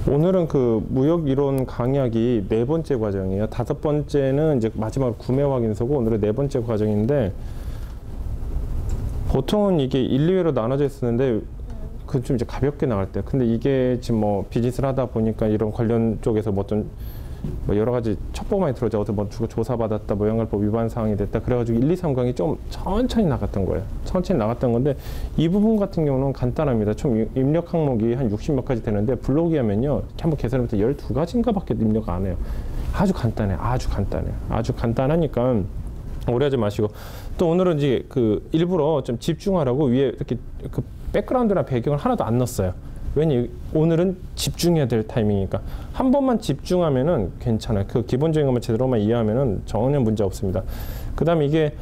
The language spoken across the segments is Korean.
오늘은 그 무역 이론 강약이 4번째 과정이에요. 5번째는 이제 마지막 구매 확인서고 오늘은 4번째 과정인데 보통은 이게 1, 2회로 나눠져 있었는데 그 좀 이제 가볍게 나갈 때. 근데 이게 지금 뭐 비즈니스를 하다 보니까 이런 관련 쪽에서 뭐 어떤 뭐 여러 가지 첩보만이 들어오죠. 어떤 뭐 조사받았다, 뭐 연관법 위반 사항이 됐다. 그래가지고 1, 2, 3강이 좀 천천히 나갔던 거예요. 천천히 나갔던 건데 이 부분 같은 경우는 간단합니다. 총 입력 항목이 한 60몇 가지 되는데 블로그에 하면요. 한번 계산해보면 12가지인가 밖에 입력 안 해요. 아주 간단해. 아주 간단해. 아주 간단하니까 오래하지 마시고 또 오늘은 이제 그 일부러 좀 집중하라고 위에 이렇게 그 백그라운드나 배경을 하나도 안 넣었어요. 왜냐 오늘은 집중해야 될 타이밍이니까 한 번만 집중하면은 괜찮아요. 그 기본적인 것만 제대로만 이해하면은 전혀 문제 없습니다. 그 다음에 이게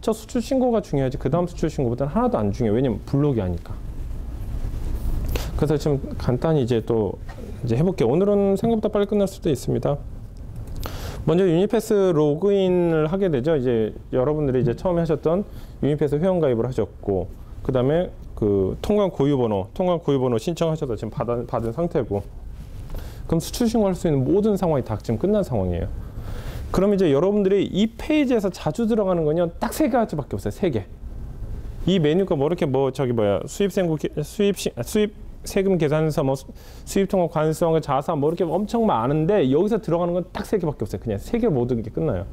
첫 수출 신고가 중요하지 그 다음 수출 신고보다는 하나도 안 중요해요. 왜냐면 블록이 아니까. 그래서 좀 간단히 이제 또 이제 해볼게요. 오늘은 생각보다 빨리 끝날 수도 있습니다. 먼저 유니패스 로그인을 하게 되죠. 이제 여러분들이 이제 처음에 하셨던 유니패스 회원가입을 하셨고, 그 다음에 그 통관 고유번호 신청하셔서 지금 받은 상태고, 그럼 수출 신고할 수 있는 모든 상황이 다 지금 끝난 상황이에요. 그럼 이제 여러분들이 이 페이지에서 자주 들어가는 건요, 딱 3가지밖에 없어요. 3개. 이 메뉴가 뭐 이렇게 뭐 저기 뭐야 수입 세금 계산서, 뭐 수입통화 관성, 자산 뭐 이렇게 엄청 많은데 여기서 들어가는 건 딱 3개밖에 없어요. 그냥 3개 모든 게 끝나요.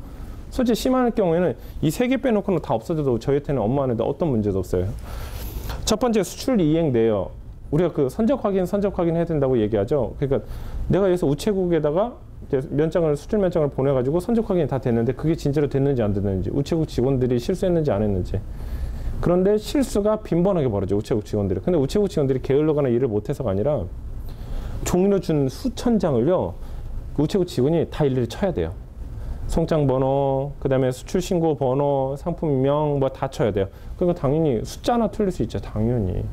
솔직히 심할 경우에는 이 3개 빼놓고는 다 없어져도 저희한테는 업무하는데 어떤 문제도 없어요. 첫 번째 수출 이행 내역. 우리가 그 선적 확인 해야 된다고 얘기하죠. 그러니까 내가 여기서 우체국에다가 면장을 수출 면장을 보내가지고 선적 확인이 다 됐는데 그게 진짜로 됐는지 안 됐는지, 우체국 직원들이 실수했는지 안 했는지. 그런데 실수가 빈번하게 벌어져 우체국 직원들이. 근데 우체국 직원들이 게을러거나 일을 못해서가 아니라 종이로 준 수천 장을요 우체국 직원이 다 일일이 쳐야 돼요. 송장 번호, 그 다음에 수출 신고 번호, 상품명 뭐 다 쳐야 돼요. 그러니까 당연히 숫자 하나 틀릴 수 있죠. 당연히.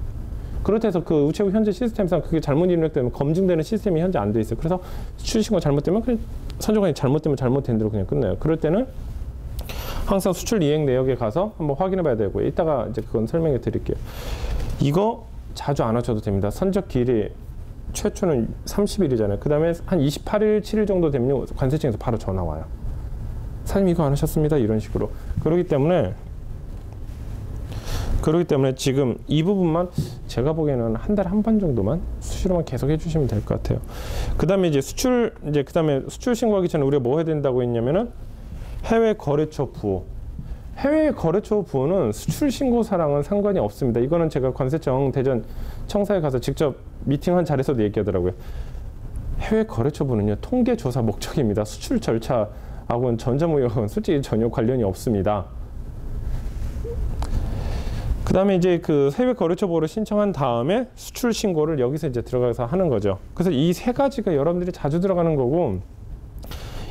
그렇다 해서 그 우체국 현재 시스템상 그게 잘못 입력되면 검증되는 시스템이 현재 안 돼 있어요. 그래서 수출 신고 잘못되면 그냥 선적관이 잘못되면 잘못된 대로 그냥 끝나요. 그럴 때는 항상 수출 이행 내역에 가서 한번 확인해 봐야 되고요. 이따가 이제 그건 설명해 드릴게요. 이거 자주 안 하셔도 됩니다. 선적 기일이 최초는 30일이잖아요. 그 다음에 한 28일, 7일 정도 되면 관세청에서 바로 전화 와요. 사장님 이거 안 하셨습니다. 이런 식으로. 그렇기 때문에 지금 이 부분만 제가 보기에는 한 달에 한 번 정도만 수시로만 계속 해주시면 될 것 같아요. 그 다음에 이제 수출 신고하기 전에 우리가 뭐 해야 된다고 했냐면은 해외 거래처 부호. 해외 거래처 부호는 수출 신고사랑은 상관이 없습니다. 이거는 제가 관세청 대전 청사에 가서 직접 미팅한 자리에서도 얘기하더라고요. 해외 거래처 부호는요 통계 조사 목적입니다. 수출 절차하고는 전자무역은 솔직히 전혀 관련이 없습니다. 그 다음에 이제 그 해외 거래처 부호를 신청한 다음에 수출 신고를 여기서 이제 들어가서 하는 거죠. 그래서 이 3가지가 여러분들이 자주 들어가는 거고,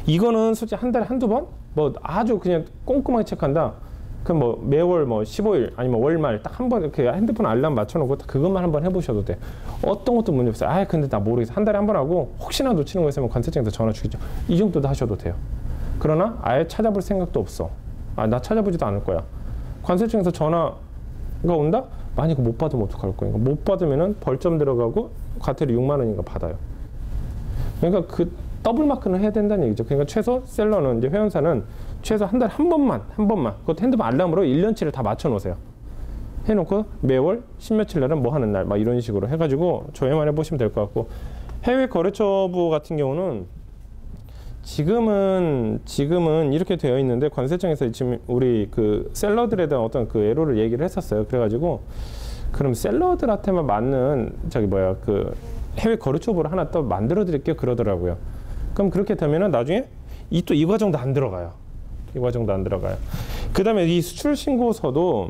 이거는 솔직히 한 달에 한두 번? 뭐 아주 그냥 꼼꼼하게 체크한다. 그럼 뭐 매월 뭐 15일 아니면 월말 딱 한 번 이렇게 핸드폰 알람 맞춰놓고 그것만 한번 해보셔도 돼. 어떤 것도 문제 없어요. 아 근데 나 모르겠어. 한 달에 한 번 하고 혹시나 놓치는 거 있으면 관세청에서 전화 주겠죠. 이 정도도 하셔도 돼요. 그러나 아예 찾아볼 생각도 없어. 아 나 찾아보지도 않을 거야. 관세청에서 전화가 온다? 만약 못 받으면 어떡할 거야. 못 받으면은 벌점 들어가고 과태료 6만 원인가 받아요. 그러니까 그 더블 마크는 해야 된다는 얘기죠. 그러니까 최소 셀러는 이제 회원사는 최소 한 달에 한 번만 그것도 핸드폰 알람으로 1년치를 다 맞춰 놓으세요. 해놓고 매월 10며칠 날은 뭐 하는 날 막 이런 식으로 해가지고 조회만 해보시면 될 것 같고, 해외 거래처부 같은 경우는 지금은 이렇게 되어 있는데 관세청에서 지금 우리 그 셀러들에 대한 어떤 그 애로를 얘기를 했었어요. 그래가지고 그럼 셀러들한테만 맞는 그 해외 거래처부를 하나 또 만들어 드릴게요 그러더라고요. 그럼 그렇게 되면은 나중에 이 과정도 안 들어가요. 이 과정도 안 들어가요. 그 다음에 이 수출 신고서도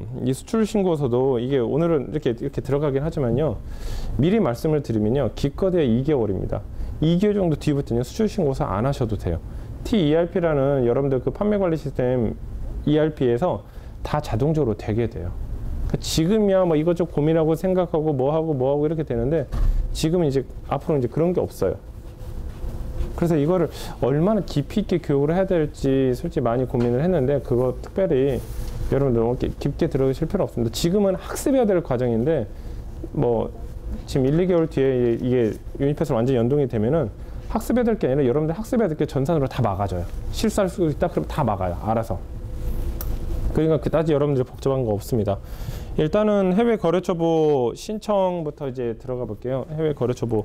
이게 오늘은 이렇게 들어가긴 하지만요. 미리 말씀을 드리면요. 기껏해야 2개월입니다. 2개월 정도 뒤부터는 수출 신고서 안 하셔도 돼요. TERP라는 여러분들 그 판매 관리 시스템 ERP에서 다 자동적으로 되게 돼요. 그러니까 지금이야 뭐 이것저것 고민하고 생각하고 뭐하고 이렇게 되는데 지금은 이제 앞으로 이제 그런 게 없어요. 그래서 이거를 얼마나 깊이 있게 교육을 해야 될지 솔직히 많이 고민을 했는데 그거 특별히 여러분들 너무 깊게 들어오실 필요 없습니다. 지금은 학습해야 될 과정인데 뭐 지금 1, 2개월 뒤에 이게 유니패스로 완전히 연동이 되면은 학습해야 될 게 아니라 여러분들 학습해야 될 게 전산으로 다 막아줘요. 실수할 수 있다 그러면 다 막아요. 알아서. 그러니까 그다지 여러분들이 복잡한 거 없습니다. 일단은 해외 거래처부 신청부터 이제 들어가 볼게요. 해외 거래처부.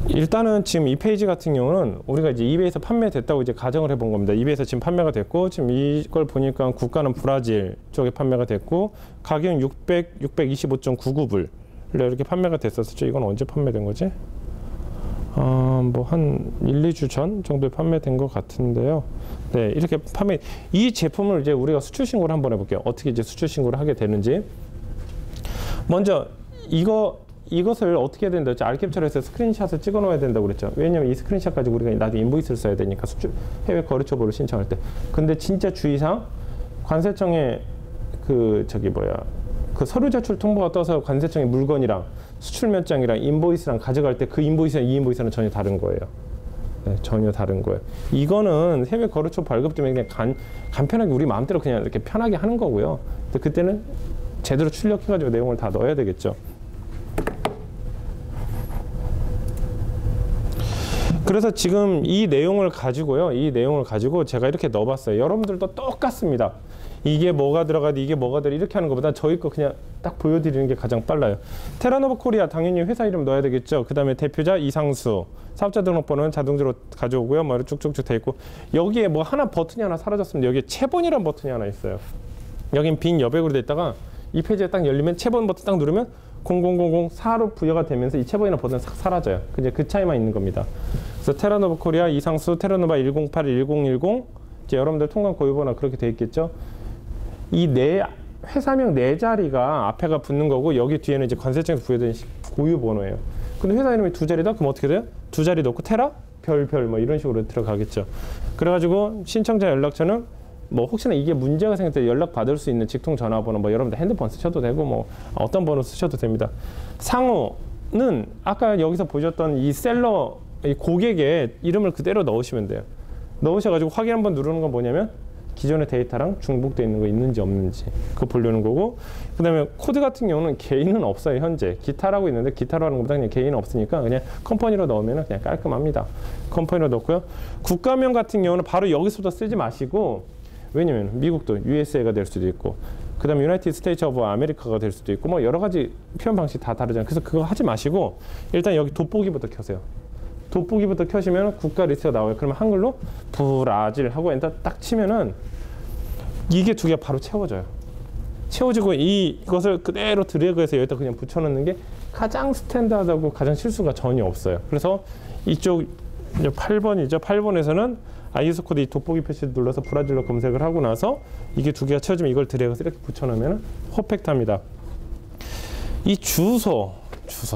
일단은 지금 이 페이지 같은 경우는 우리가 이제 이베이에서 판매됐다고 이제 가정을 해본 겁니다. 이베이에서 지금 판매가 됐고, 지금 이걸 보니까 국가는 브라질 쪽에 판매가 됐고, 가격은 625.99불 이렇게 판매가 됐었죠. 이건 언제 판매된 거지? 뭐 한 1, 2주 전 정도에 판매된 것 같은데요. 네, 이렇게 이 제품을 이제 우리가 수출 신고를 한번 해볼게요. 어떻게 이제 수출 신고를 하게 되는지. 먼저 이것을 어떻게 해야 된다? 알캡처를 해서 스크린샷을 찍어 놓아야 된다고 그랬죠. 왜냐면 이 스크린샷 가지고 우리가 나중에 인보이스를 써야 되니까 해외 거래처부를 신청할 때. 근데 진짜 주의사항, 관세청에 그 서류 제출 통보가 떠서 관세청에 물건이랑 수출 몇장이랑 인보이스랑 가져갈 때 그 인보이스랑 이 인보이스는 전혀 다른 거예요. 네, 전혀 다른 거예요. 이거는 해외 거래처 발급 때문에 그냥 간편하게 우리 마음대로 그냥 이렇게 편하게 하는 거고요. 근데 그때는 제대로 출력해가지고 내용을 다 넣어야 되겠죠. 그래서 지금 이 내용을 가지고 제가 이렇게 넣어봤어요. 여러분들도 똑같습니다. 이게 뭐가 들어가도 이게 뭐가 들어 이렇게 하는 것보다 저희 거 그냥 딱 보여드리는 게 가장 빨라요. 테라노바 코리아 당연히 회사 이름 넣어야 되겠죠. 그 다음에 대표자 이상수, 사업자 등록번호는 자동으로 가져오고요. 뭐 쭉쭉쭉 돼 있고, 여기에 뭐 버튼이 하나 사라졌습니다. 여기에 채번이라는 버튼이 하나 있어요. 여긴 빈 여백으로 돼 있다가 이 페이지가 딱 열리면 채번 버튼 딱 누르면 00004로 부여가 되면서 이 채번이나 버튼은 싹 사라져요. 이제 그 차이만 있는 겁니다. 그래서 테라노바 코리아 이상수 테라노바 1081-1010 이제 여러분들 통관 고유번호 그렇게 돼 있겠죠. 이 회사명 네 자리가 앞에가 붙는 거고, 여기 뒤에는 이제 관세청에서 부여된 고유번호예요. 근데 회사 이름이 두 자리다? 그럼 어떻게 돼요? 두 자리 넣고 테라 별별 뭐 이런 식으로 들어가겠죠. 그래가지고 신청자 연락처는 뭐 혹시나 이게 문제가 생길 때 연락 받을 수 있는 직통 전화번호, 뭐 여러분들 핸드폰 쓰셔도 되고 뭐 어떤 번호 쓰셔도 됩니다. 상호는 아까 여기서 보셨던 이 셀러, 이 고객의 이름을 그대로 넣으시면 돼요. 넣으셔가지고 확인 한번 누르는 건 뭐냐면 기존의 데이터랑 중복되어 있는 거 있는지 없는지 그거 보려는 거고, 그 다음에 코드 같은 경우는 개인은 없어요. 현재 기타라고 있는데 기타로 하는 것보다 그냥 개인은 없으니까 그냥 컴퍼니로 넣으면 그냥 깔끔합니다. 컴퍼니로 넣고요. 국가명 같은 경우는 바로 여기서부터 쓰지 마시고, 왜냐면 미국도 USA가 될 수도 있고, 그 다음에 유나이티드 스테이츠 오브 아메리카가 될 수도 있고, 뭐 여러 가지 표현 방식 다 다르잖아요. 그래서 그거 하지 마시고 일단 여기 돋보기부터 켜세요. 돋보기부터 켜시면 국가 리스트가 나와요. 그러면 한글로 브라질 하고 엔터 딱 치면은 이게 두 개가 바로 채워져요. 채워지고 이것을 그대로 드래그해서 여기다 그냥 붙여넣는 게 가장 스탠다드하고 가장 실수가 전혀 없어요. 그래서 이쪽 8번이죠. 8번에서는 ISO 코드 이 돋보기 표시를 눌러서 브라질로 검색을 하고 나서 이게 두 개가 채워지면 이걸 드래그해서 이렇게 붙여넣으면 퍼펙트합니다. 이 주소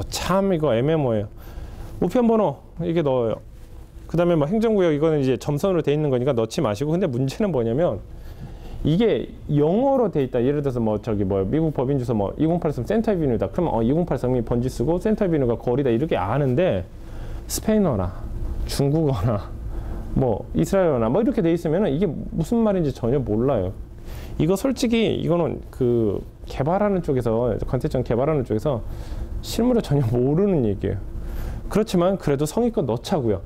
참 이거 애매모호해요. 우편번호 이게 넣어요. 그 다음에 뭐 행정구역 이거는 이제 점선으로 돼 있는 거니까 넣지 마시고, 근데 문제는 뭐냐면 이게 영어로 돼 있다. 예를 들어서 미국 법인 주소 2083 센터비뉴다. 그러면 2083이 번지 쓰고 센터비뉴가 거리다 이렇게 아는데, 스페인어나 중국어나 뭐 이스라엘어나 뭐 이렇게 돼 있으면 이게 무슨 말인지 전혀 몰라요. 이거 솔직히 이거는 그 개발하는 쪽에서, 관세청 개발하는 쪽에서 실무를 전혀 모르는 얘기예요. 그렇지만 그래도 성의껏 넣자고요.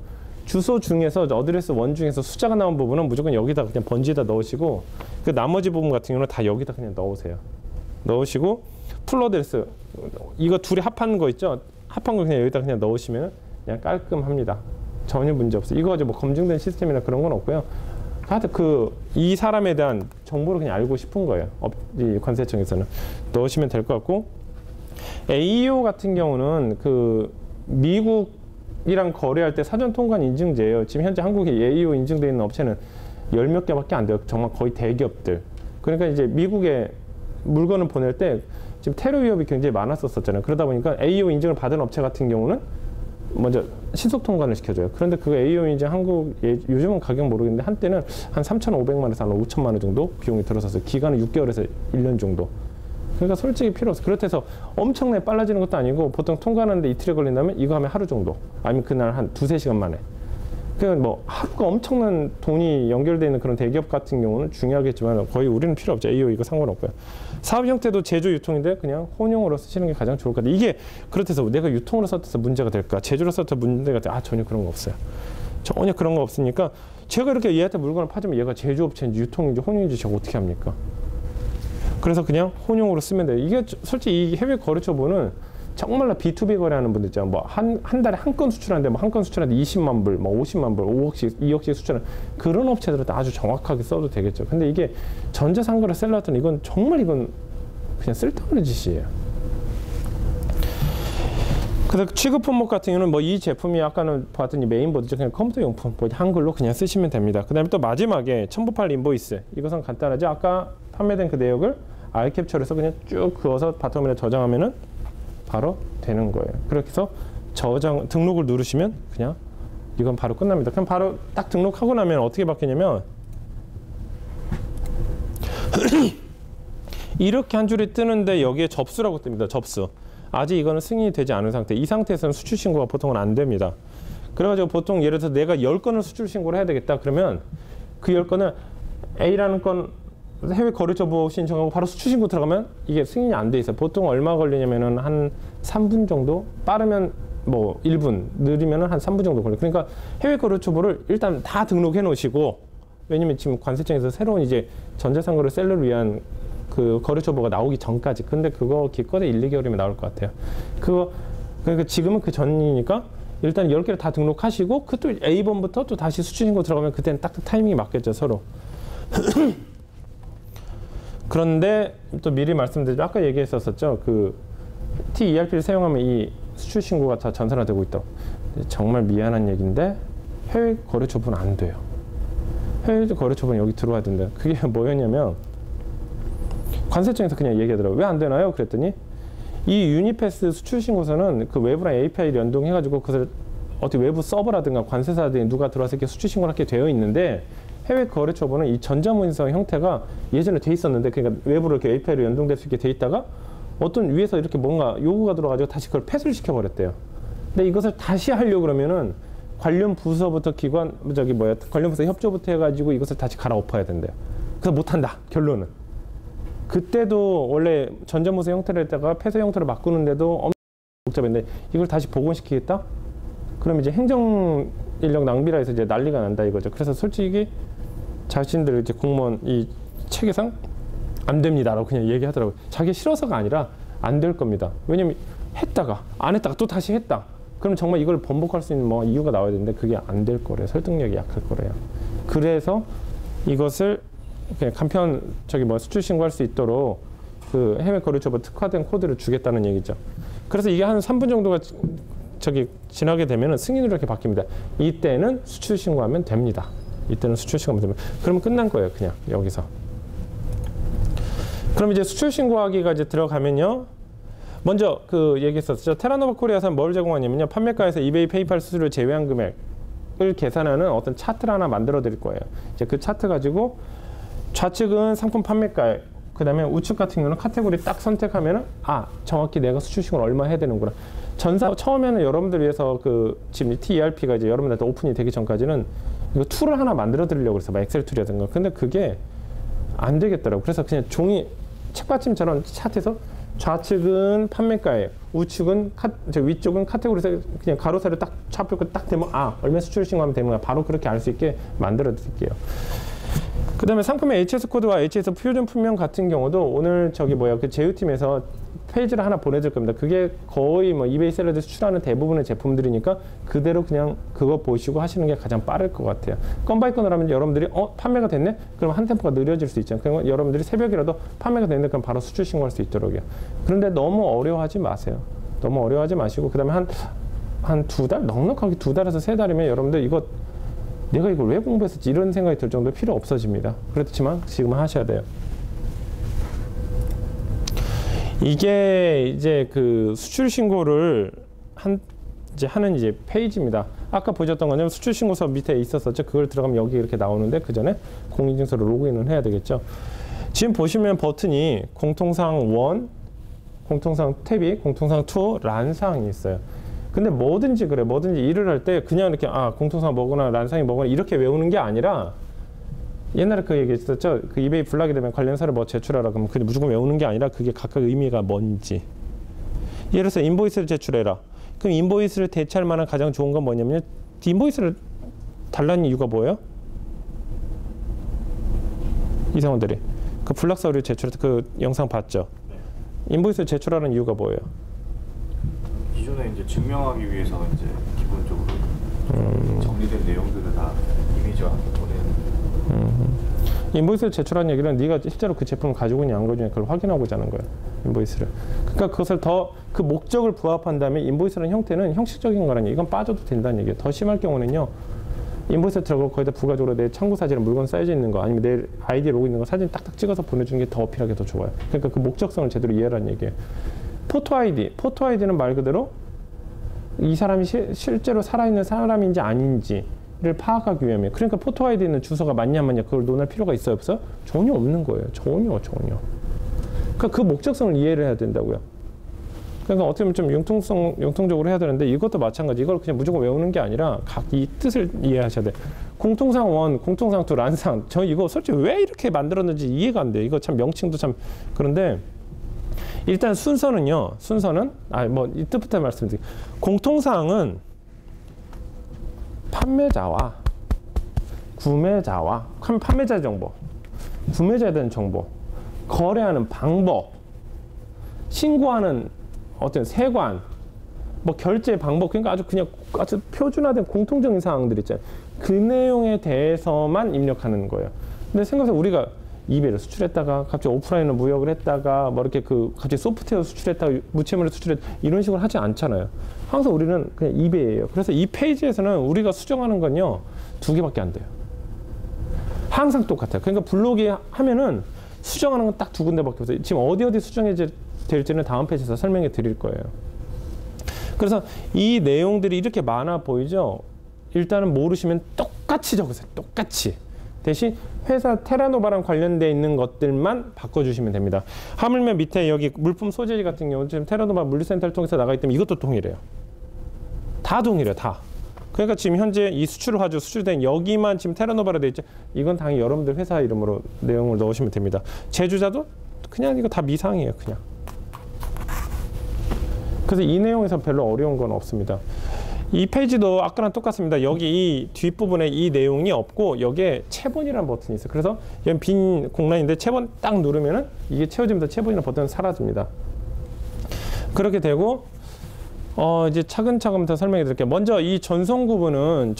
주소 중에서 어드레스 원 중에서 숫자가 나온 부분은 무조건 여기다 그냥 번지에다 넣으시고, 그 나머지 부분 같은 경우는 다 여기다 그냥 넣으세요. 넣으시고 풀 어드레스 이거 둘이 합한 거 있죠? 합한 거 그냥 여기다 그냥 넣으시면 그냥 깔끔합니다. 전혀 문제 없어요. 이거 가지고 뭐 검증된 시스템이나 그런 건 없고요. 하여튼 이 사람에 대한 정보를 그냥 알고 싶은 거예요. 이 관세청에서는 넣으시면 될 것 같고, AEO 같은 경우는 미국이랑 거래할 때 사전 통관 인증제예요. 지금 현재 한국에 AEO 인증되어 있는 업체는 10몇 개밖에 안 돼요. 정말 거의 대기업들. 그러니까 이제 미국에 물건을 보낼 때 지금 테러 위협이 굉장히 많았었잖아요. 그러다 보니까 AEO 인증을 받은 업체 같은 경우는 먼저 신속 통관을 시켜줘요. 그런데 그 AEO 인증 요즘은 가격 모르겠는데 한때는 한 3,500만 원에서 한 5천만 원 정도 비용이 들어섰어요. 기간은 6개월에서 1년 정도. 그러니까 솔직히 필요 없어. 그렇다고 해서 엄청나게 빨라지는 것도 아니고, 보통 통관하는데 이틀이 걸린다면 이거 하면 하루 정도, 아니면 그날 한 2-3시간 만에. 그냥 뭐 하루가 엄청난 돈이 연결되어 있는 그런 대기업 같은 경우는 중요하겠지만 거의 우리는 필요 없죠. AO 이거 상관없고요. 사업 형태도 제조 유통인데 그냥 혼용으로 쓰시는 게 가장 좋을 것 같아요. 이게 그렇다고 내가 유통으로 썼다서 문제가 될까? 제조로 썼다 문제가 될까? 전혀 그런 거 없어요. 전혀 그런 거 없으니까 제가 이렇게 얘한테 물건을 파주면 얘가 제조업체인지 유통인지 혼용인지 제가 어떻게 합니까? 그래서 그냥 혼용으로 쓰면 돼요. 이게 솔직히 이 해외 거래처보는 정말로 B2B 거래하는 분들 있잖아요. 뭐 한 달에 한 건 수출하는데 뭐 한 건 수출하는데 20만 불, 뭐 50만 불, 5억씩, 2억씩 수출하는 그런 업체들은 아주 정확하게 써도 되겠죠. 근데 이게 전자상거래 셀러들은 이건 정말 이건 그냥 쓸데없는 짓이에요. 그래서 취급 품목 같은 경우는 뭐 이 제품이 아까는 봤더니 메인보드죠. 그냥 컴퓨터 용품, 뭐 한글로 그냥 쓰시면 됩니다. 그 다음에 또 마지막에 첨부파일 인보이스. 이것은 간단하죠. 아까 판매된 그 내역을 아이캡처해서 그냥 쭉 그어서 바텀에 저장하면은 바로 되는 거예요. 그렇게 해서 등록을 누르시면 그냥 이건 바로 끝납니다. 그럼 바로 딱 등록하고 나면 어떻게 바뀌냐면 이렇게 한 줄이 뜨는데 여기에 접수라고 뜹니다. 접수. 아직 이거는 승인이 되지 않은 상태. 이 상태에서는 수출 신고가 보통은 안 됩니다. 그래가지고 보통 예를 들어서 내가 10건을 수출 신고를 해야 되겠다. 그러면 그 10건을 A라는 건 해외 거래처부 신청하고 바로 수출 신고 들어가면 이게 승인이 안 돼 있어요. 보통 얼마 걸리냐면은 한 3분 정도? 빠르면 뭐 1분, 느리면은 한 3분 정도 걸려요. 그러니까 해외 거래처부를 일단 다 등록해 놓으시고, 왜냐면 지금 관세청에서 새로운 이제 전자상거래 셀러를 위한 그 거래처부가 나오기 전까지. 근데 그거 기껏해 1, 2개월이면 나올 것 같아요. 그러니까 지금은 그 전이니까 일단 10개를 다 등록하시고 그 또 A번부터 또 다시 수출 신고 들어가면 그때는 딱 타이밍이 맞겠죠, 서로. 그런데 또 미리 말씀드리죠. 아까 얘기했었죠. 그 TERP를 사용하면 이 수출 신고가 다 전산화되고 있다고. 정말 미안한 얘기인데 해외 거래처분은 안 돼요. 해외 거래처분은 여기 들어와야 된다. 그게 뭐였냐면 관세청에서 그냥 얘기하더라고요. 왜 안 되나요? 그랬더니 이 유니패스 수출 신고서는 그 외부랑 API 연동해가지고 그것을 어떻게 외부 서버라든가 관세사들이 누가 들어와서 이렇게 수출 신고를 하게 되어 있는데 해외 거래처분은 이 전자문서 형태가 예전에 돼 있었는데 그러니까 외부로 이렇게 API로 연동될 수 있게 돼 있다가 어떤 위에서 이렇게 뭔가 요구가 들어가지고 다시 그걸 폐쇄를 시켜버렸대요. 근데 이것을 다시 하려고 그러면은 관련 부서부터 관련 부서 협조부터 해가지고 이것을 다시 갈아엎어야 된대요. 그래서 못한다. 결론은. 그때도 원래 전자문서 형태를 했다가 폐쇄 형태로 바꾸는데도 엄청 복잡했는데 이걸 다시 복원시키겠다? 그럼 이제 행정 인력 낭비라 해서 이제 난리가 난다 이거죠. 그래서 솔직히 자신들 이제 공무원 이 체계상 안 됩니다라고 그냥 얘기하더라고요. 자기 싫어서가 아니라 안 될 겁니다. 왜냐면 했다가 안 했다가 또 다시 했다. 그럼 정말 이걸 번복할 수 있는 뭐 이유가 나와야 되는데 그게 안 될 거래요. 설득력이 약할 거래요. 그래서 이것을 그냥 간편 수출 신고할 수 있도록 그 해외 거래처부 특화된 코드를 주겠다는 얘기죠. 그래서 이게 한 3분 정도가 지나게 되면 승인으로 이렇게 바뀝니다. 이때는 수출 신고하면 됩니다. 이때는 수출 신고하면 됩니다. 그러면 끝난 거예요, 그냥 여기서. 그럼 이제 수출 신고하기가 이제 들어가면요. 먼저 그 얘기했었죠. 테라노바 코리아에서는 뭘 제공하냐면요. 판매가에서 이베이, 페이팔 수수료를 제외한 금액을 계산하는 어떤 차트를 하나 만들어 드릴 거예요. 이제 그 차트 가지고 좌측은 상품 판매가액, 그 다음에 우측 같은 경우는 카테고리 딱 선택하면은 정확히 내가 수출 신고를 얼마 해야 되는구나. 처음에는 여러분들 위해서 지금 TERP가 이제 여러분들한테 오픈이 되기 전까지는 이거 툴을 하나 만들어 드리려고 그래서 엑셀 툴이라든가. 근데 그게 안 되겠더라고. 그래서 그냥 종이 책받침처럼 차트에서 좌측은 판매가액, 우측은 위쪽은 카테고리에서 그냥 가로세로 딱 차표고 딱 되면 얼마 수출 신고하면 되는 거야. 바로 그렇게 알 수 있게 만들어 드릴게요. 그 다음에 상품의 HS 코드와 HS 표준 품명 같은 경우도 오늘 그 제휴팀에서 페이지를 하나 보내줄 겁니다. 그게 거의 이베이 셀러들 수출하는 대부분의 제품들이니까 그대로 그냥 그거 보시고 하시는 게 가장 빠를 것 같아요. 건 바이 건을 하면 여러분들이 판매가 됐네? 그럼 한 템포가 느려질 수 있잖아요. 그러면 여러분들이 새벽이라도 판매가 됐는데 그럼 바로 수출 신고할 수 있도록요. 그런데 너무 어려워하지 마세요. 너무 어려워하지 마시고 그 다음에 한 2달? 넉넉하게 2달에서 3달이면 여러분들 이거 내가 이걸 왜 공부했었지? 이런 생각이 들 정도로 필요 없어집니다. 그렇지만 지금 하셔야 돼요. 이게 이제 그 수출 신고를 하는 이제 페이지입니다. 아까 보셨던 거는 수출 신고서 밑에 있었었죠. 그걸 들어가면 여기 이렇게 나오는데 그 전에 공인증서로 로그인을 해야 되겠죠. 지금 보시면 버튼이 공통사항 1, 공통사항 탭이 공통사항 2, 란사항이 있어요. 근데 뭐든지 그래. 뭐든지 일을 할 때 그냥 이렇게 공통상 뭐거나 란상이 뭐거나 이렇게 외우는 게 아니라 옛날에 그 얘기 있었죠. 그 이베이 불나게 되면 관련사를 뭐 제출하라. 그러면 그게 무조건 외우는 게 아니라 그게 각각 의미가 뭔지. 예를 들어서 인보이스를 제출해라. 그럼 인보이스를 대체할 만한 가장 좋은 건 뭐냐면 인보이스를 달라는 이유가 뭐예요? 이사원들이 그 불락사 서류 제출할 때 그 영상 봤죠? 네. 인보이스를 제출하는 이유가 뭐예요? 기존에 이제 증명하기 위해서 이제 기본적으로 정리된 내용들을 다 이미지와 함께 보내는. 인보이스를 제출한 얘기는 네가 실제로 그 제품을 가지고 있냐 안 가지고 있냐 그걸 확인하고자 하는 거예요. 인보이스를. 그러니까 그것을 더 그 목적을 부합한 다음에 인보이스라는 형태는 형식적인 거라는 얘기. 이건 빠져도 된다는 얘기예요. 더 심할 경우는요. 인보이스 들어가고 거기다 부가적으로 내 참고 사진에 물건 쌓여져 있는 거 아니면 내 아이디 로그 있는 거 사진 딱딱 찍어서 보내주는 게 더 어필하기 더 좋아요. 그러니까 그 목적성을 제대로 이해하라는 얘기예요. 포토 아이디는 말 그대로 이 사람이 실제로 살아있는 사람인지 아닌지를 파악하기 위함이에요. 그러니까 포토 아이디는 주소가 맞냐 안 맞냐 그걸 논할 필요가 있어요 없어요? 전혀 없는 거예요. 전혀. 그러니까 그 목적성을 이해를 해야 된다고요. 그러니까 어떻게 보면 좀 융통적으로 해야 되는데 이것도 마찬가지. 이걸 그냥 무조건 외우는 게 아니라 각 이 뜻을 이해하셔야 돼. 공통상 1, 공통상 2, 란상. 저 이거 솔직히 왜 이렇게 만들었는지 이해가 안 돼. 이거 참 명칭도 참 그런데 일단 순서는요. 뭐 이 뜻부터 말씀드릴게요. 공통사항은 판매자와 구매자와 판매자 정보, 구매자에 대한 정보, 거래하는 방법, 신고하는 어떤 세관, 뭐 결제 방법, 그러니까 아주 표준화된 공통적인 사항들 있잖아요. 그 내용에 대해서만 입력하는 거예요. 근데 생각해보면 우리가 이베이를 수출했다가 갑자기 오프라인으로 무역을 했다가 뭐 이렇게 갑자기 소프트웨어 수출했다가 무채물을 수출했다 이런 식으로 하지 않잖아요. 항상 우리는 그냥 이베이예요. 그래서 이 페이지에서는 우리가 수정하는 건요 2개밖에 안 돼요. 항상 똑같아요. 그러니까 블로그에 하면은 수정하는 건 딱 2군데밖에 없어요. 지금 어디 수정해야 될지는 다음 페이지에서 설명해 드릴 거예요. 그래서 이 내용들이 이렇게 많아 보이죠? 일단은 모르시면 똑같이 적으세요. 똑같이. 대신 회사 테라노바랑 관련되어 있는 것들만 바꿔주시면 됩니다. 하물며 밑에 여기 물품 소재지 같은 경우는 지금 테라노바 물류센터를 통해서 나가기 때문에 이것도 동일해요. 다 동일해요. 다. 그러니까 지금 현재 이 수출화주 수출된 여기만 지금 테라노바로 되어 있죠. 이건 당연히 여러분들 회사 이름으로 내용을 넣으시면 됩니다. 제조자도 그냥 이거 다 미상이에요. 그냥. 그래서 이 내용에서 별로 어려운 건 없습니다. 이 페이지도 아까랑 똑같습니다. 여기 이 뒷부분에 이 내용이 없고 여기에 채본이라는 버튼이 있어요. 그래서 여기 빈 공란인데 채본 딱 누르면은 이게 채워지면서 채본이라는 버튼은 사라집니다. 그렇게 되고 이제 차근차근 더 설명해 드릴게요. 먼저 이 전송 구분은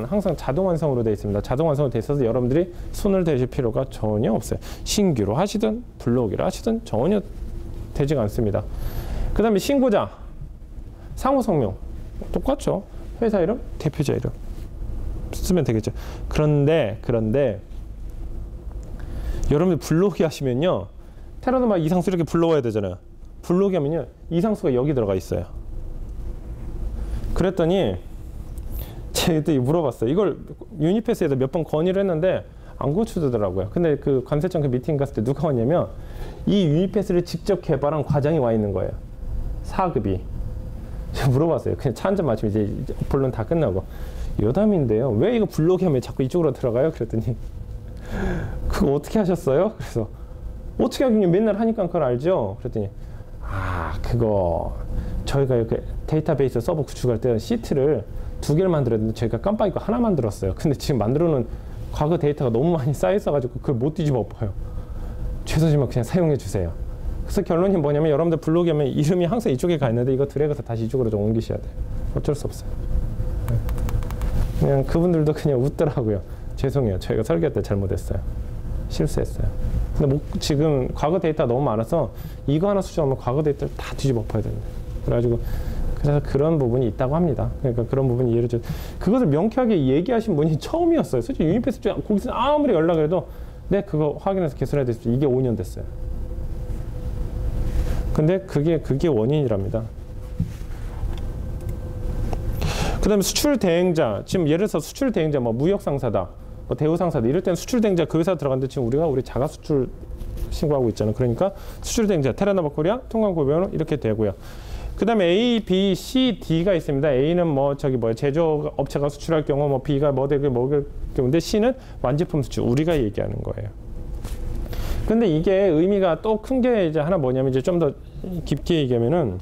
항상 자동 완성으로 되어 있습니다. 자동 완성으로 되어 있어서 여러분들이 손을 대실 필요가 전혀 없어요. 신규로 하시든 블로그로 하시든 전혀 되지가 않습니다. 그 다음에 신고자, 상호 성명 똑같죠. 회사 이름, 대표자 이름 쓰면 되겠죠. 그런데 여러분들 블로그 하시면요 테라노바 이상수 이렇게 불러와야 되잖아요. 블로그 하면요 이상수가 여기 들어가 있어요. 그랬더니 제가 또 물어봤어요. 이걸 유니패스에서 몇 번 건의를 했는데 안 고쳐주더라고요. 근데 그 관세청 그 미팅 갔을 때 누가 왔냐면 이 유니패스를 직접 개발한 과장이 와 있는 거예요. 4급이. 제가 물어봤어요. 그냥 차 한잔 마시면 이제 본론 다 끝나고 여담인데요. 왜 이거 블로그 하면 자꾸 이쪽으로 들어가요? 그랬더니 그거 어떻게 하셨어요? 그래서 어떻게 하긴 맨날 하니까 그걸 알죠? 그랬더니 그거 저희가 이렇게 데이터베이스 서버 구축할 때 시트를 2개를 만들었는데 저희가 깜빡이고 하나 만들었어요. 근데 지금 만들어놓은 과거 데이터가 너무 많이 쌓여 있어가지고 그걸 못 뒤집어 엎어요. 죄송하지만 그냥 사용해 주세요. 그래서 결론이 뭐냐면 여러분들 블로그 하면 이름이 항상 이쪽에 가 있는데 이거 드래그해서 다시 이쪽으로 좀 옮기셔야 돼요. 어쩔 수 없어요. 그냥 그분들도 그냥 웃더라고요. 죄송해요. 저희가 설계할 때 잘못했어요. 실수했어요. 근데 지금 과거 데이터가 너무 많아서 이거 하나 수정하면 과거 데이터를 다 뒤집어 엎어야 됩니다. 그래서 그런 부분이 있다고 합니다. 그러니까 그런 부분 이해를 좀 그것을 명쾌하게 얘기하신 분이 처음이었어요. 솔직히 유니패스 쪽 거기서 아무리 연락을 해도 네 그거 확인해서 개선해야 됐어요. 이게 5년 됐어요. 근데 그게 원인이랍니다. 그 다음에 수출 대행자. 지금 예를 들어서 수출 대행자 뭐 무역 상사다, 뭐 대우 상사다 이럴 때는 수출 대행자 그 회사 들어갔는데 지금 우리 자가 수출 신고하고 있잖아요. 그러니까 수출 대행자 테라노바 코리아 통관 고병은 이렇게 되고요. 그 다음에 A, B, C, D가 있습니다. A는 뭐 저기 뭐야 제조업체가 수출할 경우, 뭐 B가 뭐 되게 먹을 경우인데 C는 완제품 수출, 우리가 얘기하는 거예요. 근데 이게 의미가 또 큰 게 이제 하나 뭐냐면 이제 좀 더 깊게 얘기하면은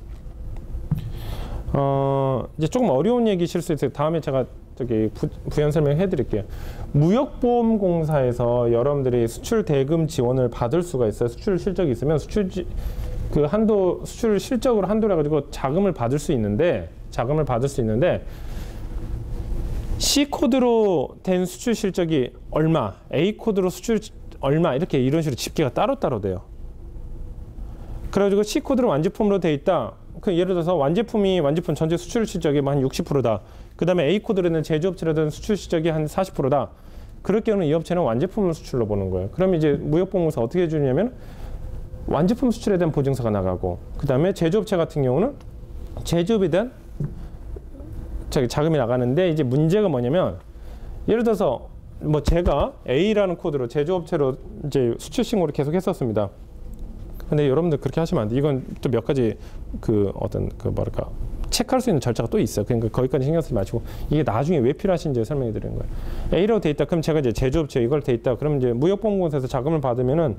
이제 조금 어려운 얘기실 수 있어요. 다음에 제가 저기 부연 설명해 드릴게요. 무역보험공사에서 여러분들이 수출 대금 지원을 받을 수가 있어요. 수출 실적이 있으면 수출 실적으로 한도를 해가지고 자금을 받을 수 있는데 C 코드로 된 수출 실적이 얼마, A 코드로 수출 얼마 이렇게 이런 식으로 집계가 따로따로 돼요. 그래가지고 C 코드로 완제품으로 돼 있다. 그 예를 들어서 완제품 전체 수출 실적이 한 60%다. 그 다음에 A 코드로는 제조업체라든 수출 실적이 한 40%다. 그럴 경우는 이 업체는 완제품 수출로 보는 거예요. 그럼 이제 무역보험공사 어떻게 해주냐면 완제품 수출에 대한 보증서가 나가고, 그 다음에 제조업체 같은 경우는 제조업에 대한 자금이 나가는데, 이제 문제가 뭐냐면 예를 들어서 뭐 제가 A라는 코드로 제조업체로 이제 수출 신고를 계속 했었습니다. 근데 여러분들 그렇게 하시면 안 돼. 이건 또 몇 가지 뭐랄까 체크할 수 있는 절차가 또 있어요. 그러니까 거기까지 신경 쓰지 마시고, 이게 나중에 왜 필요하신지 설명해 드리는 거예요. A라고 돼 있다. 그럼 제가 이제 제조업체 이걸 돼 있다. 그럼 이제 무역보험공사에서 자금을 받으면은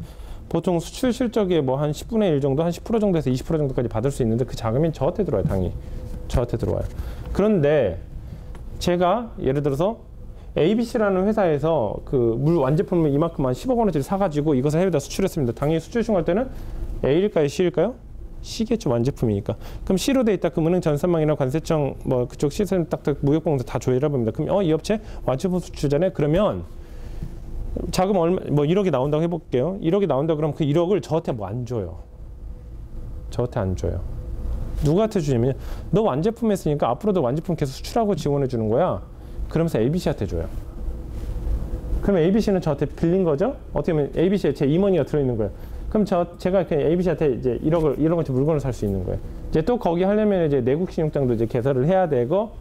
보통 수출 실적의 뭐 한 10분의 1 정도, 한 10% 정도에서 20% 정도까지 받을 수 있는데, 그 자금이 저한테 들어와요. 당연히 저한테 들어와요. 그런데 제가 예를 들어서 ABC라는 회사에서 그 물 완제품을 이만큼 한 10억 원어치를 사가지고 이것을 해외에다 수출했습니다. 당연히 수출 신고할 때는 A일까요? C일까요? C겠죠. 완제품이니까. 그럼 C로 돼 있다. 그럼 은행 전산망이나 관세청 뭐 그쪽 시스템 딱딱 무역공사 다 조회를 해봅니다. 그럼 이 업체 완제품 수출자네. 그러면 자금 얼마, 뭐 1억이 나온다고 해볼게요. 1억이 나온다 그러면 그 1억을 저한테 뭐 안 줘요. 저한테 안 줘요. 누구한테 주냐면, 너 완제품 했으니까 앞으로도 완제품 계속 수출하고 지원해 주는 거야. 그러면서 ABC한테 줘요. 그럼 ABC는 저한테 빌린 거죠? 어떻게 보면 ABC에 제 임원이가 들어있는 거예요. 그럼 제가 그냥 ABC한테 이제 1억어치 물건을 살 수 있는 거예요. 이제 또 거기 하려면 이제 내국신용장도 이제 개설을 해야 되고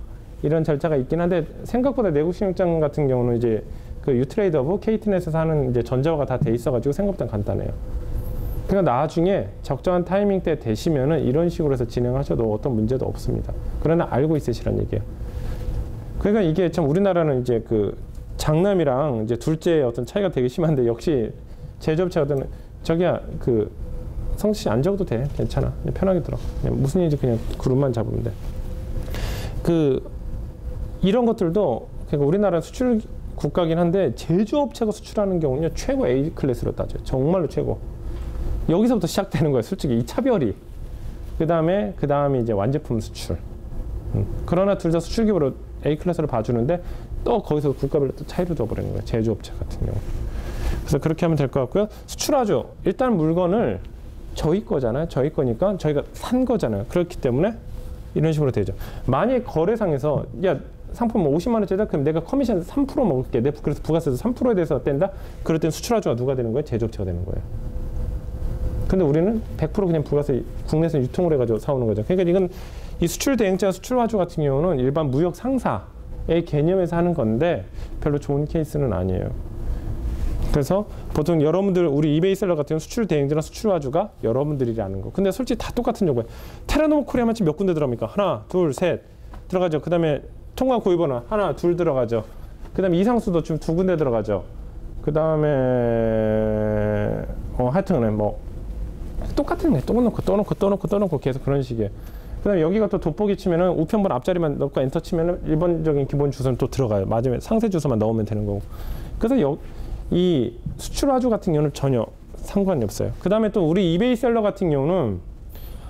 이런 절차가 있긴 한데, 생각보다 내국신용장 같은 경우는 이제 그 유트레이더부 KT넷에서 하는 이제 전자화가 다 돼 있어가지고 생각보다 간단해요. 그러니까 나중에 적정한 타이밍 때 되시면은 이런 식으로 해서 진행하셔도 어떤 문제도 없습니다. 그러나 알고 있으시란 얘기예요. 그러니까 이게 참 우리나라는 이제 그 장남이랑 이제 둘째의 어떤 차이가 되게 심한데, 역시 제조업체거든. 저기야 그 성씨 씨 안 적어도 돼. 괜찮아. 그냥 편하게 들어. 그냥 무슨 일인지 그냥 그룹만 잡으면 돼. 이런 것들도 그러니까 우리나라 수출 국가긴 한데, 제조업체가 수출하는 경우는요 최고 A 클래스로 따져요. 정말로 최고. 여기서부터 시작되는 거예요. 솔직히 이 차별이. 그 다음에 이제 완제품 수출. 그러나 둘 다 수출 기업으로 A 클래스로 봐주는데, 또 거기서 국가별로 또 차이를 둬버리는 거예요. 제조업체 같은 경우. 그래서 그렇게 하면 될 것 같고요. 수출하죠. 일단 물건을 저희 거잖아요. 저희 거니까 저희가 산 거잖아요. 그렇기 때문에 이런 식으로 되죠. 만약에 거래상에서 야 상품 50만 원짜리다. 그럼 내가 커미션 3% 먹을게. 그래서 부가세에서 3%에 대해서 뗀다. 그럴 땐 수출하주가 누가 되는 거예요? 제조업체가 되는 거예요. 근데 우리는 100% 그냥 부가세 국내에서 유통을 해가지고 사오는 거죠. 그러니까 이건 이 수출 대행자 수출화주 같은 경우는 일반 무역 상사의 개념에서 하는 건데 별로 좋은 케이스는 아니에요. 그래서 보통 여러분들 우리 이베이 셀러 같은 경우 수출 대행자나 수출화주가 여러분들이라는 거. 근데 솔직히 다 똑같은 정보예요. 테라노모 코리아만 지금 몇 군데 들어갑니까? 하나, 둘, 셋 들어가죠. 그 다음에 통관 고유번호 하나, 둘 들어가죠. 그 다음에 이상수도 지금 2군데 들어가죠. 그 다음에 하여튼 뭐 똑같은 게 또 넣고 계속 그런 식이에요. 그 다음에 여기가 또 돋보기 치면은 우편번 앞자리만 넣고 엔터 치면은 일반적인 기본 주소는 또 들어가요. 마지막에 상세 주소만 넣으면 되는 거고. 그래서 이 수출화주 같은 경우는 전혀 상관이 없어요. 그 다음에 또 우리 이베이 셀러 같은 경우는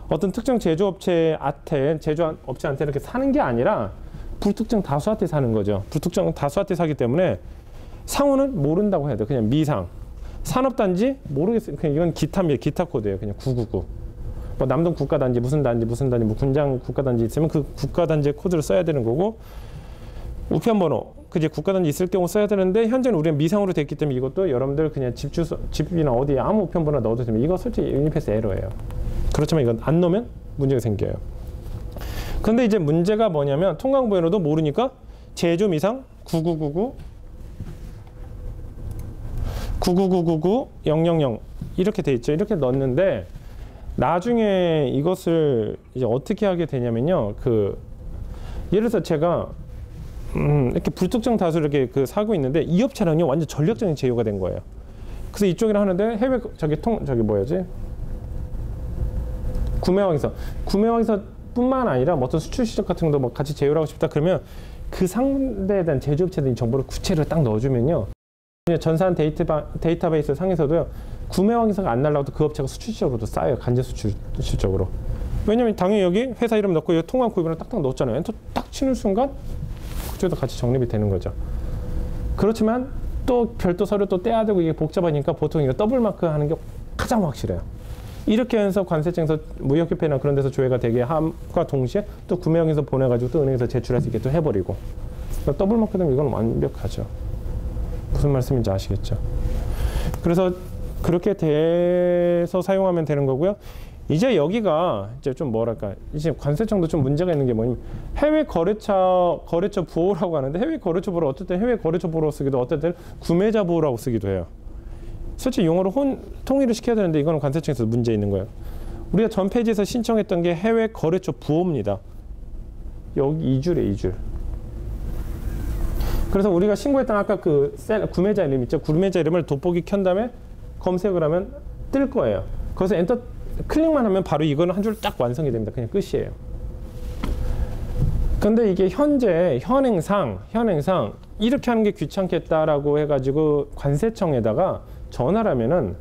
어떤 특정 제조업체한테 이렇게 사는 게 아니라 불특정 다수한테 사는 거죠. 불특정 다수한테 사기 때문에 상호는 모른다고 해야 돼요. 그냥 미상. 산업단지 모르겠어요. 그냥 이건 기타 코드예요. 그냥 999. 뭐 남동 국가단지 무슨 단지 뭐 군장 국가단지 있으면 그 국가단지의 코드를 써야 되는 거고, 우편번호 그제 국가단지 있을 경우 써야 되는데 현재는 우리는 미상으로 됐기 때문에 이것도 여러분들 그냥 집 주소 집이나 어디에 아무 우편번호 넣어도 됩니다. 이거 솔직히 유니패스 에러예요. 그렇지만 이건 안 넣으면 문제가 생겨요. 근데 이제 문제가 뭐냐면 통관번호도 모르니까 제조 미상 9999 000 이렇게 돼 있죠. 이렇게 넣었는데 나중에 이것을 이제 어떻게 하게 되냐면요. 예를 들어서 제가 이렇게 불특정 다수 이렇게 사고 있는데 이 업체랑요 완전 전략적인 제휴가 된 거예요. 그래서 이쪽이랑 하는데 해외 구매왕에서뿐만 아니라 뭐 어떤 수출 시장 같은 것도 뭐 같이 제휴를 하고 싶다 그러면 그 상대에 대한 제조업체들이 정보를 구체로 딱 넣어주면요. 전산 데이터베이스 상에서도요. 구매왕에서가 안 날라가도 그 업체가 수출적으로도 쌓여요. 간접 수출적으로. 왜냐면 당연히 여기 회사 이름 넣고 여기 통관 구입을 딱딱 넣었잖아요. 엔터 딱 치는 순간 그쪽도 같이 정립이 되는 거죠. 그렇지만 또 별도 서류 또 떼야 되고 이게 복잡하니까 보통 이거 더블 마크 하는 게 가장 확실해요. 이렇게 해서 관세청에서 무역협회나 그런 데서 조회가 되게 함과 동시에 또 구매형에서 보내가지고 또 은행에서 제출할 수 있게 또 해버리고. 그러니까 더블 마크 되면 이건 완벽하죠. 무슨 말씀인지 아시겠죠? 그래서 그렇게 돼서 사용하면 되는 거고요. 이제 여기가 이제 좀 뭐랄까 이제 관세청도 좀 문제가 있는 게 뭐냐면 해외 거래처 보호라고 하는데 해외 거래처 보호 어떨 때 해외 거래처 보호라고 쓰기도 어떨 때는 구매자 보호라고 쓰기도 해요. 솔직히 용어로 통일을 시켜야 되는데 이거는 관세청에서 문제 있는 거예요. 우리가 전 페이지에서 신청했던 게 해외 거래처 부호입니다. 여기 2줄에 2줄. 그래서 우리가 신고했던 아까 구매자 이름 있죠? 구매자 이름을 돋보기 켠 다음에 검색을 하면 뜰 거예요. 거기서 엔터 클릭만 하면 바로 이거는 한 줄 딱 완성이 됩니다. 그냥 끝이에요. 근데 이게 현행상 이렇게 하는 게 귀찮겠다라고 해가지고 관세청에다가 전화를 하면은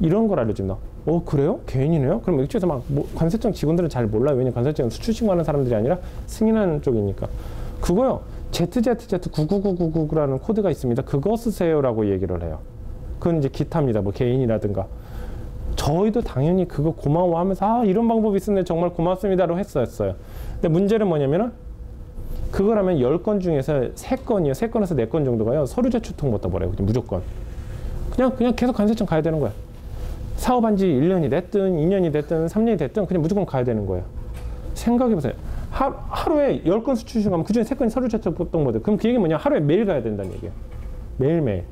이런 걸 알려줍니다. 그래요? 개인이네요? 그럼 이쪽에서 관세청 직원들은 잘 몰라요. 왜냐면 관세청은 수출 신고하는 사람들이 아니라 승인하는 쪽이니까. 그거요. ZZZ999999라는 코드가 있습니다. 그거 쓰세요라고 얘기를 해요. 그건 이제 기타입니다. 뭐 개인이라든가. 저희도 당연히 그거 고마워하면서 이런 방법이 있었네 정말 고맙습니다로 했어요. 근데 문제는 뭐냐면은 그걸 하면 10건 중에서 3건에서 4건 정도가요. 서류 제출 통보 떠버려요. 무조건. 그냥 계속 관세청 가야 되는 거야. 사업한 지 1년이 됐든 2년이 됐든 3년이 됐든 그냥 무조건 가야 되는 거예요. 생각해보세요. 하루에 10건 수출 신고하면 그중에 3건이 서류 제출 통보돼. 그럼 그 얘기는 뭐냐? 하루에 매일 가야 된다는 얘기예요. 매일매일.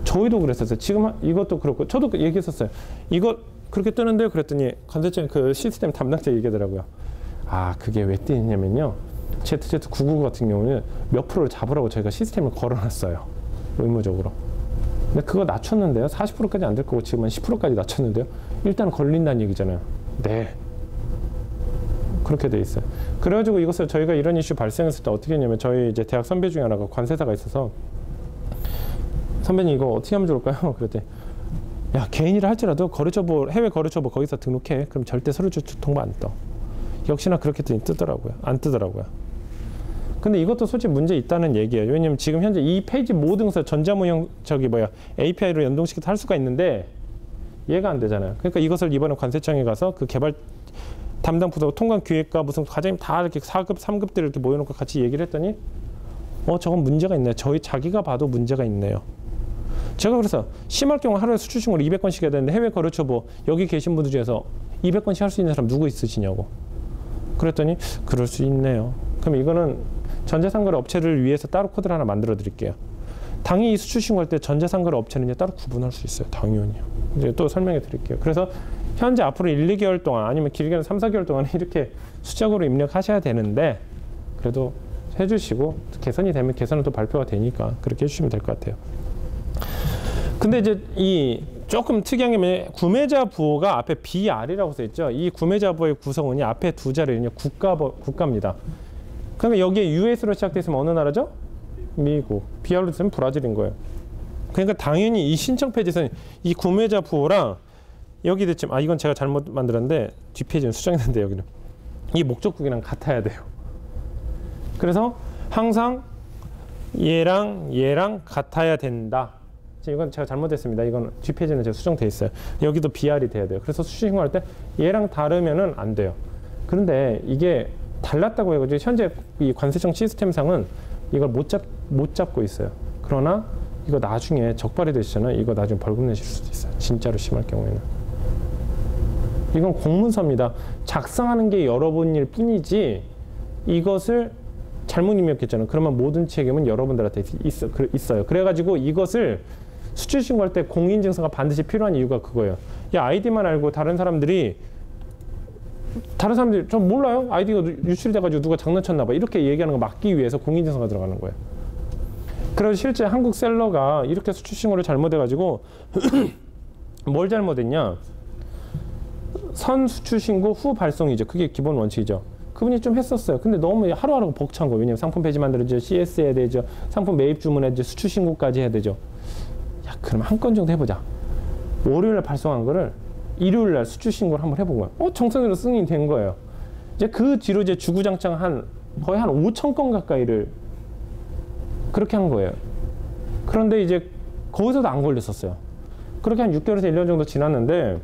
저희도 그랬었어요. 지금 이것도 그렇고 저도 얘기했었어요. 이거 그렇게 뜨는데요. 그랬더니 관세청 시스템 담당자 얘기하더라고요. 그게 왜 뜨냐면요. ZZ99 같은 경우는 몇 프로를 잡으라고 저희가 시스템을 걸어놨어요. 의무적으로. 근데 그거 낮췄는데요. 40%까지 안 될 거고 지금 한 10%까지 낮췄는데요. 일단 걸린다는 얘기잖아요. 네. 그렇게 돼 있어요. 그래가지고 이것을 저희가 이런 이슈 발생했을 때 어떻게 했냐면 저희 이제 대학 선배 중에 하나가 관세사가 있어서 선배님 이거 어떻게 하면 좋을까요? 그랬더니 야 개인이라 할지라도 해외 거래처보 거기서 등록해. 그럼 절대 서류 제출 통보 안 떠. 역시나 그렇게 뜨더라고요. 안 뜨더라고요. 근데 이것도 솔직히 문제 있다는 얘기예요. 왜냐면 지금 현재 이 페이지 모든 것을 전자모형 API로 연동시켜서 할 수가 있는데 얘가 안 되잖아요. 그러니까 이것을 이번에 관세청에 가서 그 개발 담당 부서 통관 기획과 무슨 과장님 다 이렇게 4급, 3급들 이렇게 모여놓고 같이 얘기를 했더니 저건 문제가 있네요. 자기가 봐도 문제가 있네요. 제가 그래서 심할 경우 하루에 수출 신고를 200건씩 해야 되는데 해외 거래처 여기 계신 분들 중에서 200건씩 할 수 있는 사람 누구 있으시냐고. 그랬더니 그럴 수 있네요. 그럼 이거는 전자상거래 업체를 위해서 따로 코드를 하나 만들어 드릴게요. 당연히 수출 신고할 때 전자상거래 업체는 따로 구분할 수 있어요. 당연히요. 이제 또 설명해 드릴게요. 그래서 현재 앞으로 1, 2개월 동안 아니면 길게는 3, 4개월 동안 이렇게 수적으로 입력하셔야 되는데 그래도 해주시고 개선이 되면 개선은 또 발표가 되니까 그렇게 해주시면 될 것 같아요. 근데 이제 이 조금 특이한 게 뭐냐면 구매자 부호가 앞에 BR이라고 써 있죠. 이 구매자 부호의 구성원이 앞에 두 자리는요 국가입니다. 그러면 여기에 US로 시작돼 있으면 어느 나라죠? 미국. BR로 쓰면 브라질인 거예요. 그러니까 당연히 이 신청 페이지에서는 이 구매자 부호랑 여기 됐지만 이건 제가 잘못 만들었는데 뒷페이지는 수정했는데 여기는 이 목적국이랑 같아야 돼요. 그래서 항상 얘랑 같아야 된다. 이건 제가 잘못했습니다. 이건 뒷페이지는 제가 수정돼 있어요. 여기도 BR이 돼야 돼요. 그래서 수출 신고할 때 얘랑 다르면은 안 돼요. 그런데 이게 달랐다고 해가지고 현재 이 관세청 시스템상은 이걸 못 잡고 있어요. 그러나 이거 나중에 적발이 되시잖아요. 이거 나중에 벌금 내실 수도 있어요. 진짜로 심할 경우에는. 이건 공문서입니다. 작성하는 게 여러분일 뿐이지 이것을 잘못 입력했잖아요. 그러면 모든 책임은 여러분들한테 있어요. 그래가지고 이것을 수출 신고할 때 공인인증서가 반드시 필요한 이유가 그거예요. 이 아이디만 알고 다른 사람들이 좀 몰라요? 아이디가 유출이 돼가지고 누가 장난쳤나 봐. 이렇게 얘기하는 거 막기 위해서 공인인증서가 들어가는 거예요. 그래서 실제 한국 셀러가 이렇게 수출 신고를 잘못해가지고 뭘 잘못했냐? 선 수출 신고 후 발송이죠. 그게 기본 원칙이죠. 그분이 좀 했었어요. 근데 너무 하루하루 벅찬 거예요. 왜냐면 상품 페이지 만들어야죠. CS 해야 되죠. 상품 매입 주문해야죠. 수출 신고까지 해야 되죠. 야, 그럼 한 건 정도 해보자. 월요일에 발송한 거를 일요일날 수출 신고를 한번 해본 거예요. 정상적으로 승인이 된 거예요. 이제 그 뒤로 이제 주구장창 거의 한 5천 건 가까이를 그렇게 한 거예요. 그런데 이제 거기서도 안 걸렸었어요. 그렇게 한 6개월에서 1년 정도 지났는데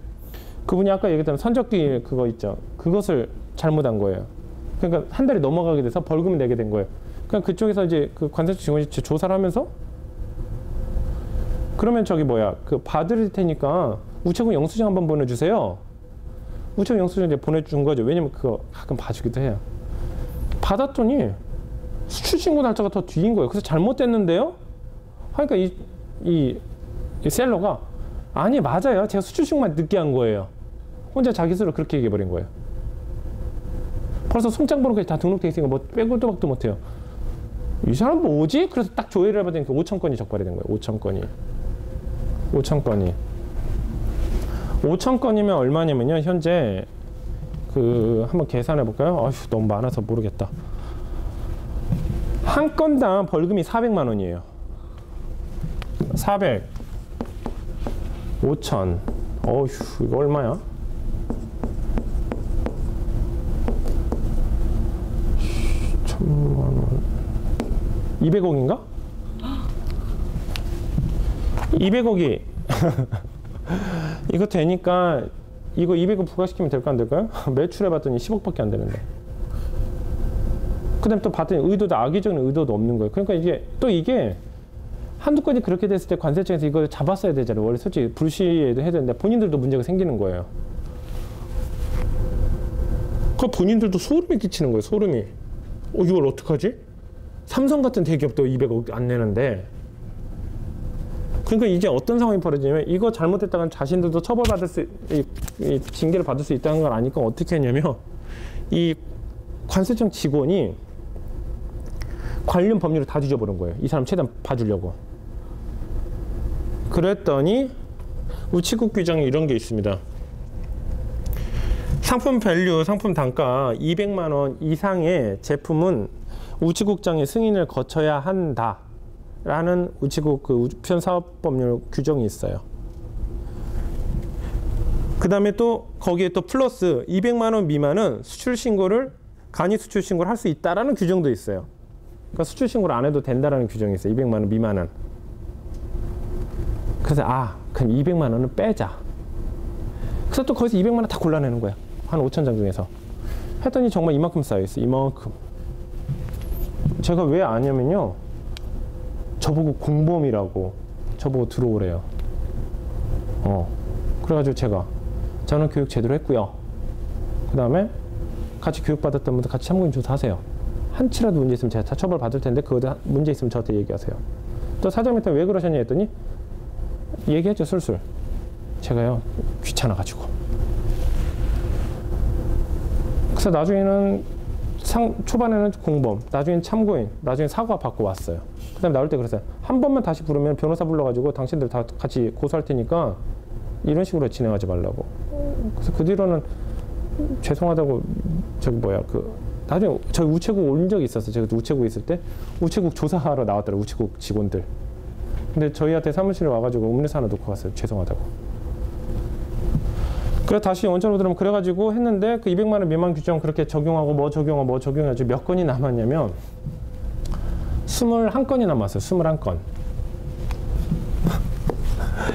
그분이 아까 얘기했던 선적기 그거 있죠. 그것을 잘못한 거예요. 그러니까 한 달이 넘어가게 돼서 벌금을 내게 된 거예요. 그러니까 그쪽에서 이제 그 관세청 직원이 조사를 하면서 그러면 받을 테니까 우체국 영수증 한번 보내주세요. 우체국 영수증 이제 보내준 거죠. 왜냐면 그거 가끔 봐주기도 해요. 받았더니 수출신고 날짜가 더 뒤인 거예요. 그래서 잘못됐는데요? 하니까 이 셀러가 아니 맞아요. 제가 수출신고만 늦게 한 거예요. 혼자 자기 스스로 그렇게 얘기해버린 거예요. 벌써 송장번호까지 다 등록돼 있으니까 뭐 빼고도 박도 못해요. 이 사람 뭐지? 그래서 딱 조회를 해봤더니 5천 건이 적발이 된 거예요. 5천 건이. 5천 건이면 얼마냐면요. 현재 한번 계산해 볼까요? 아휴, 너무 많아서 모르겠다. 한 건당 벌금이 400만 원이에요. 400, 5천. 어휴, 이거 얼마야? 1,000만 원. 200억인가? 200억이 이거 되니까 이거 200억 부과시키면 될까 안 될까요? 매출해봤더니 10억밖에 안 되는데. 그 다음에 또 봤더니 의도도 악의적인 의도도 없는 거예요. 그러니까 이게 한두 건이 그렇게 됐을 때 관세청에서 이걸 잡았어야 되잖아요. 원래 솔직히 불시에도 해야 되는데 본인들도 문제가 생기는 거예요. 그 본인들도 소름이 끼치는 거예요. 소름이. 이걸 어떡하지? 삼성 같은 대기업도 200억 안 내는데. 그러니까 이제 어떤 상황이 벌어지냐면 이거 잘못했다간 자신들도 처벌받을 징계를 받을 수 있다는 걸 아니까 어떻게 했냐면 이 관세청 직원이 관련 법률을 다 뒤져보는 거예요. 이 사람 최대한 봐주려고. 그랬더니 우체국 규정에 이런 게 있습니다. 상품 밸류, 상품 단가 200만 원 이상의 제품은 우체국장의 승인을 거쳐야 한다. 라는 우체국 우편사업법률 규정이 있어요. 그 다음에 또 거기에 또 플러스 200만 원 미만은 수출신고를 간이 수출신고를 할 수 있다라는 규정도 있어요. 그러니까 수출신고를 안 해도 된다라는 규정이 있어요. 200만 원 미만은. 그래서 그럼 200만 원은 빼자. 그래서 또 거기서 200만 원 다 골라내는 거야. 한 5천 장 중에서. 했더니 정말 이만큼 쌓여있어. 이만큼. 제가 왜 아냐면요. 저보고 공범이라고 저보고 들어오래요. 그래가지고 저는 교육 제대로 했고요. 그 다음에 같이 교육받았던 분들 같이 참고인 조사하세요. 한치라도 문제 있으면 제가 다 처벌 받을 텐데 그거에 문제 있으면 저한테 얘기하세요. 또 사장님한테 왜 그러셨냐 했더니 얘기했죠. 술술. 제가요 귀찮아가지고. 그래서 나중에는 초반에는 공범, 나중엔 참고인, 나중에 사과 받고 왔어요. 그 다음에 나올 때 그랬어요. 한 번만 다시 부르면 변호사 불러가지고 당신들 다 같이 고소할 테니까 이런 식으로 진행하지 말라고. 그래서 그 뒤로는 죄송하다고 나중에 저희 우체국 온 적이 있었어요. 제가 우체국 있을 때 우체국 조사하러 나왔더라고요. 우체국 직원들. 근데 저희한테 사무실에 와가지고 음료수 하나 놓고 갔어요. 죄송하다고. 그래서 다시 원점으로 들어오면 그래가지고 했는데 그 200만 원 미만 규정 그렇게 적용하고 뭐 적용해가지고 몇 건이 남았냐면 21건이 남았어요. 21건.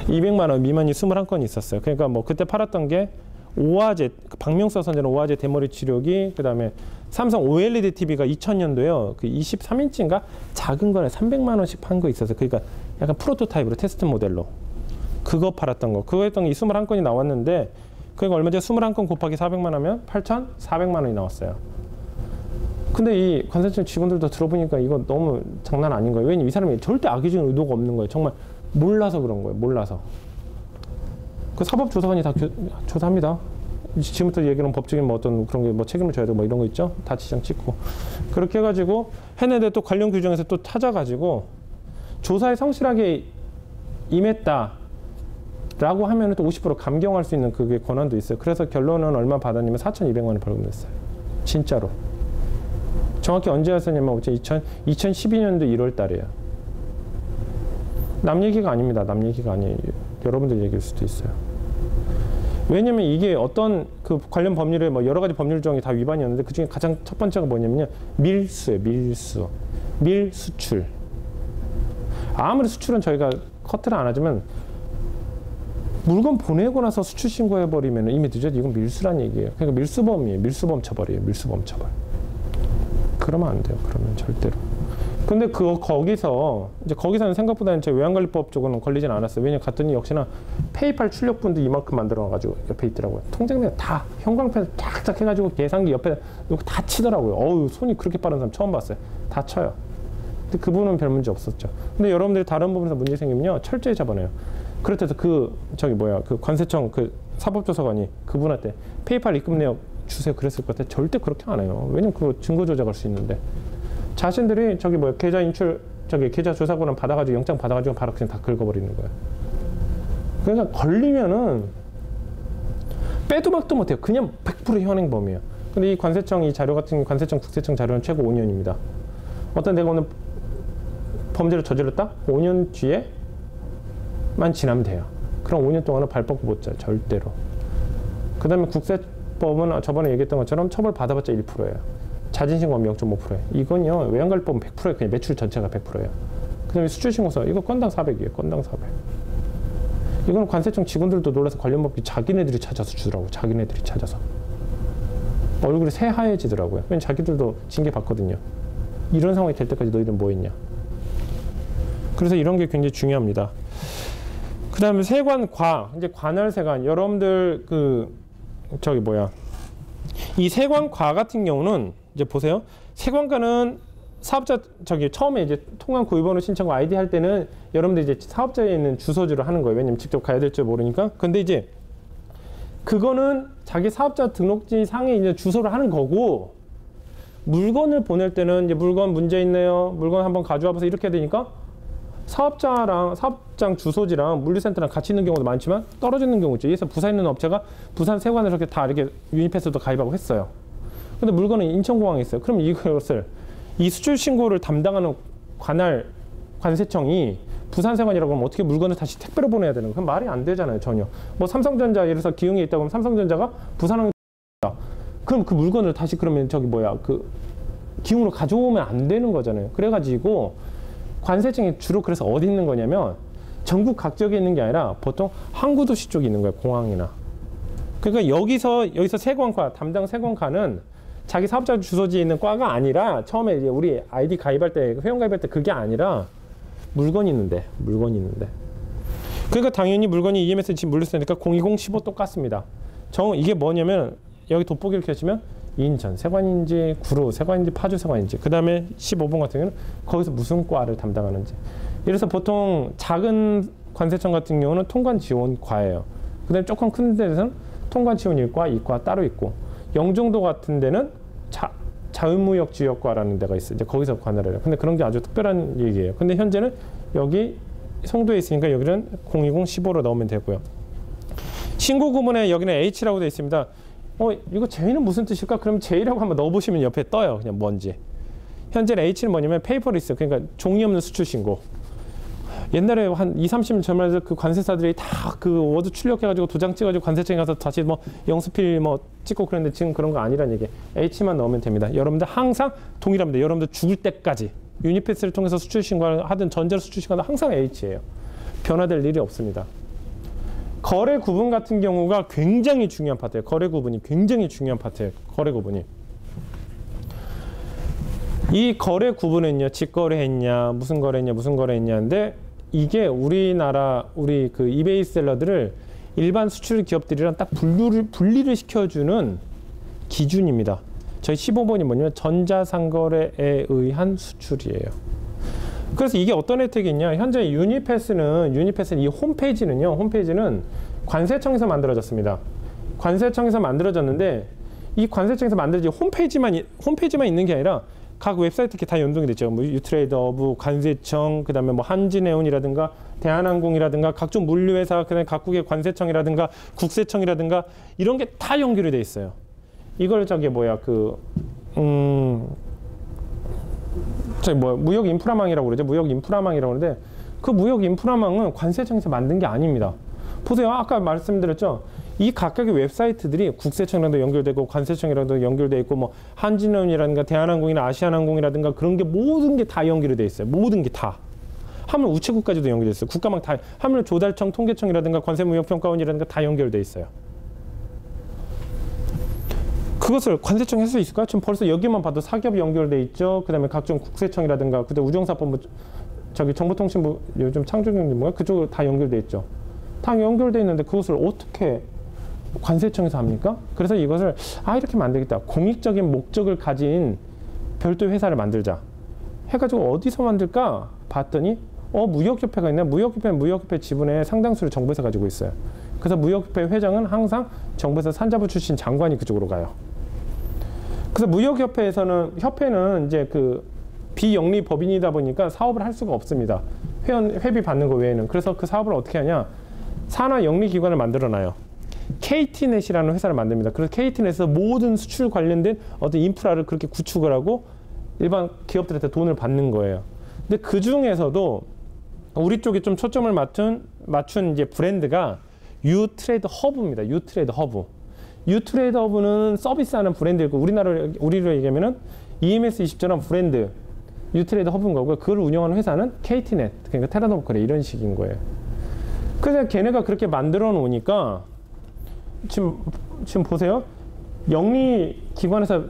200만 원 미만이 21건이 있었어요. 그러니까 뭐 그때 팔았던 게 오화제, 박명수 선전의 오화제 대머리 치료기, 그 다음에 삼성 OLED TV가 2000년도에요. 그 23인치인가 작은 거에 300만 원씩 판 거 있었어요. 그러니까 약간 프로토타입으로 테스트 모델로 그거 팔았던 거. 그거 했던 게 21건이 나왔는데 그러니까 얼마 전에 21건 곱하기 400만 하면 8,400만 원이 나왔어요. 근데 이 관세청 직원들도 들어보니까 이거 너무 장난 아닌 거예요. 왜냐면 이 사람이 절대 악의적인 의도가 없는 거예요. 정말 몰라서 그런 거예요. 몰라서. 그 사법조사관이 다 조사합니다. 지금부터 얘기하는 법적인 뭐 어떤 그런 게 뭐 책임을 져야 되고 뭐 이런 거 있죠. 다 지장 찍고. 그렇게 해가지고 했는데 또 관련 규정에서 또 찾아가지고 조사에 성실하게 임했다. 라고 하면 또 50% 감경할 수 있는 그게 권한도 있어요. 그래서 결론은 얼마 받았냐면 4,200만 원 벌금 냈어요. 진짜로. 정확히 언제였었냐면 2012년도 1월 달이에요. 남 얘기가 아닙니다. 남 얘기가 아니에요. 여러분들 얘기일 수도 있어요. 왜냐면 이게 어떤 그 관련 법률에 뭐 여러 가지 법률 조항이 다 위반이었는데 그 중에 가장 첫 번째가 뭐냐면요. 밀수예요. 밀수. 밀수출. 아무리 수출은 저희가 커트를 안 하지만 물건 보내고 나서 수출 신고해버리면 이미 늦어도 이건 밀수란 얘기예요. 그러니까 밀수범이에요. 밀수범 처벌이에요. 밀수범 처벌. 그러면 안 돼요. 그러면 절대로. 근데 거기서는 생각보다는 제 외환관리법 쪽은 걸리진 않았어요. 왜냐면 갔더니 역시나 페이팔 출력분도 이만큼 만들어가지고 옆에 있더라고요. 통장에 다 형광펜 쫙쫙 해가지고 계산기 옆에 이거 다 치더라고요. 어우, 손이 그렇게 빠른 사람 처음 봤어요. 다 쳐요. 근데 그분은 별 문제 없었죠. 근데 여러분들이 다른 부분에서 문제 생기면요, 철저히 잡아내요. 그렇다고 그 관세청 그 사법조사관이 그분한테 페이팔 입금 내역 주세요 그랬을 것 같아. 절대 그렇게 안 해요. 왜냐면 그거 증거 조작할 수 있는데. 자신들이 계좌 인출, 계좌 조사권을 받아가지고 영장 받아가지고 바로 그냥 다 긁어버리는 거예요. 그러니까 걸리면은 빼도 박도 못해요. 그냥 100% 현행범이에요. 근데 이 관세청 이 자료 같은 관세청 국세청 자료는 최고 5년입니다. 어떤 내가 오늘 범죄를 저질렀다? 5년 뒤에만 지나면 돼요. 그럼 5년 동안은 발 뻗고 못 자요. 절대로. 그 다음에 국세법은 저번에 얘기했던 것처럼 처벌 받아봤자 1%예요. 자진신고하면 0.5%예요. 이건요, 외환관리법은 100%예요. 그냥 매출 전체가 100%예요. 그 다음에 수출신고서, 이거 건당 400이에요. 건당 400. 이건 관세청 직원들도 놀라서 관련 법규 자기네들이 찾아서 주더라고요. 자기네들이 찾아서. 얼굴이 새하얘지더라고요. 왜냐면 자기들도 징계 받거든요. 이런 상황이 될 때까지 너희들은 뭐 했냐. 그래서 이런 게 굉장히 중요합니다. 그 다음에 세관과, 이제 관할세관. 여러분들 이 세관과 같은 경우는 이제 보세요. 세관과는 사업자 처음에 이제 통관 구입번호 신청과 아이디 할 때는 여러분들 이제 사업자에 있는 주소지를 하는 거예요. 왜냐면 직접 가야 될 줄 모르니까. 근데 이제 그거는 자기 사업자 등록지 상에 있는 주소를 하는 거고, 물건을 보낼 때는 이제 물건 문제 있네요. 물건 한번 가져와봐서 이렇게 해야 되니까 사업장 주소지랑 물류센터랑 같이 있는 경우도 많지만 떨어지는 경우 있죠. 그래서 부산에 있는 업체가 부산 세관을 이렇게 다 이렇게 유니패스도 가입하고 했어요. 근데 물건은 인천공항에 있어요. 그럼 이것을 이 수출 신고를 담당하는 관세청이 부산 세관이라고 하면 어떻게 물건을 다시 택배로 보내야 되는 거예요? 그럼 말이 안 되잖아요. 전혀. 뭐 삼성전자 예를 들어서 기흥에 있다고 하면 삼성전자가 부산항에 그럼 그 물건을 다시 그러면 기흥으로 가져오면 안 되는 거잖아요. 그래가지고 관세청이 주로 그래서 어디 있는 거냐면 전국 각지역에 있는 게 아니라 보통 항구도시 쪽에 있는 거예요. 공항이나. 그러니까 여기서 세관과 담당 세관과는 자기 사업자 주소지에 있는 과가 아니라 처음에 이제 우리 아이디 가입할 때 회원 가입할 때 그게 아니라 물건이 있는데. 그러니까 당연히 물건이 EMS 지금 물렸으니까 02015 똑같습니다. 이게 뭐냐면 여기 돋보기를 켜시면 인천 세관인지 구로 세관인지 파주 세관인지 그 다음에 15번 같은 경우는 거기서 무슨 과를 담당하는지. 이래서 보통 작은 관세청 같은 경우는 통관지원과예요. 그 다음에 조금 큰 데서는 통관지원 1과, 2과 따로 있고, 영종도 같은 데는 자유무역지역과라는 데가 있어요. 이제 거기서 관할을 해요. 근데 그런 게 아주 특별한 얘기예요. 근데 현재는 여기 송도에 있으니까 여기는 02015로 넣으면 되고요. 신고 구문에 여기는 H라고 되어 있습니다. 이거 J는 무슨 뜻일까? 그럼 J라고 한번 넣어보시면 옆에 떠요. 그냥 뭔지. 현재는 H는 뭐냐면 페이퍼리스, 그러니까 종이 없는 수출 신고. 옛날에 한 20, 30년 전에 그 관세사들이 다 그 워드 출력해가지고 도장 찍어가지고 관세청에 가서 다시 뭐 영수필 뭐 찍고 그랬는데 지금 그런 거 아니란 얘기. H만 넣으면 됩니다. 여러분들 항상 동일합니다. 여러분들 죽을 때까지 유니패스를 통해서 수출 신고를 하든 전자로 수출 신고를 하든 항상 H예요. 변화될 일이 없습니다. 거래 구분 같은 경우가 굉장히 중요한 파트예요. 거래 구분이 굉장히 중요한 파트예요. 거래 구분이. 이 거래 구분은요, 직거래했냐, 무슨 거래했냐인데 이게 우리나라 우리 그 이베이 셀러들을 일반 수출 기업들이랑 딱 분리를 시켜주는 기준입니다. 저희 15번이 뭐냐면 전자상거래에 의한 수출이에요. 그래서 이게 어떤 혜택이 있냐? 현재 유니패스는 이 홈페이지는 관세청에서 만들어졌습니다. 관세청에서 만들어졌는데 이 관세청에서 만들어진 홈페이지만 있는 게 아니라 각 웹사이트 이렇게 다 연동이 됐죠. 뭐 유트레이더부, 관세청, 그다음에 뭐 한진해운이라든가 대한항공이라든가 각종 물류회사, 그다음에 각국의 관세청이라든가 국세청이라든가 이런 게 다 연결이 돼 있어요. 이걸 무역 인프라망이라고 그러죠. 무역 인프라망이라고 그러는데 그 무역 인프라망은 관세청에서 만든 게 아닙니다. 보세요. 아까 말씀드렸죠. 이 각각의 웹사이트들이 국세청이랑도 연결되고 관세청이랑도 연결돼 있고 뭐 한진해운이라든가 대한항공이나 아시아나항공이라든가 그런 게 모든 게 다 연결이 돼 있어요. 모든 게 다. 하물 우체국까지도 연결돼 있어요. 국가망 다. 하물 조달청, 통계청이라든가 관세무역평가원이라든가 다 연결돼 있어요. 그것을 관세청이 할 수 있을까요? 지금 벌써 여기만 봐도 사기업이 연결돼 있죠. 그다음에 각종 국세청이라든가 그때 우정사법부 정보통신부 요즘 창조경제 뭐야? 그쪽으로 다 연결돼 있죠. 다 연결돼 있는데 그것을 어떻게 관세청에서 합니까? 그래서 이것을 이렇게 만들겠다. 공익적인 목적을 가진 별도 회사를 만들자. 해가지고 어디서 만들까? 봤더니 무역협회가 있네. 무역협회 지분의 상당수를 정부에서 가지고 있어요. 그래서 무역협회 회장은 항상 정부에서 산자부 출신 장관이 그쪽으로 가요. 그래서 협회는 이제 그 비영리 법인이다 보니까 사업을 할 수가 없습니다. 회비 받는 거 외에는. 그래서 그 사업을 어떻게 하냐? 산하 영리 기관을 만들어놔요. KT넷이라는 회사를 만듭니다. 그래서 KT넷에서 모든 수출 관련된 어떤 인프라를 그렇게 구축을 하고 일반 기업들한테 돈을 받는 거예요. 근데 그 중에서도 우리 쪽에 좀 초점을 맞춘 이제 브랜드가 유트레이드 허브입니다. 유트레이드 허브. 유트레이드 허브는 서비스하는 브랜드이고 우리로 얘기하면은 EMS24란 브랜드 유트레이드 허브인 거고요. 그걸 운영하는 회사는 KT넷, 그러니까 테라노브코리아 이런 식인 거예요. 그래서 걔네가 그렇게 만들어 놓으니까 지금 보세요. 영리 기관에서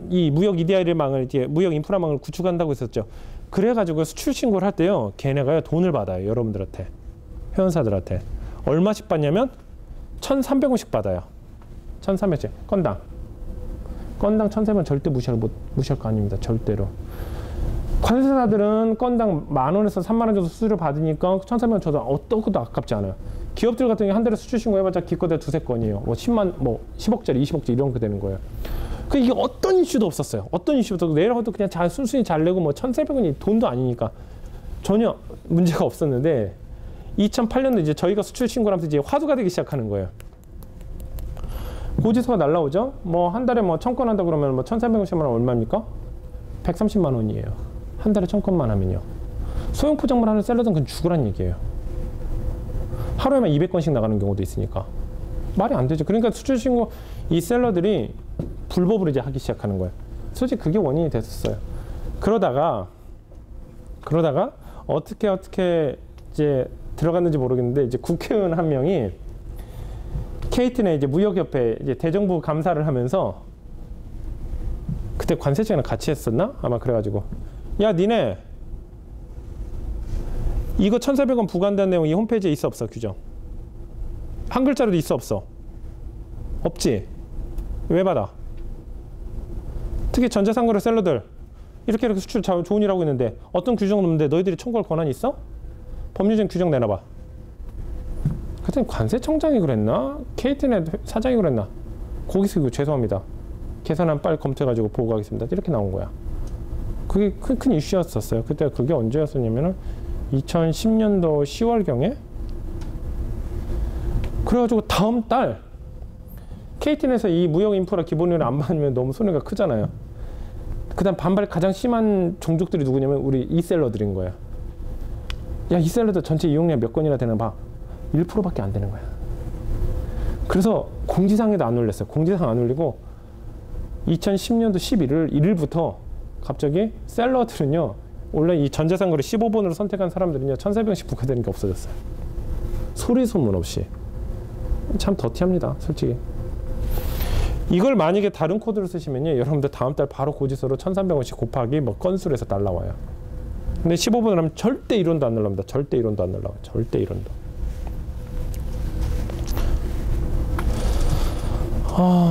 이 무역 EDI망을 이제 무역 인프라망을 구축한다고 했었죠. 그래가지고 수출 신고를 할 때요, 걔네가요 돈을 받아요. 여러분들한테, 회원사들한테 얼마씩 받냐면 1,300원씩 받아요. 1,300원씩 건당 1,300원 절대 무시할 거 아닙니다. 절대로. 관세사들은 건당 10,000원에서 30,000원 정도 수수료 받으니까 1,300원 줘도 어떠고도 아깝지 않아요. 기업들 같은 경우 한 달에 수출 신고해봤자 기껏해 2-3건이에요. 뭐 10억짜리, 20억짜리 이런 거 되는 거예요. 그 이게 어떤 이슈도 없었어요. 어떤 이슈도 없었고 내려가도 그냥 순순히 잘 내고 뭐 1,300원이 돈도 아니니까 전혀 문제가 없었는데 2008년도 이제 저희가 수출 신고를 하면서 이제 화두가 되기 시작하는 거예요. 고지서가 날라오죠. 뭐 한 달에 뭐 1,000건 한다 그러면 뭐 1,300원씩만 하면 얼마입니까? 130만 원이에요. 한 달에 1,000건만 하면요. 소형 포장물 하는 셀러들은 그냥 죽으란 얘기예요. 하루에만 200건씩 나가는 경우도 있으니까 말이 안 되죠. 그러니까 수출 신고 이 셀러들이 불법으로 이제 하기 시작하는 거예요. 솔직히 그게 원인이 됐었어요. 그러다가 어떻게 이제 들어갔는지 모르겠는데 이제 국회의원 한 명이 KT넷 이제 무역협회 이제 대정부 감사를 하면서 그때 관세청이랑 같이 했었나? 아마 그래가지고 야 니네 이거 1,400원 부과한다는 내용이 이 홈페이지에 있어 없어? 규정 한 글자로도 있어 없어? 없지? 왜 받아? 특히 전자상거래 셀러들 이렇게 수출 좋은 일하고 있는데 어떤 규정은 없는데 너희들이 청구할 권한이 있어? 법률적인 규정 내놔봐. 그랬더니 관세청장이 그랬나? KT넷 사장이 그랬나? 거기서 죄송합니다. 개선안 빨리 검토해가지고 보고하겠습니다. 이렇게 나온 거야. 그게 큰 이슈였었어요. 그때 그게 언제였었냐면은 2010년도 10월경에 그래가지고 다음 달 KT넷에서 이 무역 인프라 기본료를 안 받으면 너무 손해가 크잖아요. 그 다음 반발 가장 심한 종족들이 누구냐면 우리 이셀러들인 거예요. 야, 이셀러들 전체 이용량 몇 건이나 되나 봐. 1%밖에 안 되는 거야. 그래서 공지사항에도 안 올렸어요. 공지사항 안 올리고 2010년도 11월 1일부터 갑자기 셀러들은요, 원래 이 전자상거래 15번으로 선택한 사람들은요 1,400원씩 부과되는 게 없어졌어요. 소리 소문 없이. 참 더티합니다, 솔직히. 이걸 만약에 다른 코드를 쓰시면요, 여러분들 다음 달 바로 고지서로 1,300원씩 곱하기 뭐 건수로 해서 날라와요. 근데 15번을 하면 절대 이론도 안 날라옵니다. 절대 이론도 안 날라와요. 절대 이론도.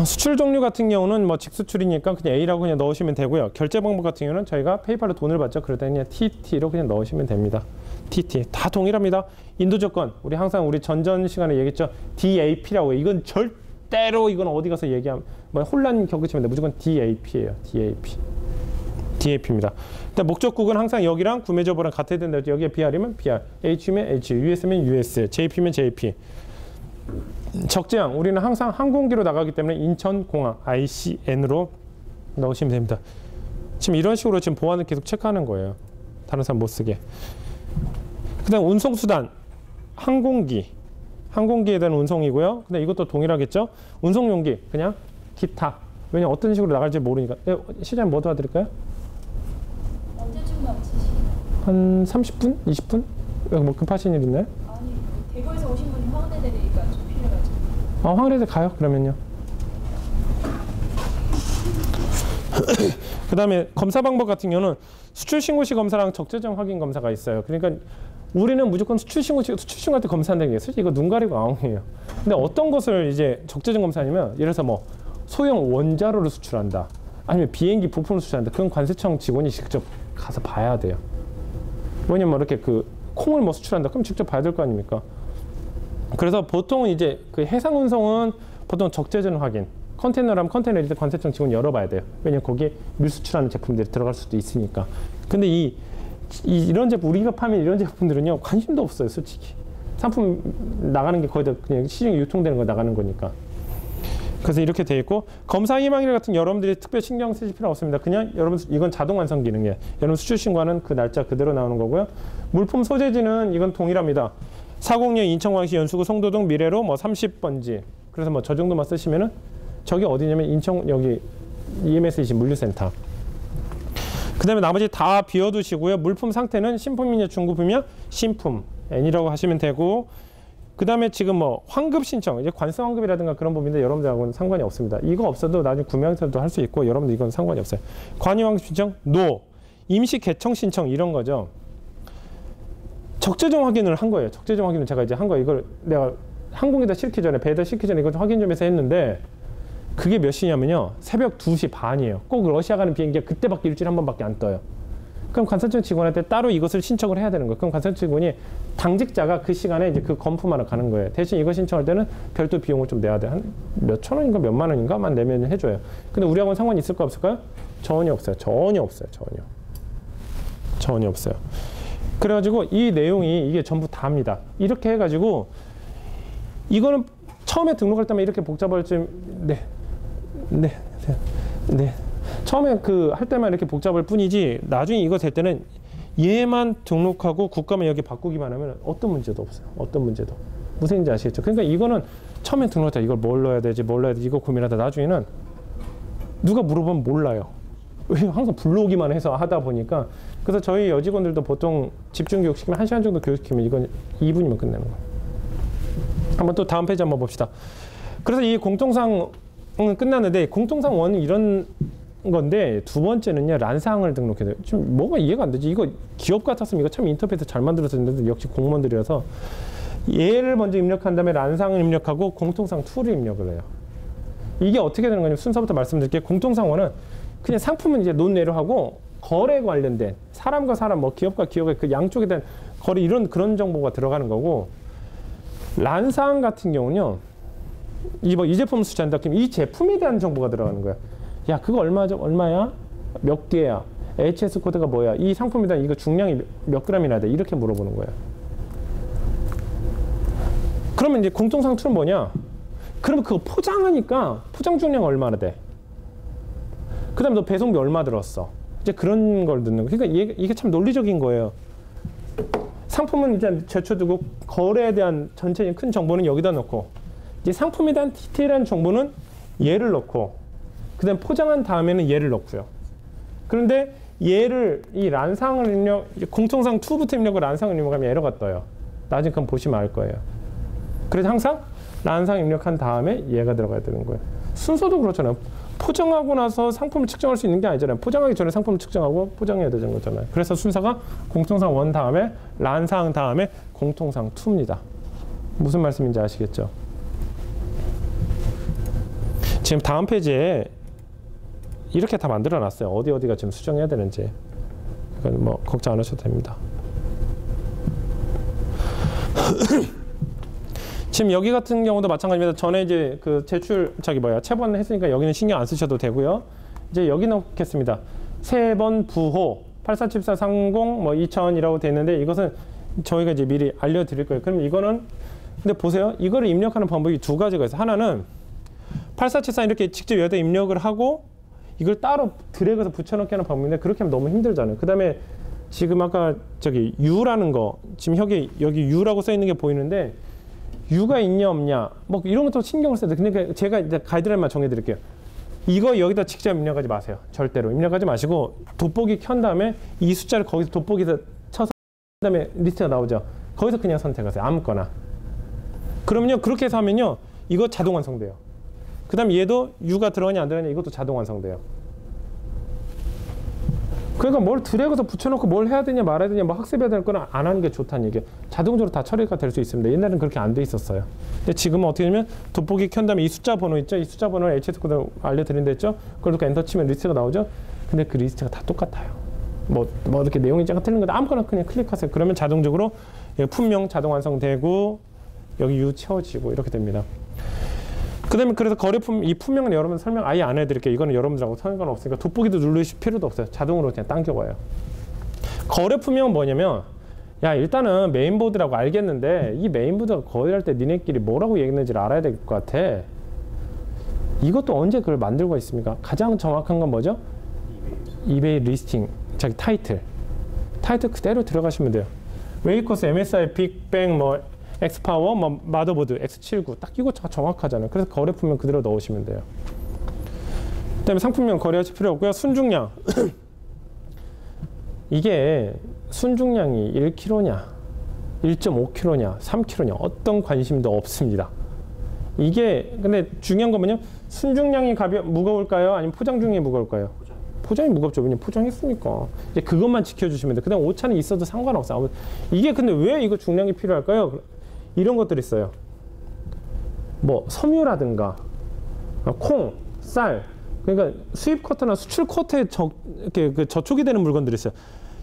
수출 종류 같은 경우는 뭐 직수출이니까 그냥 A라고 그냥 넣으시면 되고요. 결제 방법 같은 경우는 저희가 페이팔로 돈을 받죠. 그럴 때 그냥 TT로 그냥 넣으시면 됩니다. TT 다 동일합니다. 인도 조건 우리 항상 우리 전전 시간에 얘기했죠. DAP라고 해요. 이건 절대로 이건 어디 가서 얘기하면 뭐 혼란 겪으시면 돼. 무조건 DAP예요. DAP입니다. 일단 목적국은 항상 여기랑 구매조보랑 같아야 된다. 여기에 BR이면 BR, H면 H, US면 US, JP면 JP. 적재항 우리는 항상 항공기로 나가기 때문에 인천공항 ICN으로 넣으시면 됩니다. 지금 이런 식으로 지금 보안을 계속 체크하는 거예요. 다른 사람 못 쓰게. 그다음 운송수단 항공기에 대한 운송이고요. 근데 이것도 동일하겠죠. 운송용기 그냥 기타. 왜냐 어떤 식으로 나갈지 모르니까. 시장님 뭐 도와드릴까요? 언제쯤 나오시나요? 한 30분? 20분? 뭐 급하신 일 있나요? 아니 대구에서 오신 분이 황대되니까 좀 필요해가지고. 황해대 가요 그러면요. 그 다음에 검사 방법 같은 경우는 수출신고 시 검사랑 적재정 확인 검사가 있어요. 그러니까 우리는 무조건 수출신고 때 검사한다는 게 솔직히 이거 눈 가리고 아웅이에요. 근데 어떤 것을 이제 적재정 검사냐면 예를 들어서 뭐 소형 원자로를 수출한다. 아니면 비행기 부품을 수출한다. 그건 관세청 직원이 직접 가서 봐야 돼요. 왜냐면 이렇게 그 콩을 뭐 수출한다. 그럼 직접 봐야 될 거 아닙니까? 그래서 보통은 이제 그 해상 운송은 보통 적재정 확인. 컨테이너라면 컨테이너일 때 관세청 직원 열어봐야 돼요. 왜냐면 거기에 밀수출하는 제품들이 들어갈 수도 있으니까. 근데 이런 제품, 우리가 파는 이런 제품들은요, 관심도 없어요, 솔직히. 상품 나가는 게 거의 다 그냥 시중에 유통되는 거 나가는 거니까. 그래서 이렇게 돼 있고, 검사 희망일 같은 여러분들이 특별 신경 쓰실 필요 없습니다. 그냥 여러분, 이건 자동 완성 기능이에요. 여러분 수출 신고하는 그 날짜 그대로 나오는 거고요. 물품 소재지는 이건 동일합니다. 406 인천광역시 연수구 송도동 미래로 뭐 30번지. 그래서 뭐 저 정도만 쓰시면은 저기 어디냐면 인천 여기 EMS20 물류센터. 그 다음에 나머지 다 비워두시고요. 물품 상태는 신품이냐 중고품이냐 신품 N이라고 하시면 되고, 그 다음에 지금 뭐 환급 신청, 이제 관세 환급이라든가 그런 부분인데 여러분들하고는 상관이 없습니다. 이거 없어도 나중에 구매하셔도 할 수 있고 여러분들 이건 상관이 없어요. 관유 환급 신청, NO, 임시 개청 신청 이런 거죠. 적재정 확인을 한 거예요. 적재정 확인을 제가 이제 한 거예요. 이걸 내가 항공에다 싣기 전에 배에다 싣기 전에 이거 좀 확인 좀 해서 했는데 그게 몇 시냐면요. 새벽 2시 반이에요. 꼭 러시아 가는 비행기가 그때밖에 일주일에 한 번밖에 안 떠요. 그럼 관세청 직원한테 따로 이것을 신청을 해야 되는 거예요. 그럼 관세청 직원이 당직자가 그 시간에 이제 그 검품하러 가는 거예요. 대신 이거 신청할 때는 별도 비용을 좀 내야 돼. 한 몇천 원인가 몇만 원인가만 내면 해줘요. 근데 우리하고는 상관이 있을까 없을까요? 전혀 없어요. 전혀 없어요. 전혀 없어요. 그래가지고 이 내용이 이게 전부 다입니다. 이렇게 해가지고 이거는 처음에 등록할 때만 이렇게 복잡할 줄 처음에 그 할 때만 이렇게 복잡할 뿐이지 나중에 이거 될 때는 얘만 등록하고 국가만 여기 바꾸기만 하면 어떤 문제도 없어요. 어떤 문제도. 무슨 얘기인지 아시겠죠? 그러니까 이거는 처음에 등록할 때 이걸 뭘 넣어야 되지 이거 고민하다 나중에는 누가 물어보면 몰라요. 왜냐면 항상 불러오기만 해서 하다 보니까. 그래서 저희 여직원들도 보통 집중 교육 시키면 1시간 정도 교육시키면 이건 2분이면 끝내는 거예요. 한번 또 다음 페이지 한번 봅시다. 그래서 이 공통사항은 끝났는데 공통사항 1은 이런 건데 두 번째는요. 란사항을 등록해야 돼요. 지금 뭐가 이해가 안 되지. 이거 기업 같았으면 이거 참 인터페이스 잘 만들었는데 역시 공무원들이라서 얘를 먼저 입력한 다음에 란사항을 입력하고 공통사항 2를 입력을 해요. 이게 어떻게 되는 거냐면 순서부터 말씀드릴게요. 공통사항 1은 그냥 상품은 이제 논내로 하고 거래 관련된 사람과 사람, 뭐 기업과 기업의 그 양쪽에 대한 거래 그런 정보가 들어가는 거고, 란사항 같은 경우는요. 이 제품을 수출한다. 그럼 이 제품에 대한 정보가 들어가는 거야. 야, 그거 얼마야? 몇 개야? HS 코드가 뭐야? 이 상품에 대한 이거 중량이 몇 그램이나 돼? 이렇게 물어보는 거야. 그러면 이제 공통사항 2는 뭐냐? 그러면 그거 포장하니까 포장 중량 얼마나 돼? 그 다음에 너 배송비 얼마 들었어? 이제 그런 걸 넣는 거. 그러니까 이게 참 논리적인 거예요. 상품은 일단 제쳐두고 거래에 대한 전체적인 큰 정보는 여기다 넣고, 이제 상품에 대한 디테일한 정보는 얘를 넣고, 그 다음 포장한 다음에는 얘를 넣고요. 그런데 얘를 이 란상을 공통상 2부터 입력을 란상을 입력하면 에러가 떠요. 나중에 그럼 보시면 알 거예요. 그래서 항상 란상 입력한 다음에 얘가 들어가야 되는 거예요. 순서도 그렇잖아요. 포장하고 나서 상품을 측정할 수 있는 게 아니잖아요. 포장하기 전에 상품을 측정하고 포장해야 되는 거잖아요. 그래서 순서가 공통상 1 다음에 란상 다음에 공통상 2입니다. 무슨 말씀인지 아시겠죠? 지금 다음 페이지에 이렇게 다 만들어 놨어요. 어디가 지금 수정해야 되는지. 그건 뭐 걱정 안 하셔도 됩니다. 지금 여기 같은 경우도 마찬가지입니다. 전에 이제 그 제출 체본 했으니까 여기는 신경 안 쓰셔도 되고요. 이제 여기 넣겠습니다. 세 번 부호 847430 뭐 2000이라고 돼 있는데 이것은 저희가 이제 미리 알려드릴 거예요. 그럼 이거는 근데 보세요. 이거를 입력하는 방법이 두 가지가 있어요. 하나는 8474 이렇게 직접 여기다 입력을 하고 이걸 따로 드래그해서 붙여넣기 하는 방법인데 그렇게 하면 너무 힘들잖아요. 그 다음에 지금 아까 U라는 거 지금 여기 U라고 써 있는 게 보이는데 U가 있냐 없냐 뭐 이런 것도 신경을 써야 돼. 근데 제가 이제 가이드라인만 정해드릴게요. 이거 여기다 직접 입력하지 마세요. 절대로 입력하지 마시고 돋보기 켠 다음에 이 숫자를 거기서 돋보기에서 쳐서 그다음에 리스트가 나오죠. 거기서 그냥 선택하세요. 아무거나. 그러면요 그렇게 해서 하면요 이거 자동 완성돼요. 그 다음 얘도 U가 들어가냐 안 들어가냐 이것도 자동 완성돼요. 그러니까 뭘 드래그해서 붙여놓고 뭘 해야 되냐 말아야 되냐 뭐 학습해야 될 거는 안 하는 게 좋다는 얘기예요. 자동적으로 다 처리가 될 수 있습니다. 옛날에는 그렇게 안 돼 있었어요. 근데 지금은 어떻게 되냐면 돋보기 켠 다음에 이 숫자 번호 있죠? 이 숫자 번호를 HS 코드 알려드린다 했죠? 그걸 놓고 엔터 치면 리스트가 나오죠? 근데 그 리스트가 다 똑같아요. 뭐 이렇게 내용이 약간 틀린 건데 아무거나 그냥 클릭하세요. 그러면 자동적으로 품명 자동 완성되고 여기 U 채워지고 이렇게 됩니다. 그다음에 그래서 거래품 이 품명은 여러분 설명 아예 안 해드릴게요. 이거는 여러분들하고 상관없으니까 돋보기도 누르실 필요도 없어요. 자동으로 그냥 당겨봐요. 거래 품명은 뭐냐면 야 일단은 메인보드라고 알겠는데 이 메인보드가 거래할 때 니네끼리 뭐라고 얘기했는지를 알아야 될 것 같아. 이것도 언제 그걸 만들고 있습니까? 가장 정확한 건 뭐죠? 이베이 리스팅 타이틀 그대로 들어가시면 돼요. 웨이코스 MSI 빅뱅 뭐 엑스파워, 뭐 마더보드, X79 딱 이거 정확하잖아요. 그래서 거래 품명 그대로 넣으시면 돼요. 그다음에 상품명 거래하실 필요 없고요. 순중량 이게 순중량이 1kg냐, 1.5kg냐, 3kg냐 어떤 관심도 없습니다. 이게 근데 중요한 건 뭐냐? 순중량이 무거울까요? 아니면 포장 중량이 무거울까요? 포장이 무겁죠. 왜냐면 포장했으니까. 이제 그것만 지켜주시면 돼요. 그다음 오차는 있어도 상관없어요. 이게 근데 왜 이거 중량이 필요할까요? 이런 것들이 있어요. 뭐 섬유라든가 콩, 쌀 그러니까 수입 쿼터나 수출 쿼터에 이렇게 그 저촉이 되는 물건들이 있어요.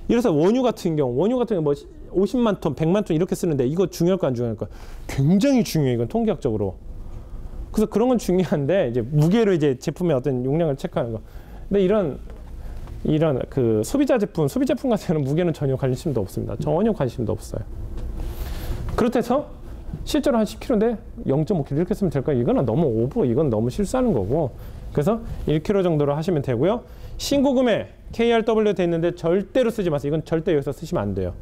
이래서 원유 같은 경우 뭐 50만 톤, 100만 톤 이렇게 쓰는데 이거 중요할까 안 중요할까? 굉장히 중요해요. 이건 통계학적으로. 그래서 그런 건 중요한데 이제 무게로 이제 제품의 어떤 용량을 체크하는 거. 근데 이런 그 소비자 제품 같은 경우는 무게는 전혀 관심도 없습니다. 전혀 관심도 없어요. 그렇다 해서 실제로 한 10kg인데 0.5kg 이렇게 쓰면 될까요? 이거는 너무 오버, 이건 너무 실수하는 거고. 그래서 1kg 정도로 하시면 되고요. 신고금액 KRW 돼 있는데 절대로 쓰지 마세요. 이건 절대 여기서 쓰시면 안 돼요.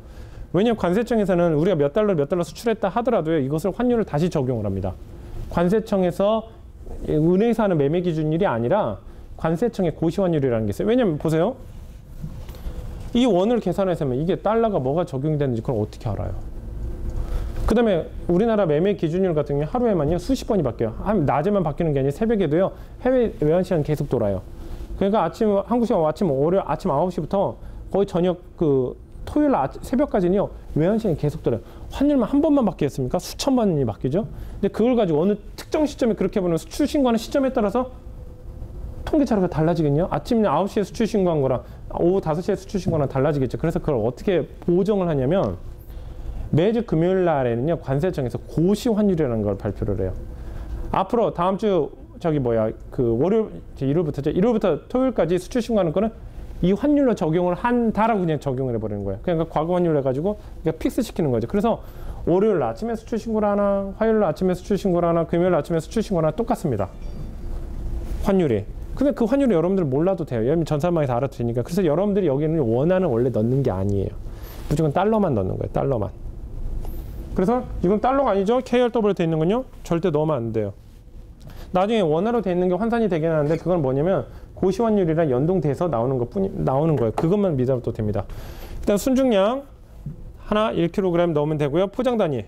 왜냐하면 관세청에서는 우리가 몇 달러 수출했다 하더라도요. 이것을 환율을 다시 적용을 합니다. 관세청에서 은행에서 하는 매매 기준율이 아니라 관세청의 고시환율이라는 게 있어요. 왜냐면 보세요. 이 원을 계산해서 하면 이게 달러가 뭐가 적용이 되는지 그걸 어떻게 알아요? 그 다음에 우리나라 매매 기준율 같은 경우 하루에만요 수십 번이 바뀌어요. 낮에만 바뀌는 게 아니라 새벽에도요 해외 외환 시간 계속 돌아요. 그러니까 한국 시간 아침 9시부터 거의 저녁 토요일 새벽까지는요 외환 시간이 계속 돌아요. 환율만 한 번만 바뀌었습니까? 수천 번이 바뀌죠. 근데 그걸 가지고 어느 특정 시점에 그렇게 보면 수출 신고하는 시점에 따라서 통계차가 달라지겠네요. 아침 9시에 수출 신고한 거랑 오후 5시에 수출 신고랑 달라지겠죠. 그래서 그걸 어떻게 보정을 하냐면 매주 금요일 날에는요 관세청에서 고시 환율이라는 걸 발표를 해요. 앞으로 다음 주 월요일 일요일부터 토요일까지 수출 신고하는 거는 이 환율로 적용을 한다라고 그냥 적용을 해버리는 거예요. 그러니까 과거 환율 해가지고 픽스 시키는 거죠. 그래서 월요일 아침에 수출 신고를 하나, 화요일 아침에 수출 신고를 하나, 금요일 아침에 수출 신고를 하나 똑같습니다. 환율이. 근데 그 환율을 여러분들 몰라도 돼요. 왜냐면 전산망에서 알아도 되니까. 그래서 여러분들이 여기는 원하는 원래 넣는 게 아니에요. 무조건 달러만 넣는 거예요. 달러만. 그래서 이건 달러가 아니죠. KRW 돼 있는 건요. 절대 넣으면 안 돼요. 나중에 원화로 돼 있는 게 환산이 되긴 하는데 그건 뭐냐면 고시환율이랑 연동돼서 나오는 거예요. 그것만 믿어도 됩니다. 일단 순중량 하나 1kg 넣으면 되고요. 포장 단위.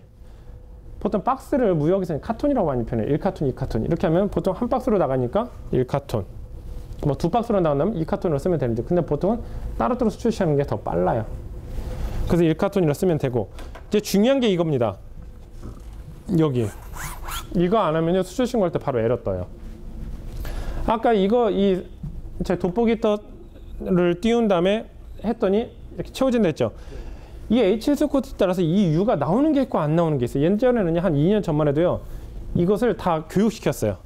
보통 박스를 무역에서는 카톤이라고 많이 표현해요. 1카톤, 2카톤. 이렇게 하면 보통 한 박스로 나가니까 1카톤. 뭐 2박스로 나온다면 2카톤으로 쓰면 되는데 근데 보통은 따로따로 수출시하는 게 더 빨라요. 그래서 1카톤이라 쓰면 되고 이제 중요한 게 이겁니다. 여기 이거 안 하면요 수출 신고할 때 바로 에러 떠요. 아까 제 돋보기를 띄운 다음에 했더니 이렇게 채워진다 했죠. 이 HS 코드에 따라서 이 U가 나오는 게 있고 안 나오는 게 있어요. 예전에는 한 2년 전만 해도요. 이것을 다 교육시켰어요.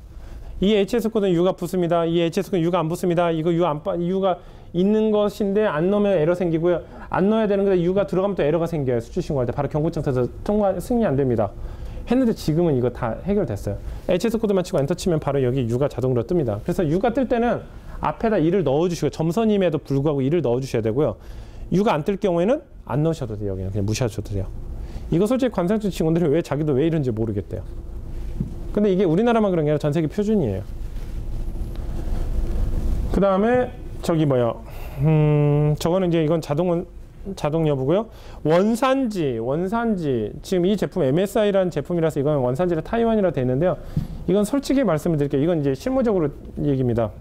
이 HS 코드는 U가 붙습니다. 이 HS 코드는 U가 안 붙습니다. 이거 U가 있는 것인데 안 넣으면 에러 생기고요. 안 넣어야 되는 건데 U가 들어가면 또 에러가 생겨요. 수출 신고할 때 바로 경고장터에서 승인이 안 됩니다. 했는데 지금은 이거 다 해결됐어요. HS 코드만 치고 엔터 치면 바로 여기 U가 자동으로 뜹니다. 그래서 U가 뜰 때는 앞에다 2를 넣어주시고 점선임에도 불구하고 2를 넣어주셔야 되고요. U가 안 뜰 경우에는 안 넣으셔도 돼요. 그냥 무시하셔도 돼요. 이거 솔직히 관세청 직원들이 왜 자기도 왜 이런지 모르겠대요. 근데 이게 우리나라만 그런 게 아니라 전 세계 표준이에요. 그 다음에 저거는 이제 이건 자동 여부고요. 원산지 지금 이 제품 MSI라는 제품이라서 이건 원산지를 타이완이라 돼 있는데요. 이건 솔직히 말씀을 드릴게요. 이건 이제 실무적으로 얘기입니다.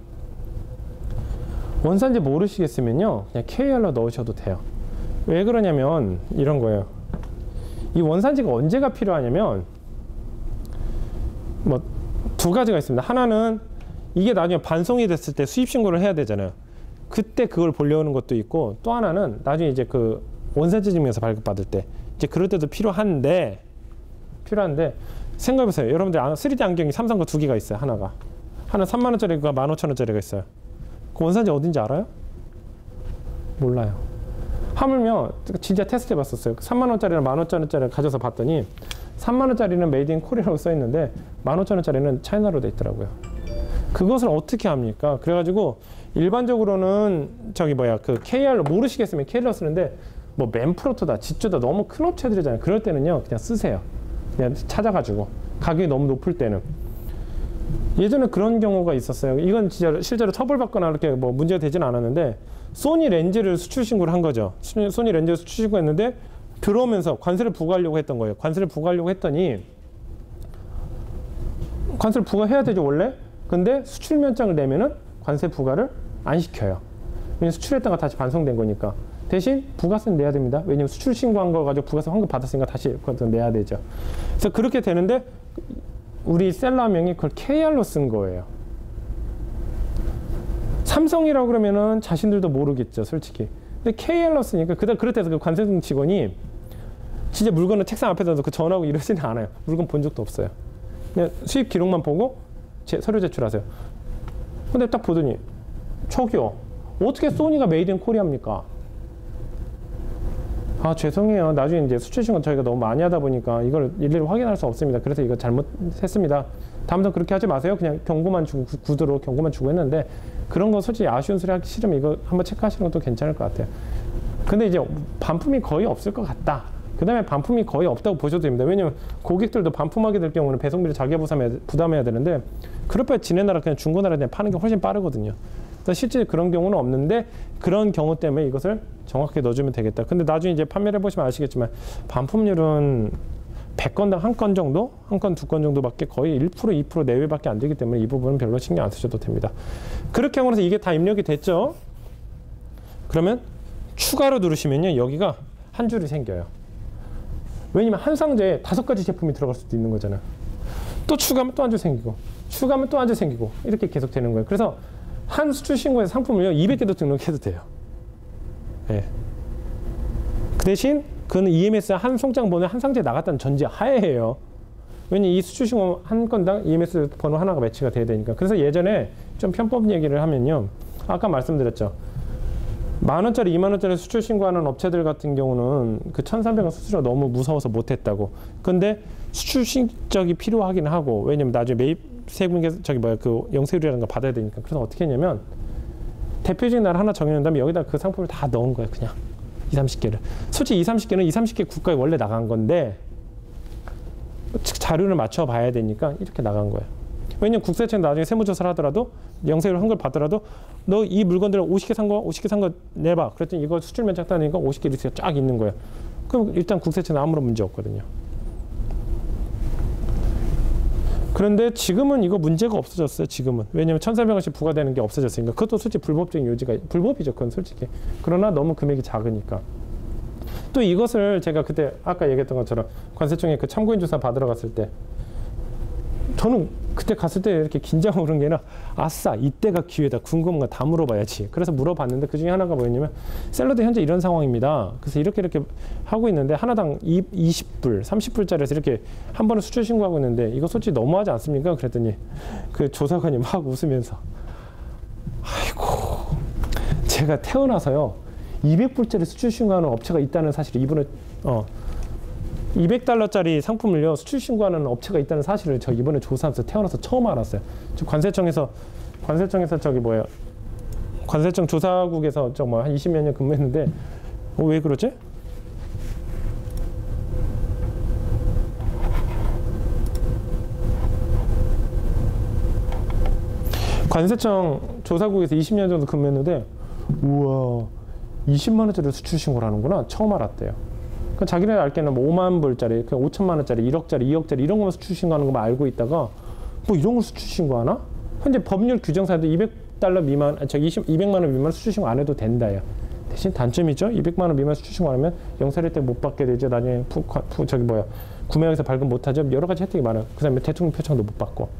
원산지 모르시겠으면요 그냥 KR로 넣으셔도 돼요. 왜 그러냐면 이런 거예요. 이 원산지가 언제가 필요하냐면 뭐 두 가지가 있습니다. 하나는 이게 나중에 반송이 됐을 때 수입 신고를 해야 되잖아요. 그때 그걸 보려는 것도 있고, 또 하나는 나중에 이제 그 원산지 증명서 발급받을 때 이제 그럴 때도 필요한데 생각해보세요. 여러분들 3D 안경이 삼성 거 2개가 있어요. 하나는 3만 원짜리가 15,000원짜리가 있어요. 그 원산지 어딘지 알아요? 몰라요. 하물며 진짜 테스트 해봤었어요. 3만 원짜리랑 15,000원짜리를 가져서 봤더니 3만 원짜리는 메이드 인 코리아라고 써 있는데 15,000원짜리는 차이나로 돼 있더라고요. 그것을 어떻게 합니까? 그래가지고 일반적으로는 그 KR로 모르시겠으면 KR로 쓰는데 뭐 맨프로토다, 지조다 너무 큰 업체들이잖아요. 그럴 때는요 그냥 쓰세요. 그냥 찾아가지고 가격이 너무 높을 때는. 예전에 그런 경우가 있었어요. 이건 진짜 실제로 처벌받거나 이렇게 뭐 문제가 되진 않았는데 소니 렌즈를 수출 신고를 한 거죠. 소니 렌즈를 수출 신고했는데 들어오면서 관세를 부과하려고 했던 거예요. 관세를 부과하려고 했더니 관세를 부과해야 되죠 원래. 근데 수출 면장을 내면은 관세 부과를 안 시켜요. 왜냐면 수출했다가 다시 반송된 거니까. 대신 부가세는 내야 됩니다. 왜냐면 수출 신고한 거 가지고 부가세 환급 받았으니까 다시 그것도 내야 되죠. 그래서 그렇게 되는데 우리 셀러 한 명이 그걸 KR로 쓴 거예요. 삼성이라고 그러면은 자신들도 모르겠죠, 솔직히. 근데 KR로 쓰니까 그럴 때그 관세청 직원이 진짜 물건을 책상 앞에다 놓고 전화하고 이러지는 않아요. 물건 본 적도 없어요. 그냥 수입 기록만 보고 서류 제출하세요. 근데 딱 보더니 저기요, 어떻게 소니가 메이드 인 코리아입니까? 아 죄송해요. 나중에 이제 수출 신고 저희가 너무 많이 하다 보니까 이걸 일일이 확인할 수 없습니다. 그래서 이거 잘못했습니다. 다음부터 그렇게 하지 마세요. 그냥 경고만 주고 구두로 경고만 주고 했는데 그런 거 솔직히 아쉬운 소리 하기 싫으면 이거 한번 체크하시는 것도 괜찮을 것 같아요. 근데 이제 반품이 거의 없을 것 같다. 그 다음에 반품이 거의 없다고 보셔도 됩니다. 왜냐면 고객들도 반품하게 될 경우는 배송비를 자기가 부담해야 되는데 그럴 바에 지네 나라 그냥 중고나라에 그냥 파는 게 훨씬 빠르거든요. 그래서 실제 그런 경우는 없는데 그런 경우 때문에 이것을 정확하게 넣어주면 되겠다. 근데 나중에 이제 판매를 해보시면 아시겠지만 반품률은 100건당 1건 정도? 1건, 2건 정도밖에 거의 1%, 2% 내외밖에 안 되기 때문에 이 부분은 별로 신경 안 쓰셔도 됩니다. 그렇게 하고 나서 이게 다 입력이 됐죠? 그러면 추가로 누르시면요. 여기가 한 줄이 생겨요. 왜냐면 한 상자에 5가지 제품이 들어갈 수도 있는 거잖아요. 또 추가하면 또 한 줄 생기고 추가하면 또 한 줄 생기고 이렇게 계속 되는 거예요. 그래서 한 수출 신고에서 상품을요 200개도 등록해도 돼요. 네. 그 대신 그는 EMS 한 송장 번호에 한 상자에 나갔다는 전제 하에예요. 왜냐면 이 수출 신고 한 건당 EMS 번호 하나가 매치가 돼야 되니까. 그래서 예전에 좀 편법 얘기를 하면요. 아까 말씀드렸죠. 10,000원짜리, 20,000원짜리 수출 신고하는 업체들 같은 경우는 그 1,300원 수수료가 너무 무서워서 못했다고. 근데 수출 신적이 필요하긴 하고, 왜냐면 나중에 매입 세금계 그 영세율이라는 거 받아야 되니까. 그래서 어떻게 했냐면 대표적인 나라 하나 정해놓은 다음에 여기다 그 상품을 다 넣은 거예요. 그냥 20-30개를. 솔직히 20-30개는 20-30개 국가에 원래 나간 건데 자료를 맞춰 봐야 되니까 이렇게 나간 거예요. 왜냐면 국세청 나중에 세무조사를 하더라도 영세율 환급을 받더라도 너 이 물건들을 50개 산 거 내봐. 그랬더니 이거 수출 면책 따니까 50개 리스트가 쫙 있는 거예요. 그럼 일단 국세청은 아무런 문제 없거든요. 그런데 지금은 이거 문제가 없어졌어요. 지금은. 왜냐면 1,400원씩 부과되는 게 없어졌으니까. 그것도 솔직히 불법적인 요지가 불법이죠. 그건 솔직히. 그러나 너무 금액이 작으니까. 또 이것을 제가 그때 아까 얘기했던 것처럼 관세청에 그 참고인 조사 받으러 갔을 때 저는 그때 갔을 때 이렇게 긴장하고 그런 게 아니라 아싸 이때가 기회다. 궁금한 거 다 물어봐야지. 그래서 물어봤는데 그 중에 하나가 뭐였냐면 샐러드 현재 이런 상황입니다. 그래서 이렇게 하고 있는데 하나당 20불, 30불짜리에서 이렇게 한 번에 수출 신고하고 있는데 이거 솔직히 너무하지 않습니까? 그랬더니 그 조사관이 막 웃으면서 아이고 제가 태어나서요 200불짜리 수출 신고하는 업체가 있다는 사실을 이분은 200달러짜리 상품을요 수출 신고하는 업체가 있다는 사실을 저 이번에 조사하면서 태어나서 처음 알았어요. 저 관세청에서 저기 뭐예요? 관세청 조사국에서 정말 한 20몇 년 근무했는데 왜 그러지? 관세청 조사국에서 20년 정도 근무했는데 우와 20만 원짜리 수출 신고를 하는구나 처음 알았대요. 그러니까 자기네 알게는 뭐 5만 불짜리, 5천만 원짜리, 1억짜리, 2억짜리 이런 거만 수출 신고하는 것만 알고 있다가 뭐 이런 걸 수출 신고하나? 현재 법률 규정사에도 200달러 미만, 200만 원 미만 수출 신고 안 해도 된다요. 대신 단점이죠. 200만 원 미만 수출 신고 안 하면 영세 혜택 못 받게 되죠. 나중에 구매하기서 발급 못 하죠. 여러 가지 혜택이 많아요. 그다음에 대통령 표창도 못 받고.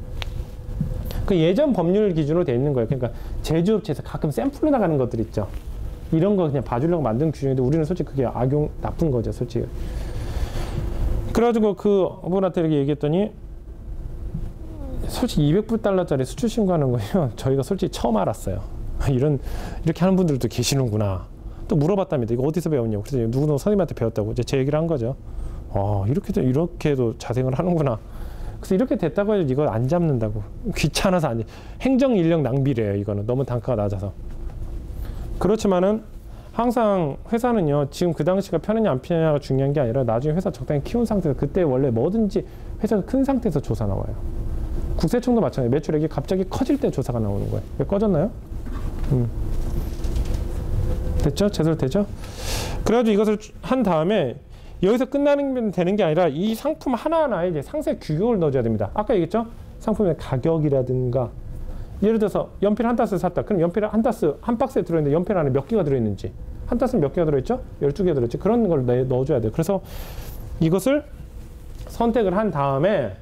그 예전 법률 기준으로 돼 있는 거예요. 그러니까 제조업체에서 가끔 샘플로 나가는 것들 있죠. 이런 거 그냥 봐주려고 만든 규정인데 우리는 솔직히 그게 악용 나쁜 거죠, 솔직히. 그래가지고 그 분한테 이렇게 얘기했더니 솔직히 200달러짜리 수출 신고하는 거예요. 저희가 솔직히 처음 알았어요. 이렇게 하는 분들도 계시는구나. 또 물어봤답니다. 이거 어디서 배웠냐고. 그래서 누구 선생님한테 배웠다고 이제 제 얘기를 한 거죠. 이렇게도 자생을 하는구나. 그래서 이렇게 됐다고 해도 이거 안 잡는다고. 귀찮아서 안 돼. 행정 인력 낭비래요. 이거는 너무 단가가 낮아서. 그렇지만은 항상 회사는요 지금 그 당시가 편하냐 안 편하냐가 중요한 게 아니라 나중에 회사 적당히 키운 상태에서 그때 원래 뭐든지 회사가 큰 상태에서 조사 나와요. 국세청도 마찬가지예요. 매출액이 갑자기 커질 때 조사가 나오는 거예요. 왜 꺼졌나요? 됐죠? 제대로 되죠? 그래가지고 이것을 한 다음에 여기서 끝나는 되는 게 아니라 이 상품 하나하나에 이제 상세 규격을 넣어줘야 됩니다. 아까 얘기했죠? 상품의 가격이라든가 예를 들어서 연필 한 다스 샀다. 그럼 연필 한 다스 한 박스에 들어있는데 연필 안에 몇 개가 들어있는지 한 다스는 몇 개가 들어있죠? 12개 들어있지. 그런 걸 넣어줘야 돼요. 그래서 이것을 선택을 한 다음에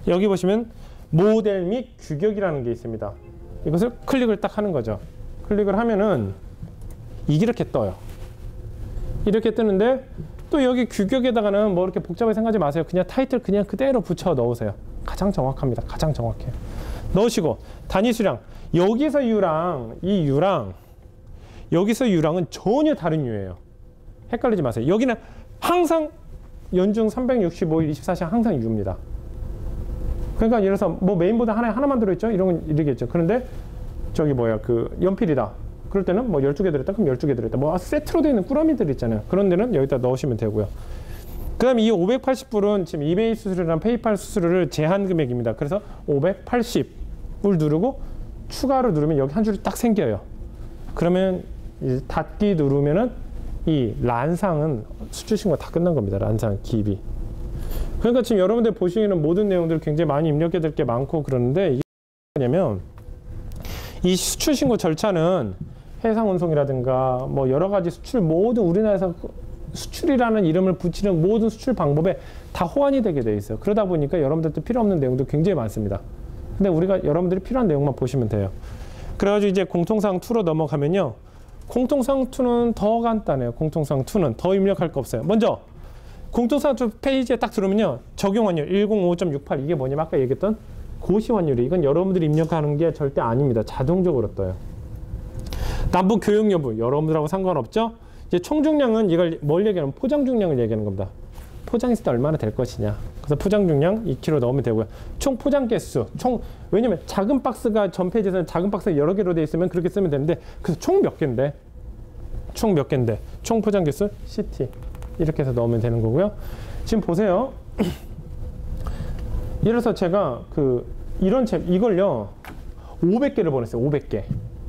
여기 보시면 모델 및 규격이라는 게 있습니다. 이것을 클릭을 딱 하는 거죠. 클릭을 하면은 이렇게 떠요. 이렇게 뜨는데 또 여기 규격에다가는 뭐 이렇게 복잡하게 생각하지 마세요. 그냥 타이틀 그냥 그대로 붙여 넣으세요. 가장 정확합니다. 가장 정확해요. 넣으시고 단위 수량 여기서 유랑 이 유랑 여기서 유랑은 전혀 다른 유예요. 헷갈리지 마세요. 여기는 항상 연중 365일 24시간 항상 유입니다. 그러니까 예를 들어서 뭐 메인보드 하나만 들어있죠? 이런 건 이러겠죠. 그런데 저기 그 연필이다. 그럴 때는 뭐 12개 들어있다. 그럼 12개 들어있다. 뭐 세트로 되어 있는 꾸러미들 있잖아요. 그런 데는 여기다 넣으시면 되고요. 그 다음에 이 580불은 지금 이베이 수수료랑 페이팔 수수료를 제한 금액입니다. 그래서 580을 누르고 추가로 누르면 여기 한 줄이 딱 생겨요. 그러면 이제 닫기 누르면은 이 란상은 수출 신고가 다 끝난 겁니다. 란상, 기입이. 그러니까 지금 여러분들 보시는 모든 내용들 굉장히 많이 입력해야 될 게 많고 그러는데 이게 뭐냐면 이 수출 신고 절차는 해상 운송이라든가 뭐 여러 가지 수출 모든 우리나라에서 수출이라는 이름을 붙이는 모든 수출 방법에 다 호환이 되게 돼 있어요. 그러다 보니까 여러분들도 필요 없는 내용도 굉장히 많습니다. 근데 우리가 여러분들이 필요한 내용만 보시면 돼요. 그래가지고 이제 공통사항 2로 넘어가면요. 공통사항 2는 더 간단해요. 공통사항 2는 더 입력할 거 없어요. 먼저 공통사항 2 페이지에 딱 들어오면요. 적용환율 105.68 이게 뭐냐면 아까 얘기했던 고시환율이 이건 여러분들이 입력하는 게 절대 아닙니다. 자동적으로 떠요. 남북 교역 여부 여러분들하고 상관없죠. 이제 총 중량은 이걸 뭘 얘기하면 포장 중량을 얘기하는 겁니다. 포장했을 때 얼마나 될 것이냐. 그래서 포장 중량 2kg 넣으면 되고요. 총 포장 개수, 왜냐면 작은 박스가 전 페이지에서는 작은 박스가 여러 개로 돼 있으면 그렇게 쓰면 되는데 그래서 총 몇 개인데? 총 몇 개인데? 총 포장 개수 CT 이렇게 해서 넣으면 되는 거고요. 지금 보세요. 예를 들어서 제가 이걸요 500개를 보냈어요.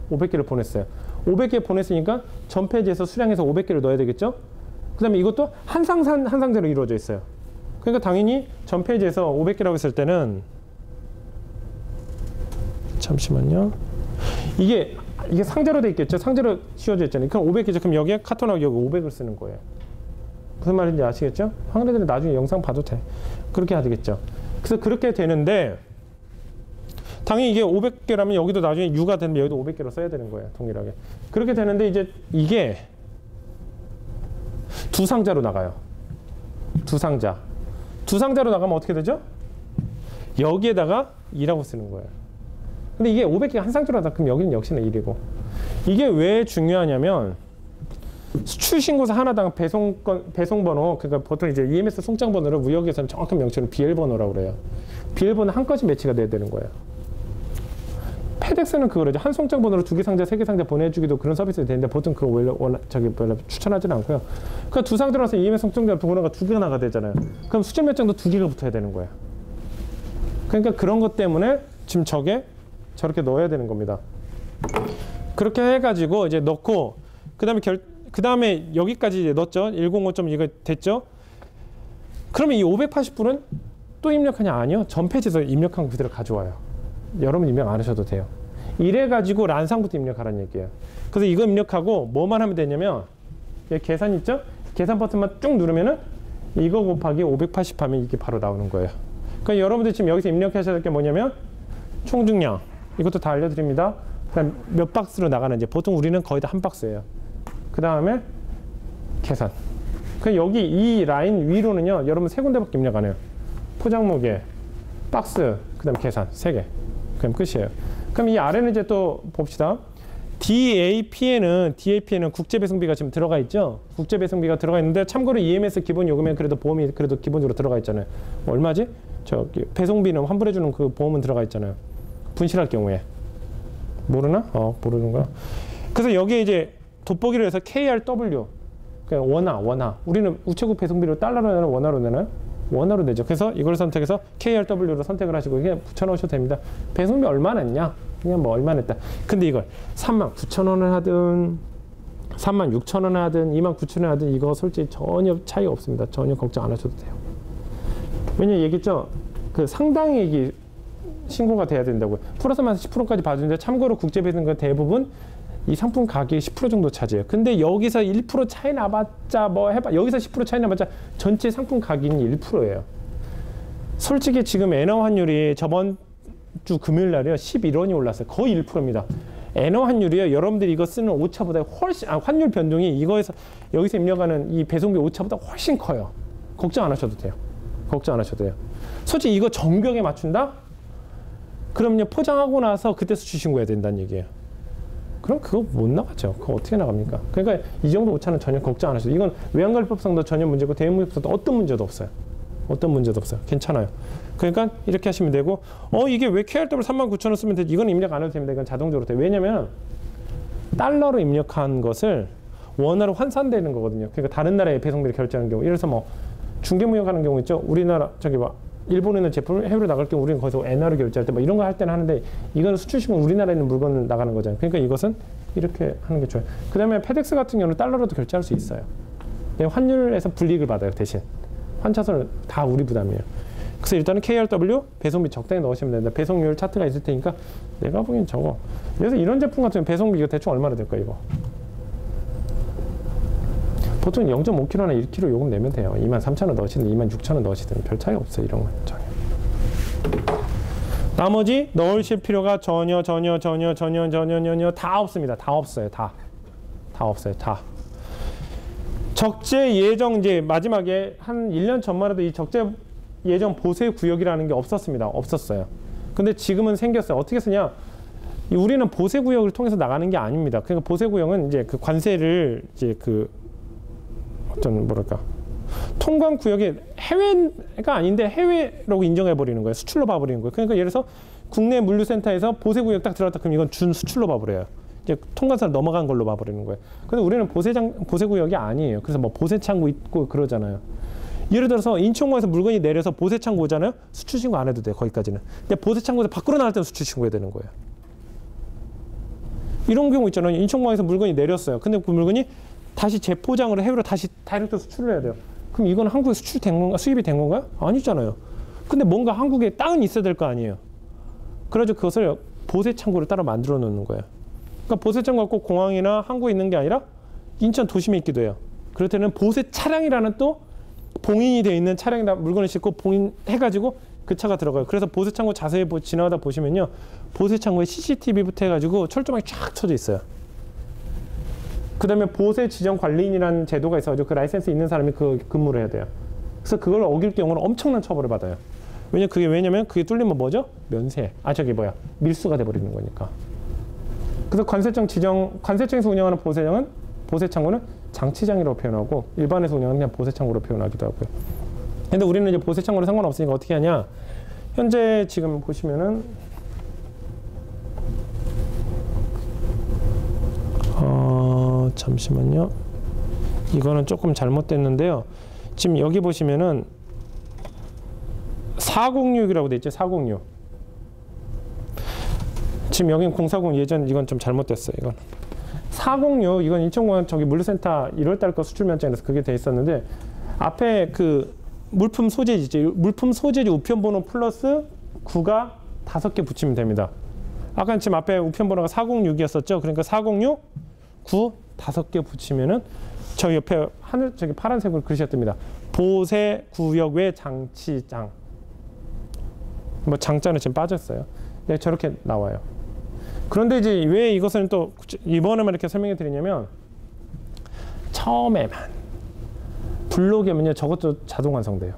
500개를 보냈어요. 500개 보냈으니까 전 페이지에서 수량해서 500개를 넣어야 되겠죠? 그 다음에 이것도 한 상자로 이루어져 있어요. 그러니까 당연히 전 페이지에서 500개라고 했을 때는 잠시만요. 이게 상자로 돼 있겠죠? 상자로 씌워져 있잖아요. 그럼 500개죠. 그럼 여기에 카톤하고 여기 500을 쓰는 거예요. 무슨 말인지 아시겠죠? 황래들은 나중에 영상 봐도 돼. 그렇게 해야 되겠죠. 그래서 그렇게 되는데 당연히 이게 500개라면 여기도 나중에 U가 되면 여기도 500개로 써야 되는 거예요. 동일하게. 그렇게 되는데 이제 이게 두 상자로 나가요. 두 상자로 나가면 어떻게 되죠? 여기에다가 2라고 쓰는 거예요. 근데 이게 500개가 한 상자로 나가 그럼 여기는 역시나 1이고. 이게 왜 중요하냐면 수출 신고서 하나당 배송번호, 그러니까 보통 이제 EMS 송장 번호를 무역에서는 정확한 명칭은 BL 번호라고 그래요. BL 번호 한 건씩 매치가 돼야 되는 거예요. 페덱스는 그거죠. 한 송장 번호로 2개 상자, 3개 상자 보내주기도 그런 서비스가 되는데 보통 그거 별로 추천하지는 않고요. 그러니까 두 상자로서 EMS 송장 번호가 2개가 나가야 되잖아요. 그럼 수출 몇 장도 2개가 붙어야 되는 거예요. 그러니까 그런 것 때문에 지금 저렇게 넣어야 되는 겁니다. 그렇게 해가지고 이제 넣고 그 다음에 여기까지 이제 넣었죠. 105점 이거 됐죠. 그러면 이 580불은 또 입력하냐? 아니요. 전 페이지에서 입력한 거 그대로 가져와요. 여러분 입력 안 하셔도 돼요. 이래가지고 란상부터 입력하라는 얘기예요. 그래서 이거 입력하고 뭐만 하면 되냐면 여기 계산 있죠? 계산 버튼만 쭉 누르면은 이거 곱하기 580 하면 이게 바로 나오는 거예요. 그러니까 여러분들 지금 여기서 입력하셔야 될 게 뭐냐면 총중량 이것도 다 알려드립니다. 그다음 몇 박스로 나가는지 보통 우리는 거의 다 한 박스예요. 그 다음에 계산. 그 여기 이 라인 위로는요 여러분 3군데밖에 입력 안 해요. 포장 무게, 박스, 그 다음 계산 3개. 그럼 끝이에요. 그럼 이 아래는 이제 또 봅시다. DAP에는 국제 배송비가 지금 들어가 있죠. 국제 배송비가 들어가 있는데 참고로 EMS 기본 요금에 그래도 보험이 그래도 기본적으로 들어가 있잖아요. 얼마지? 저기 배송비는 환불해 주는 그 보험은 들어가 있잖아요. 분실할 경우에. 모르나? 모르는구나. 그래서 여기에 이제 돋보기로 해서 KRW 그러니까 원화. 우리는 우체국 배송비로 달러로 내나 원화로 내나요? 원화로 내죠. 그래서 이걸 선택해서 KRW로 선택을 하시고 이게 붙여넣으셔도 됩니다. 배송비 얼마 냈냐? 그냥 뭐 얼마 냈다. 근데 이걸 39,000원을 하든 36,000원을 하든 29,000원을 하든 이거 솔직히 전혀 차이가 없습니다. 전혀 걱정 안 하셔도 돼요. 왜냐면 얘기했죠. 그 상당액이 신고가 돼야 된다고요. 플러스 마이너스 10%까지 봐주는데 참고로 국제배송은 대부분 이 상품 가격이 10% 정도 차지해요. 근데 여기서 1% 차이 나봤자 뭐 해봐. 여기서 10% 차이 나봤자 전체 상품 가격이 1%예요. 솔직히 지금 엔화 환율이 저번 주 금요일 날이요 11원이 올랐어요. 거의 1%입니다. 엔화 환율이요. 여러분들이 이거 쓰는 오차보다 훨씬 환율 변동이 이거에서 여기서 입력하는 이 배송비 오차보다 훨씬 커요. 걱정 안 하셔도 돼요. 걱정 안 하셔도 돼요. 솔직히 이거 정벽에 맞춘다? 그럼요 포장하고 나서 그때 수출 신고해야 된다는 얘기예요. 그럼 그거 못 나가죠. 그거 어떻게 나갑니까? 그러니까 이 정도 오차는 전혀 걱정 안 하셔도 이건 외환관리법상도 전혀 문제고 대외무역법상도 어떤 문제도 없어요. 어떤 문제도 없어요. 괜찮아요. 그러니까 이렇게 하시면 되고 이게 왜 KRW 39,000원 쓰면 되지? 이건 입력 안 해도 됩니다. 이건 자동적으로 돼요. 왜냐면 달러로 입력한 것을 원화로 환산되는 거거든요. 그러니까 다른 나라에 배송비를 결제하는 경우 예를 들어서 뭐 중개무역하는 경우 있죠. 우리나라 일본에 있는 제품을 해외로 나갈 경우 우리는 거기서 엔화로 결제할 때 뭐 이런 거 할 때는 하는데 이거는 수출시면 우리나라에 있는 물건을 나가는 거잖아요. 그러니까 이것은 이렇게 하는 게 좋아요. 그 다음에 페덱스 같은 경우는 달러로도 결제할 수 있어요. 환율에서 불이익을 받아요. 대신 환차선은 다 우리 부담이에요. 그래서 일단은 KRW 배송비 적당히 넣으시면 됩니다. 배송률 차트가 있을 테니까 내가 보기엔 저거. 그래서 이런 제품 같은 배송비 이거 대충 얼마나 될까요? 이거 보통 0.5kg나 1kg 요금 내면 돼요. 23,000원 넣으시든 26,000원 넣으시든 별 차이 없어요. 이런 건 전혀. 나머지 넣으실 필요가 전혀 다 없습니다. 다 없어요. 다 없어요. 다. 적재 예정 이제 마지막에 한 1년 전만 해도 이 적재 예정 보세 구역이라는 게 없었습니다. 없었어요. 근데 지금은 생겼어요. 어떻게 쓰냐? 우리는 보세 구역을 통해서 나가는 게 아닙니다. 그러니까 보세 구역은 이제 그 관세를 이제 그 어떤 뭐랄까 통관 구역이 해외가 아닌데 해외라고 인정해 버리는 거예요. 수출로 봐버리는 거예요. 그러니까 예를 들어서 국내 물류센터에서 보세 구역 딱 들어갔다 그럼 이건 준 수출로 봐버려요. 이제 통관사를 넘어간 걸로 봐버리는 거예요. 근데 우리는 보세 구역이 아니에요. 그래서 뭐 보세 창구 있고 그러잖아요. 예를 들어서 인천공항에서 물건이 내려서 보세 창구 오잖아요. 수출 신고 안 해도 돼. 거기까지는. 근데 보세 창구에서 밖으로 나갈 때는 수출 신고해야 되는 거예요. 이런 경우 있잖아요. 인천공항에서 물건이 내렸어요. 근데 그 물건이 다시 재포장을 해외로 다시 다이렉트 수출을 해야 돼요. 그럼 이건 한국에 수출된 건가? 수입이 된 건가요? 아니잖아요. 근데 뭔가 한국에 땅은 있어야 될 거 아니에요. 그래서 그것을 보세 창구를 따로 만들어 놓는 거예요. 그러니까 보세 창구가 꼭 공항이나 항구에 있는 게 아니라 인천 도심에 있기도 해요. 그럴 때는 보세 차량이라는 또 봉인이 되어 있는 차량에다 물건을 싣고 봉인해가지고 그 차가 들어가요. 그래서 보세 창고 자세히 지나가다 보시면요. 보세 창고에 CCTV부터 해가지고 철조망이 쫙 쳐져 있어요. 그 다음에 보세 지정 관리인이라는 제도가 있어가지고 그 라이센스 있는 사람이 그 근무를 해야 돼요. 그래서 그걸 어길 경우는 엄청난 처벌을 받아요. 왜냐면 그게 뚫리면 뭐죠? 면세. 밀수가 돼버리는 거니까. 그래서 관세청에서 운영하는 보세 창고는 장치장이라고 표현하고 일반에서 운영하는 그냥 보세 창고로 표현하기도 하고요. 근데 우리는 이제 보세 창고로 상관없으니까 어떻게 하냐? 현재 지금 보시면은 잠시만요. 이거는 조금 잘못됐는데요. 지금 여기 보시면은 406이라고 돼 있죠. 406. 지금 여긴 040 예전 이건 좀 잘못됐어요. 이건 406 이건 인천공항 저기 물류센터 1월달 거 수출 면장에서 그게 돼 있었는데 앞에 그 물품 소재지 있죠. 물품 소재지 우편번호 플러스 9가 5개 붙이면 됩니다. 아까 지금 앞에 우편번호가 406이었었죠. 그러니까 406 9 5개 붙이면은 저 옆에 저기 파란색으로 그리셨답니다. 보세 구역 외 장치장. 뭐 장자는 지금 빠졌어요. 네, 저렇게 나와요. 그런데 이제 왜 이것을 또 이번에만 이렇게 설명해 드리냐면 처음에만 블록이면요 저것도 자동 완성돼요.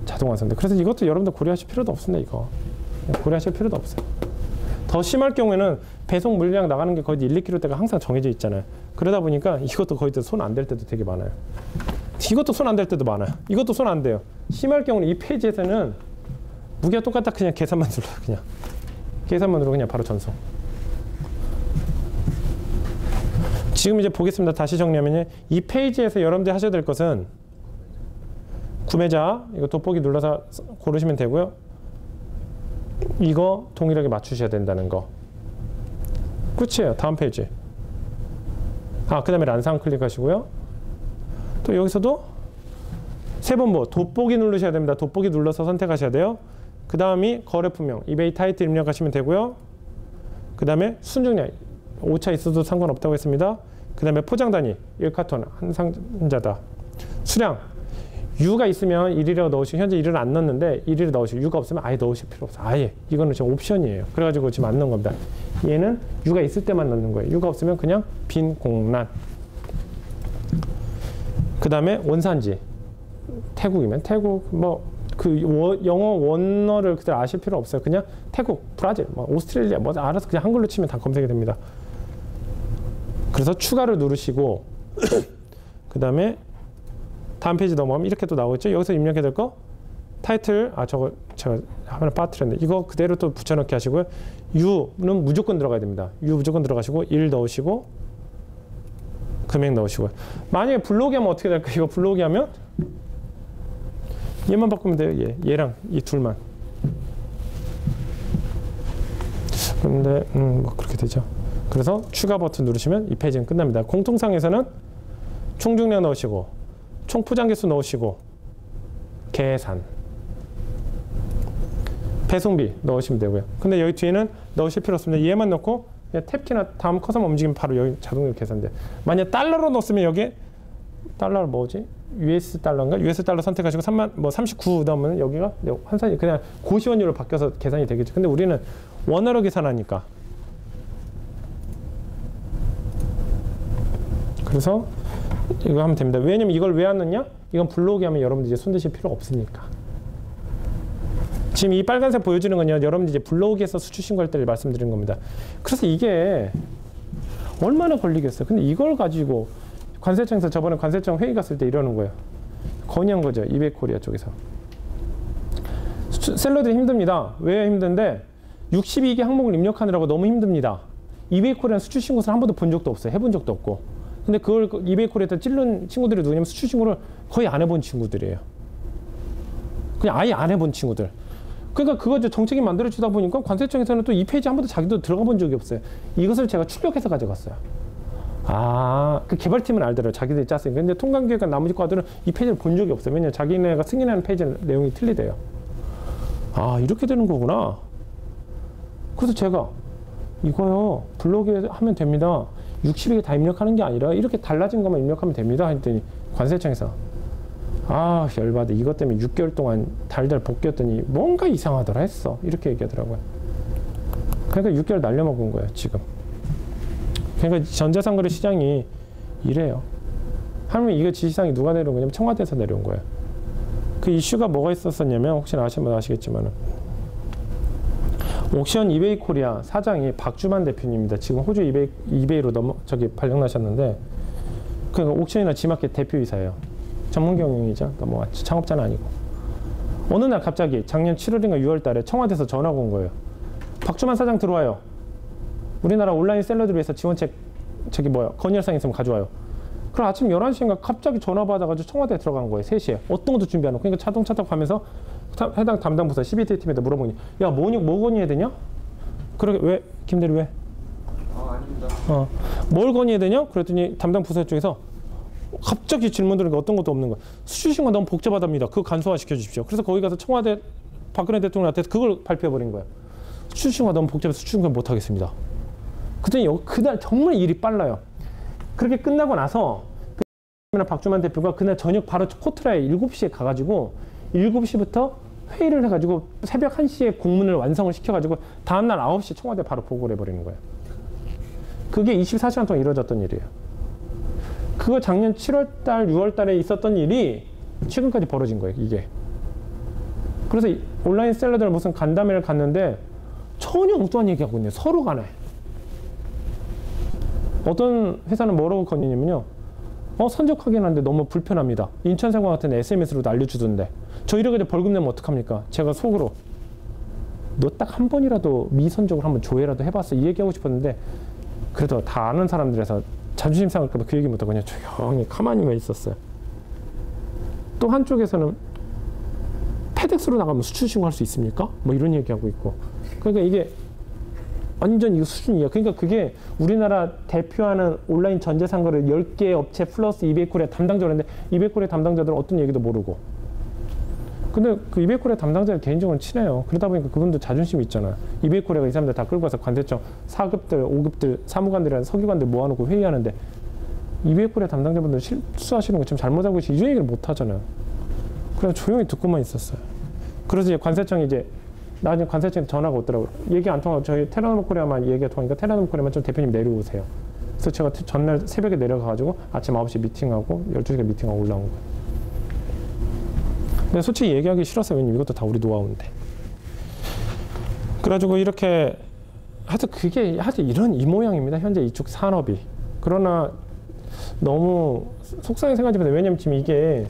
자동 완성돼. 그래서 이것도 여러분들 고려하실 필요도 없습니다. 이거 고려하실 필요도 없어요. 더 심할 경우에는 배송 물량 나가는 게 거의 1, 2kg대가 항상 정해져 있잖아요. 그러다 보니까 이것도 거의 손 안 댈 때도 되게 많아요. 이것도 손 안 댈 때도 많아요. 이것도 손 안 돼요. 심할 경우는 이 페이지에서는 무게가 똑같다 그냥 계산만 눌러요. 그냥 계산만 누르고 그냥 바로 전송. 지금 이제 보겠습니다. 다시 정리하면 이 페이지에서 여러분들이 하셔야 될 것은 구매자 이거 돋보기 눌러서 고르시면 되고요. 이거 동일하게 맞추셔야 된다는 거. 끝이에요. 다음 페이지. 그 다음에 란상 클릭하시고요. 또 여기서도 세 번 돋보기 누르셔야 됩니다. 돋보기 눌러서 선택하셔야 돼요. 그 다음이 거래품명, 이베이 타이틀 입력하시면 되고요. 그 다음에 순정량, 오차 있어도 상관없다고 했습니다. 그 다음에 포장 단위, 1카톤, 한 상자다. 수량, U가 있으면 1이라고 넣으시고, 현재 1을 안 넣었는데 1을 넣으시고, U가 없으면 아예 넣으실 필요 없어요. 아예. 이거는 지금 옵션이에요. 그래가지고 지금 안 넣은 겁니다. 얘는 U가 있을 때만 넣는 거예요. U가 없으면 그냥 빈 공란. 그 다음에 원산지. 태국이면 태국, 영어 원어를 그대로 아실 필요 없어요. 그냥 태국, 브라질, 오스트레일리아 알아서 그냥 한글로 치면 다 검색이 됩니다. 그래서 추가를 누르시고 그 다음에 다음 페이지 넘어가면 이렇게 또 나오겠죠. 여기서 입력해야 될 거 타이틀, 저거 제가 화면에 빠뜨렸는데 이거 그대로 또 붙여넣기 하시고요. U는 무조건 들어가야 됩니다. U 무조건 들어가시고 1 넣으시고 금액 넣으시고요. 만약에 블로기 하면 어떻게 될까? 이거 블로기 하면 얘만 바꾸면 돼요. 얘랑 이 둘만. 그런데 그렇게 되죠. 그래서 추가 버튼 누르시면 이 페이지는 끝납니다. 공통상에서는 총 중량 넣으시고 총 포장 개수 넣으시고 계산 배송비 넣으시면 되고요. 근데 여기 뒤에는 넣으실 필요 없습니다. 얘만 넣고 그냥 탭키나 다음 커서만 움직이면 바로 여기 자동으로 계산돼요. 만약 달러로 넣었으면 여기 달러를 뭐지? US 달러인가? US 달러 선택하시고 39 넣으면 여기가 환산이 그냥 고시원율로 바뀌어서 계산이 되겠죠. 근데 우리는 원화로 계산하니까. 그래서 이거 하면 됩니다. 왜냐면 이걸 왜 안 넣냐? 이건 블로기 하면 여러분들 이제 손대실 필요 없으니까. 지금 이 빨간색 보여주는 건요. 여러분들 이제 블로기에서 수출 신고할 때를 말씀드린 겁니다. 그래서 이게 얼마나 걸리겠어요. 근데 이걸 가지고 관세청에서 저번에 관세청 회의 갔을 때 이러는 거예요. 건의한 거죠. 이베이코리아 쪽에서. 셀러들이 힘듭니다. 왜 힘든데 62개 항목을 입력하느라고 너무 힘듭니다. 이베이코리아는 수출 신고서를 한 번도 본 적도 없어요. 해본 적도 없고. 근데 그걸 이베이코리아에서 찔른 친구들이 누구냐면 수출 신고를 거의 안 해본 친구들이에요. 그냥 아예 안 해본 친구들. 그러니까 그거 정책이 만들어지다 보니까 관세청에서는 또 이 페이지 한 번도 자기도 들어가 본 적이 없어요. 이것을 제가 출력해서 가져갔어요. 그 개발팀은 알더라고요. 자기들이 짰으니까. 근데 통관계획과 나머지 과들은 이 페이지를 본 적이 없어요. 왜냐면 자기네가 승인하는 페이지 내용이 틀리대요. 이렇게 되는 거구나. 그래서 제가 이거요 블로그에 하면 됩니다. 60개 다 입력하는 게 아니라 이렇게 달라진 것만 입력하면 됩니다. 했더니 관세청에서 열받아. 이것 때문에 6개월 동안 달달 복귀했더니 뭔가 이상하더라 했어. 이렇게 얘기하더라고요. 그러니까 6개월 날려먹은 거예요, 지금. 그러니까 전자상거래 시장이 이래요. 하면 이거 지시사항이 누가 내려온 거냐면 청와대에서 내려온 거예요. 그 이슈가 뭐가 있었었냐면 혹시나 아시는 분 아시겠지만은 옥션 이베이 코리아 사장이 박주만 대표님입니다. 지금 호주 이베이로 발령나셨는데 그러니까 옥션이나 지마켓 대표이사예요. 전문 경영이자 넘어왔죠. 창업자는 아니고. 어느 날 갑자기 작년 7월인가 6월 달에 청와대에서 전화가 온 거예요. 박주만 사장 들어와요. 우리나라 온라인 셀러들 위해서 지원책 건의사항 있으면 가져와요. 그럼 아침 11시인가 갑자기 전화 받아가지고 청와대에 들어간 거예요. 3시에. 어떤 것도 준비 안 하고. 그러니까 차차 가면서 해당 담당 부서 CBT-팀에다 물어보니 야, 뭐 건의해야 되냐? 그러게 왜? 김대리 왜? 아닙니다. 뭘 건의해야 되냐? 그랬더니 담당 부서 쪽에서 갑자기 질문 드리니까 어떤 것도 없는 거야. 수출신고 너무 복잡하답니다. 그거 간소화 시켜주십시오. 그래서 거기 가서 청와대 박근혜 대통령한테 그걸 발표해버린 거예요. 수출신고가 너무 복잡해서 수출신고 못하겠습니다. 그랬더니 그날 정말 일이 빨라요. 그렇게 끝나고 나서 박주만 대표가 그날 저녁 바로 코트라에 7시에 가가지고 7시부터 회의를 해가지고 새벽 1시에 공문을 완성을 시켜가지고 다음날 9시에 청와대 바로 보고를 해버리는 거예요. 그게 24시간 동안 이루어졌던 일이에요. 그거 작년 7월달, 6월달에 있었던 일이 최근까지 벌어진 거예요, 이게. 그래서 온라인 셀러들 무슨 간담회를 갔는데 전혀 엉뚱한 얘기하고 있네요. 서로 간에. 어떤 회사는 뭐라고 건의냐면요. 선적하긴 한데 너무 불편합니다. 인천세관 같은 SMS로도 알려주던데. 저 이러게 벌금 내면 어떡합니까? 제가 속으로 너 딱 한 번이라도 미선적으로 한번 조회라도 해봤어. 이 얘기하고 싶었는데 그래도 다 아는 사람들에서 자존심 상할까봐 그 얘기 못하고 그냥 조용히 가만히만 있었어요. 또 한쪽에서는 페덱스로 나가면 수출 신고할 수 있습니까? 뭐 이런 얘기하고 있고. 그러니까 이게 완전 이거 수준이에요. 그러니까 그게 우리나라 대표하는 온라인 전자상거래 10개 업체 플러스 이베이코리아 담당자를 했는데 이베이코리아 담당자들은 어떤 얘기도 모르고. 근데 그 이베이코리아 담당자는 개인적으로 친해요. 그러다 보니까 그분도 자존심이 있잖아요. 이베이코리아가 이 사람들 다 끌고 와서 관세청 4급들, 5급들, 사무관들이랑 서기관들 모아놓고 회의하는데 이베이코리아 담당자분들 실수하시는 거 좀 잘못하고 계시 이런 얘기를 못 하잖아요. 그래서 조용히 듣고만 있었어요. 그래서 이제 관세청이 이제 나중에 관세청에 전화가 오더라고요. 얘기 안 통하고 저희 테라노 코리아만 얘기가 통하니까 테라노 코리아만 좀 대표님 내려오세요. 그래서 제가 전날 새벽에 내려가가지고 아침 9시 미팅하고 12시에 미팅하고 올라온 거예요. 근데 솔직히 얘기하기 싫었어요. 왜냐면 이것도 다 우리 노하우인데. 그래가지고 이렇게 하여튼 이런 이 모양입니다. 현재 이쪽 산업이. 그러나 너무 속상하게 생각하지만 왜냐면 지금 이게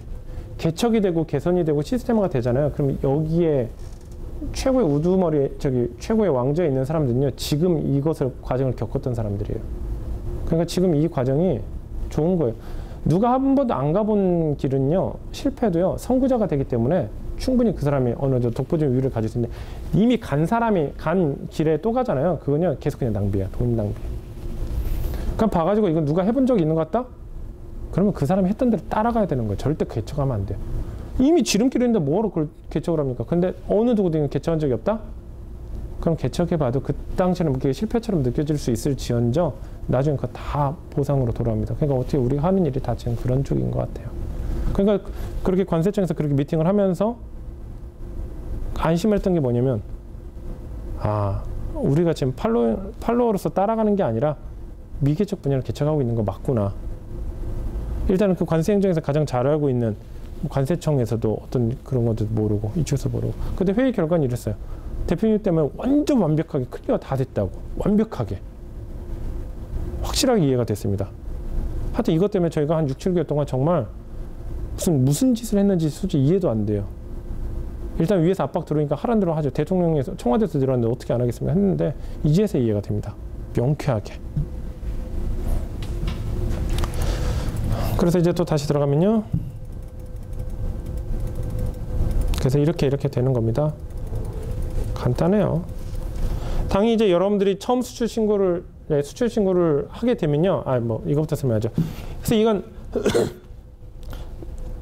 개척이 되고 개선이 되고 시스템화가 되잖아요. 그럼 여기에 최고의 우두머리 최고의 왕좌에 있는 사람들은요 지금 이것을 과정을 겪었던 사람들이에요. 그러니까 지금 이 과정이 좋은 거예요. 누가 한 번도 안 가본 길은요 실패도요 선구자가 되기 때문에 충분히 그 사람이 어느 정도 독보적인 우위를 가질 수 있는데 이미 간 사람이 간 길에 또 가잖아요. 그건요 계속 그냥 낭비야. 돈 낭비. 그럼 봐가지고 이건 누가 해본 적이 있는 것 같다? 그러면 그 사람이 했던 대로 따라가야 되는 거예요. 절대 개척하면 안 돼요. 이미 지름길이 있는데 뭐하러 그걸 개척을 합니까? 근데 어느 누구도 개척한 적이 없다? 그럼 개척해봐도 그 당시에는 그게 실패처럼 느껴질 수 있을지언정 나중에 그거 다 보상으로 돌아옵니다. 그러니까 어떻게 우리가 하는 일이 다 지금 그런 쪽인 것 같아요. 그러니까 그렇게 관세청에서 그렇게 미팅을 하면서 안심했던 게 뭐냐면 우리가 지금 팔로워로서 따라가는 게 아니라 미개척 분야를 개척하고 있는 거 맞구나. 일단은 그 관세행정에서 가장 잘 알고 있는 관세청에서도 어떤 그런 것도 모르고 이쪽에서 모르고. 근데 회의 결과는 이랬어요. 대표님 때문에 완전 완벽하게 클리어 다 됐다고. 완벽하게. 확실하게 이해가 됐습니다. 하여튼 이것 때문에 저희가 한 6, 7개월 동안 정말 무슨 짓을 했는지 솔직히 이해도 안 돼요. 일단 위에서 압박 들어오니까 하란 대로 하죠. 대통령에서 청와대에서 들어왔는데 어떻게 안 하겠습니까? 했는데 이제서 이해가 됩니다. 명쾌하게. 그래서 이제 또 다시 들어가면요. 그래서 이렇게 되는 겁니다. 간단해요. 당연히 이제 여러분들이 처음 수출 신고를 하게 되면요. 이거부터 설명하죠. 그래서 이건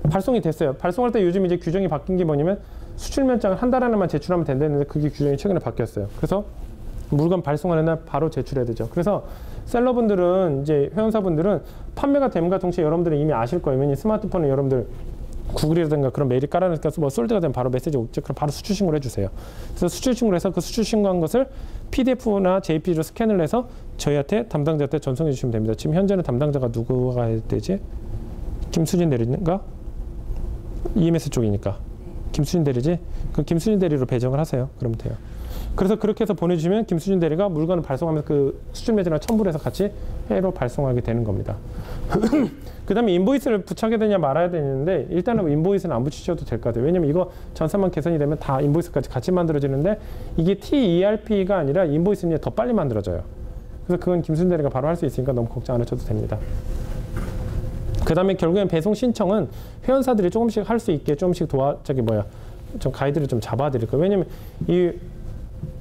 발송이 됐어요. 발송할 때 요즘 이제 규정이 바뀐 게 뭐냐면 수출 면장을 한 달 안에만 제출하면 된다는데 그게 규정이 최근에 바뀌었어요. 그래서 물건 발송하는 날 바로 제출해야 되죠. 그래서 셀러분들은 이제 회원사분들은 판매가 됨과 동시에 여러분들은 이미 아실 거예요. 왜냐면 스마트폰에 여러분들 구글이라든가 그런 메일이 깔아놓으니까 뭐 솔드가 되면 바로 메시지 오죠. 그럼 바로 수출 신고를 해주세요. 그래서 수출 신고를 해서 그 수출 신고한 것을 PDF나 JPG로 스캔을 해서 저희한테 담당자한테 전송해 주시면 됩니다. 지금 현재는 담당자가 누구가 해야 되지? 김수진 대리인가? EMS 쪽이니까. 김수진 대리지? 그 김수진 대리로 배정을 하세요. 그러면 돼요. 그래서 그렇게 해서 보내주시면 김수진 대리가 물건을 발송하면서 그 수출 매장이랑 첨부를 해서 같이 해외로 발송하게 되는 겁니다. 그 다음에 인보이스를 붙여야 되냐 말아야 되는데 일단은 인보이스는 안 붙이셔도 될 것 같아요. 왜냐면 이거 전산만 개선이 되면 다 인보이스까지 같이 만들어지는데 이게 TERP가 아니라 인보이스는 더 빨리 만들어져요. 그래서 그건 김수진 대리가 바로 할 수 있으니까 너무 걱정 안 하셔도 됩니다. 그 다음에 결국엔 배송 신청은 회원사들이 조금씩 할 수 있게 조금씩 좀 가이드를 좀 잡아드릴 거예요. 왜냐면 이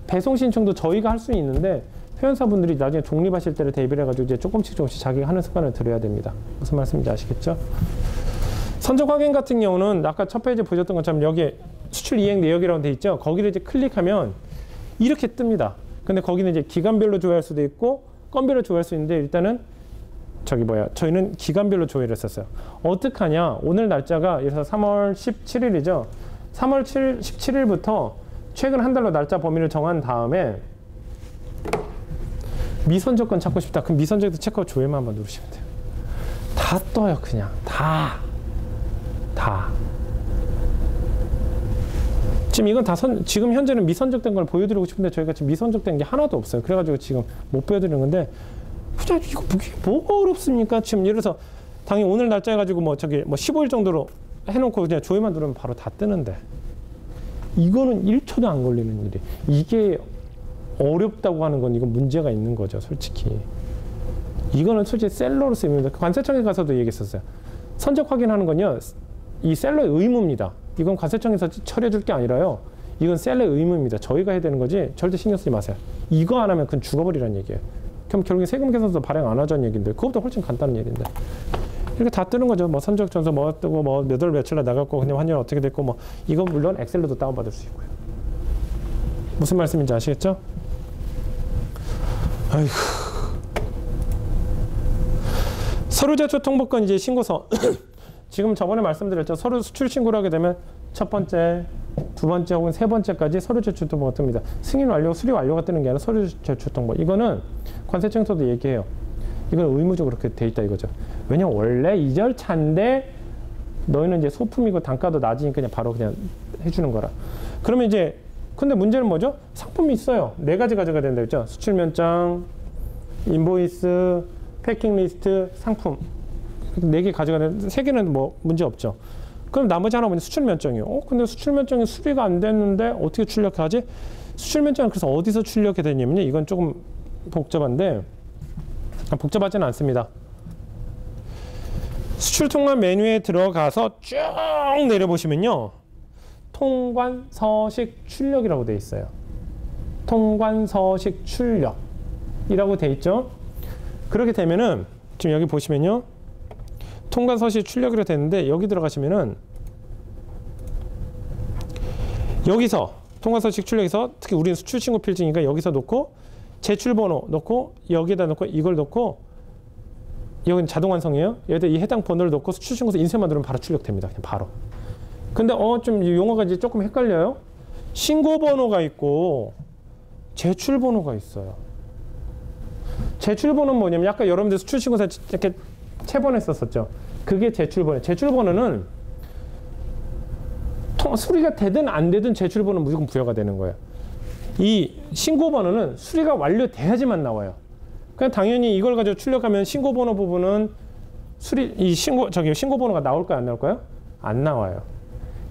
배송 신청도 저희가 할 수 있는데 회원사분들이 나중에 독립하실 때를 대비를 해가지고 이제 조금씩 자기가 하는 습관을 들여야 됩니다. 무슨 말씀인지 아시겠죠? 선적 확인 같은 경우는 아까 첫 페이지 보셨던 것처럼 여기에 수출 이행 내역이라고 돼 있죠? 거기를 이제 클릭하면 이렇게 뜹니다. 근데 거기는 이제 기간별로 조회할 수도 있고 건별로 조회할 수 있는데 일단은 저희는 기간별로 조회를 했었어요. 어떻게 하냐? 오늘 날짜가 예를 들어서 3월 17일이죠. 3월 17일부터 최근 한 달로 날짜 범위를 정한 다음에 미선적건 찾고 싶다. 그럼 미선적도 체크아웃 조회만 한번 누르시면 돼요. 다 떠요. 그냥 다. 지금 이건 지금 현재는 미선적된 걸 보여드리고 싶은데 저희가 지금 미선적된 게 하나도 없어요. 그래가지고 지금 못 보여드리는 건데 그냥 이거 뭐가 어렵습니까? 지금 예를 들어서 당연히 오늘 날짜 해가지고 15일 정도로 해놓고 그냥 조회만 누르면 바로 다 뜨는데 이거는 1초도 안 걸리는 일이. 이게 어렵다고 하는 건 이건 문제가 있는 거죠, 솔직히. 이거는 솔직히 셀러로서 의무입니다. 관세청에 가서도 얘기했었어요. 선적 확인하는 건요, 이 셀러의 의무입니다. 이건 관세청에서 처리해 줄 게 아니라요. 이건 셀러의 의무입니다. 저희가 해야 되는 거지 절대 신경 쓰지 마세요. 이거 안 하면 그건 죽어버리라는 얘기예요. 그럼 결국에 세금 계산서 발행 안 하자는 얘기인데 그것보다 훨씬 간단한 얘기인데. 이렇게 다 뜨는 거죠. 뭐 선적 전서 뭐 뜨고 뭐 몇 월 며칠 날 나갔고 그냥 환율 어떻게 됐고 뭐 이건 물론 엑셀로도 다운받을 수 있고요. 무슨 말씀인지 아시겠죠? 아이고. 서류제출 통보권 이제 신고서. 지금 저번에 말씀드렸죠. 서류 수출 신고를 하게 되면 첫 번째, 두 번째 혹은 세 번째까지 서류제출 통보가 뜹니다. 승인 완료, 수리 완료가 뜨는 게 아니라 서류제출 통보. 이거는 관세청에서도 얘기해요. 이건 의무적으로 그렇게 돼 있다 이거죠. 왜냐면 원래 이 절차인데 너희는 이제 소품이고 단가도 낮으니까 그냥 바로 그냥 해주는 거라. 그러면 이제 근데 문제는 뭐죠? 상품이 있어요. 4가지 가져가야 된다 했죠. 수출 면장, 인보이스, 패킹 리스트, 상품. 4개 가져가야 되는데 3개는 뭐 문제 없죠. 그럼 나머지 하나 뭐냐? 수출 면장이요. 근데 수출 면장이 수리가 안 됐는데 어떻게 출력하지? 수출 면장은 그래서 어디서 출력해야 되냐면요. 이건 조금 복잡한데 복잡하지는 않습니다. 수출 통관 메뉴에 들어가서 쭉 내려보시면요. 통관 서식 출력이라고 되어 있어요. 통관 서식 출력이라고 되어 있죠. 그렇게 되면은 지금 여기 보시면요. 통관 서식 출력이라고 되는데 여기 들어가시면은 여기서 통관 서식 출력에서 특히 우리는 수출 신고 필증이니까 여기서 놓고 제출 번호 넣고 여기에다 넣고 이걸 넣고 여기는 자동 완성이에요. 여기다 이 해당 번호를 넣고 수출 신고서 인쇄만 누르면 바로 출력됩니다. 그냥 바로. 근데 좀 용어가 이제 조금 헷갈려요. 신고 번호가 있고 제출 번호가 있어요. 제출 번호는 뭐냐면 아까 여러분들 수출 신고서 이렇게 체번했었죠. 그게 제출 번호. 제출 번호는 수리가 되든 안 되든 제출 번호는 무조건 부여가 되는 거예요. 이 신고 번호는 수리가 완료돼야지만 나와요. 그냥 당연히 이걸 가지고 출력하면 신고 번호 부분은 신고 번호가 나올까요? 안 나올까요? 안 나와요.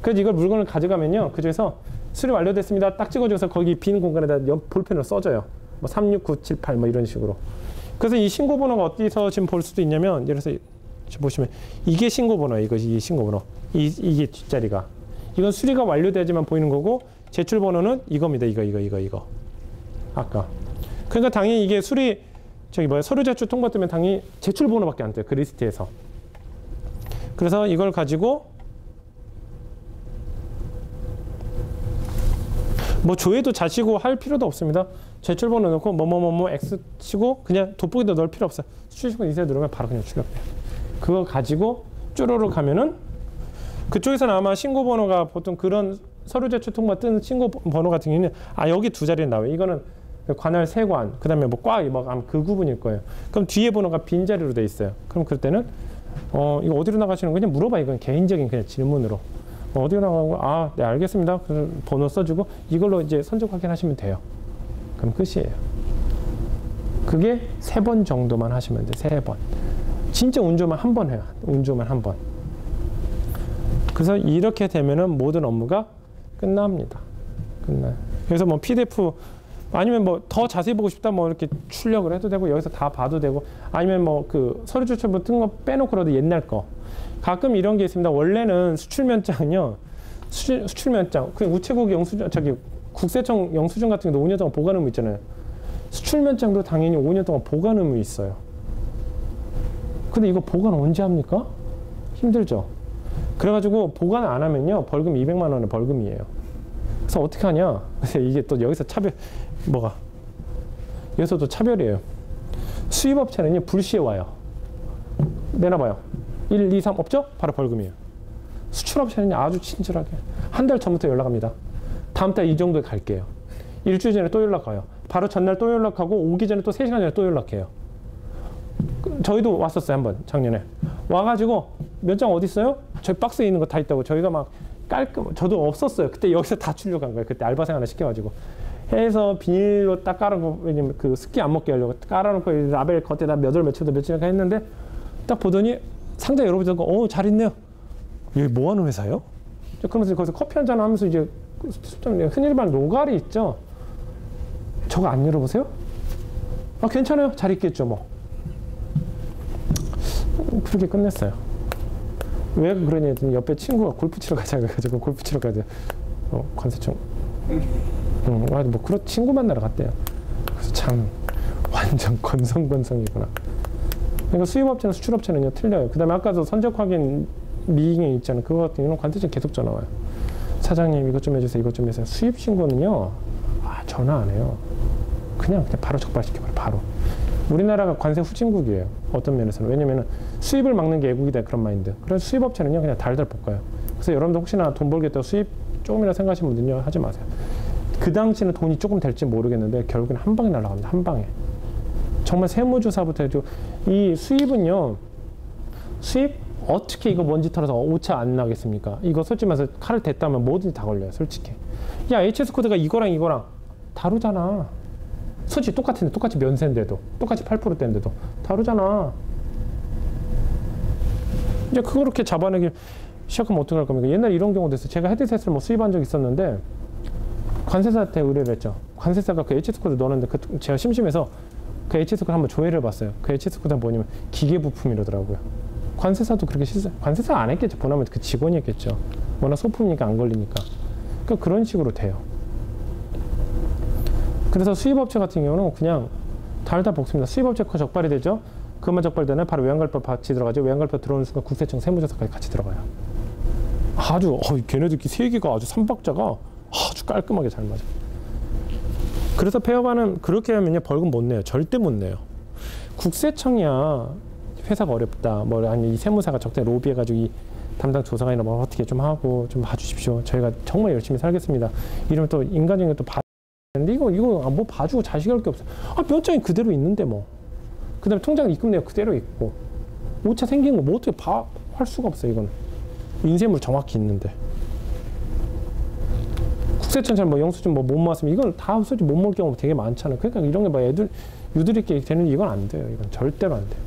그래서 이걸 물건을 가져가면요. 그중에서 수리 완료됐습니다. 딱 찍어줘서 거기 빈 공간에다 볼펜으로 써줘요. 뭐 36978 뭐 이런 식으로. 그래서 이 신고 번호가 어디서 지금 볼 수도 있냐면 예를 들어서 보시면 이게 신고 번호예요. 이게 신고 번호. 이게 뒷자리가. 이건 수리가 완료돼야지만 보이는 거고 제출 번호는 이겁니다. 이거. 아까. 그러니까 당연히 이게 서류 제출 통보 때문에 당연히 제출 번호밖에 안 떠요. 그 리스트에서. 그래서 이걸 가지고 뭐 조회도 자시고 할 필요도 없습니다. 제출 번호 넣고 뭐뭐뭐뭐 X 치고 그냥 돋보기도 넣을 필요 없어요. 수출 신고 인쇄 누르면 바로 그냥 출력돼요. 그거 가지고 쭈루루 가면은 그쪽에서는 아마 신고 번호가 보통 그런 서류 제출 통보가 뜨는 신고 번호 같은 경우는 여기 두 자리에 나와요. 이거는 관할 세관, 그 다음에 그 구분일 거예요. 그럼 뒤에 번호가 빈자리로 돼 있어요. 그럼 그럴 때는 이거 어디로 나가시는 거냐 물어봐. 이건 개인적인 그냥 질문으로. 어디로 나가고 네 알겠습니다. 그래서 번호 써주고 이걸로 이제 선적 확인하시면 돼요. 그럼 끝이에요. 그게 3번 정도만 하시면 돼요. 3번. 진짜 운조만 한 번 해요. 운조만 한 번. 그래서 이렇게 되면은 모든 업무가 끝납니다. 끝나요. 그래서 뭐 PDF 아니면 뭐 더 자세히 보고 싶다 뭐 이렇게 출력을 해도 되고 여기서 다 봐도 되고 아니면 뭐 그 서류 제출부 뜬 거 빼놓고라도 옛날 거 가끔 이런 게 있습니다. 원래는 수출면장은요 수출면장 그 우체국 영수증 국세청 영수증 같은 경우도 5년 동안 보관 의무 있잖아요. 수출면장도 당연히 5년 동안 보관 의무 있어요. 근데 이거 보관 언제 합니까? 힘들죠. 그래가지고 보관 안 하면요 벌금 200만 원의 벌금이에요. 그래서 어떻게 하냐? 이게 또 여기서 여기서도 차별이에요. 수입업체는요 불시에 와요. 내놔봐요. 1, 2, 3 없죠? 바로 벌금이에요. 수출업체는 아주 친절하게 한 달 전부터 연락합니다. 다음 달 이 정도에 갈게요. 일주일 전에 또 연락 와요. 바로 전날 또 연락하고 오기 전에 또 3시간 전에 또 연락해요. 저희도 왔었어요. 한번 작년에 와가지고 면장 어디 있어요? 저희 박스에 있는 거 다 있다고. 저희가 막 저도 없었어요. 그때 여기서 다 출력한 거예요. 그때 알바생 하나 시켜가지고 해서 비닐로 딱 깔아놓고, 왜냐면 그 습기 안 먹게 하려고 깔아놓고 라벨 겉에다 몇 월 며칠도 며칠 했는데 딱 보더니 상자 열어보니까 잘 있네요. 여기 뭐 하는 회사예요? 그러면서 거기서 커피 한잔 하면서 이제 흔히 말하는 노가리 있죠? 저거 안 열어보세요? 괜찮아요. 잘 있겠죠 뭐. 그렇게 끝냈어요. 왜 그러냐 했더니 옆에 친구가 골프 치러 가자고 해가지고 골프 치러 가자. 관세청. 뭐 그런 친구 만나러 갔대요. 그래서 참 완전 건성건성이구나. 그러니까 수입업체나 수출업체는요 틀려요. 그 다음에 아까도 선적 확인 미행에 있잖아요. 그거 같은 경우는 관세청 계속 전화 와요. 사장님 이것 좀 해주세요. 이것 좀 해주세요. 수입 신고는요 전화 안 해요. 그냥 바로 적발시켜버려. 바로. 우리나라가 관세 후진국이에요. 어떤 면에서는. 왜냐면은 수입을 막는 게 애국이다 그런 마인드. 그래서 수입업체는요 그냥 달달 볶아요. 그래서 여러분들 혹시나 돈 벌겠다고 수입 조금이나 생각하시는 분들은요 하지 마세요. 그 당시는 돈이 조금 될지 모르겠는데 결국엔 한 방에 날아갑니다. 한 방에. 정말 세무조사부터 해도 이 수입은요 수입 어떻게 이거 먼지 털어서 오차 안 나겠습니까? 이거 솔직히 말해서 칼을 댔다면 뭐든지 다 걸려요. 솔직히. 야 HS 코드가 이거랑 다르잖아. 솔직히 똑같은데 똑같이 면세인데도 똑같이 8%대인데도 다르잖아. 이제 그렇게 잡아내기 시작하면 어떡할 겁니까? 옛날에 이런 경우도 있어요. 제가 헤드셋을 뭐 수입한 적이 있었는데 관세사한테 의뢰를 했죠. 관세사가 그 HS 코드 넣었는데 제가 심심해서 그 HS 코드 한번 조회를 봤어요. 그 HS 코드가 뭐냐면 기계 부품이라더라고요. 관세사도 그렇게 관세사 안 했겠죠. 보나면 그 직원이 했겠죠. 워낙 소품이니까 안 걸리니까. 그러니까 그런 식으로 돼요. 그래서 수입업체 같은 경우는 그냥 달달 볶습니다. 수입업체 거 적발이 되죠. 그것만 적발되면 바로 외환갈표 같이 들어가죠. 외환갈표 들어오는 순간 국세청 세무조사까지 같이 들어가요. 아주 걔네들끼리 세 개가 아주 삼박자가 아주 깔끔하게 잘 맞아. 그래서 폐업하는 그렇게 하면요 벌금 못 내요. 절대 못 내요. 국세청이야 회사가 어렵다. 아니 이 세무사가 적당히 로비해가지고 이 담당 조사관이나 뭐 어떻게 좀 하고 좀 봐주십시오. 저희가 정말 열심히 살겠습니다. 이러면 또 인간적인 것도 근데 이거 뭐 봐주고 자식할 게 없어요. 면장이 그대로 있는데 뭐. 그 다음에 통장 입금 내역 그대로 있고. 오차 생긴 거 뭐 어떻게 할 수가 없어요, 이건. 인쇄물 정확히 있는데. 국세청처럼 뭐 영수증 못 모았으면 이건 다 솔직히 못 모을 경우가 되게 많잖아요. 그러니까 이런 게 막 유들있게 되는 이건 안 돼요. 이건 절대로 안 돼요.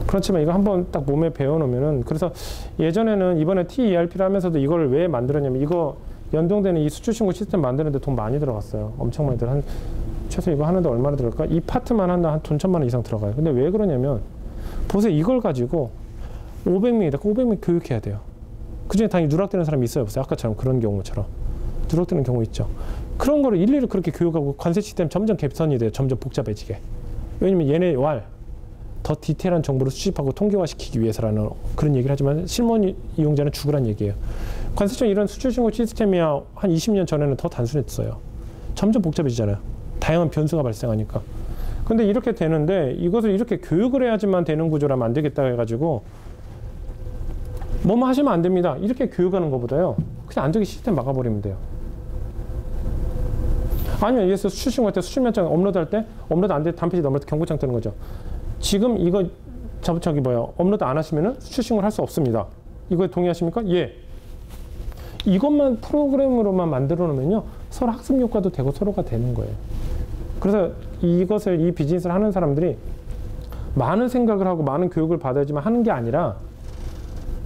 그렇지만 이거 한번 딱 몸에 배워놓으면은 그래서 예전에는 이번에 TERP를 하면서도 이걸 왜 만들었냐면 이거 연동되는 이 수출신고 시스템 만드는데 돈 많이 들어갔어요. 엄청 많이 들어. 최소 이거 하는데 얼마나 들어갈까? 이 파트만 한다 한 돈 1,000만 원 이상 들어가요. 근데 왜 그러냐면 보세요. 이걸 가지고 500명이다. 500명 교육해야 돼요. 그중에 당연히 누락되는 사람이 있어요. 없어요? 아까처럼 그런 경우처럼. 누락되는 경우 있죠. 그런 거를 일일이 그렇게 교육하고 관세 시스템 점점 개선이 돼요. 점점 복잡해지게. 왜냐면 얘네 더 디테일한 정보를 수집하고 통계화시키기 위해서라는 그런 얘기를 하지만 실무 이용자는 죽으란 얘기예요. 관세청 이런 수출신고 시스템이야 한 20년 전에는 더 단순했어요. 점점 복잡해지잖아요. 다양한 변수가 발생하니까. 근데 이렇게 되는데 이것을 이렇게 교육을 해야지만 되는 구조라면 안 되겠다 해가지고 뭐뭐 하시면 안 됩니다. 이렇게 교육하는 것보다요. 그냥 안정기 시스템 막아버리면 돼요. 아니면 예를 들어서 수신할 때 수신면장 업로드할 때 업로드 안 돼 단페이지 넘어갈 때 경고장 뜨는 거죠. 지금 이거 저기 업로드 안 하시면은 수신을 할 수 없습니다. 이거에 동의하십니까? 예. 이것만 프로그램으로만 만들어 놓으면요. 서로 학습 효과도 되고 서로가 되는 거예요. 그래서 이 비즈니스를 하는 사람들이 많은 생각을 하고 많은 교육을 받아야지만 하는 게 아니라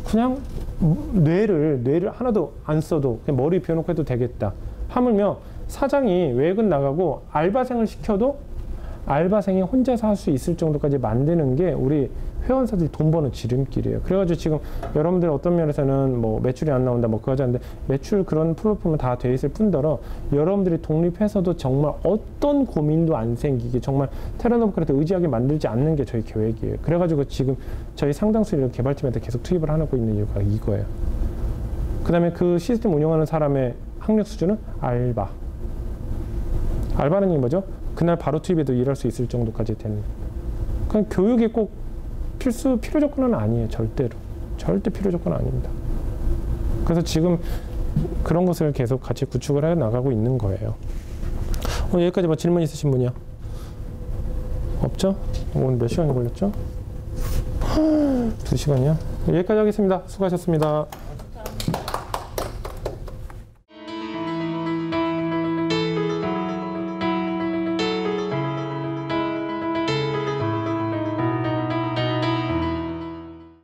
그냥 뇌를 하나도 안 써도 그냥 머리 비워놓고 해도 되겠다. 하물며 사장이 외근 나가고 알바생을 시켜도 알바생이 혼자서 할 수 있을 정도까지 만드는 게 우리 회원사들이 돈 버는 지름길이에요. 그래가지고 지금 여러분들 어떤 면에서는 뭐 매출이 안 나온다 뭐 그거 하는데 매출 그런 플랫폼은 다 돼 있을 뿐더러 여러분들이 독립해서도 정말 어떤 고민도 안 생기게 정말 테라노브크한테 의지하게 만들지 않는 게 저희 계획이에요. 그래가지고 지금 저희 상당수 이런 개발팀한테 계속 투입을 하고 있는 이유가 이거예요. 그 다음에 그 시스템 운영하는 사람의 학력 수준은 알바는 뭐죠? 그날 바로 투입해도 일할 수 있을 정도까지 되는. 그냥 교육이 꼭 필요 조건은 아니에요. 절대 필요 조건은 아닙니다. 그래서 지금 그런 것을 계속 같이 구축을 해 나가고 있는 거예요. 여기까지 뭐 질문 있으신 분이요? 없죠? 오늘 몇 시간이 걸렸죠? 2시간이요? 여기까지 하겠습니다. 수고하셨습니다.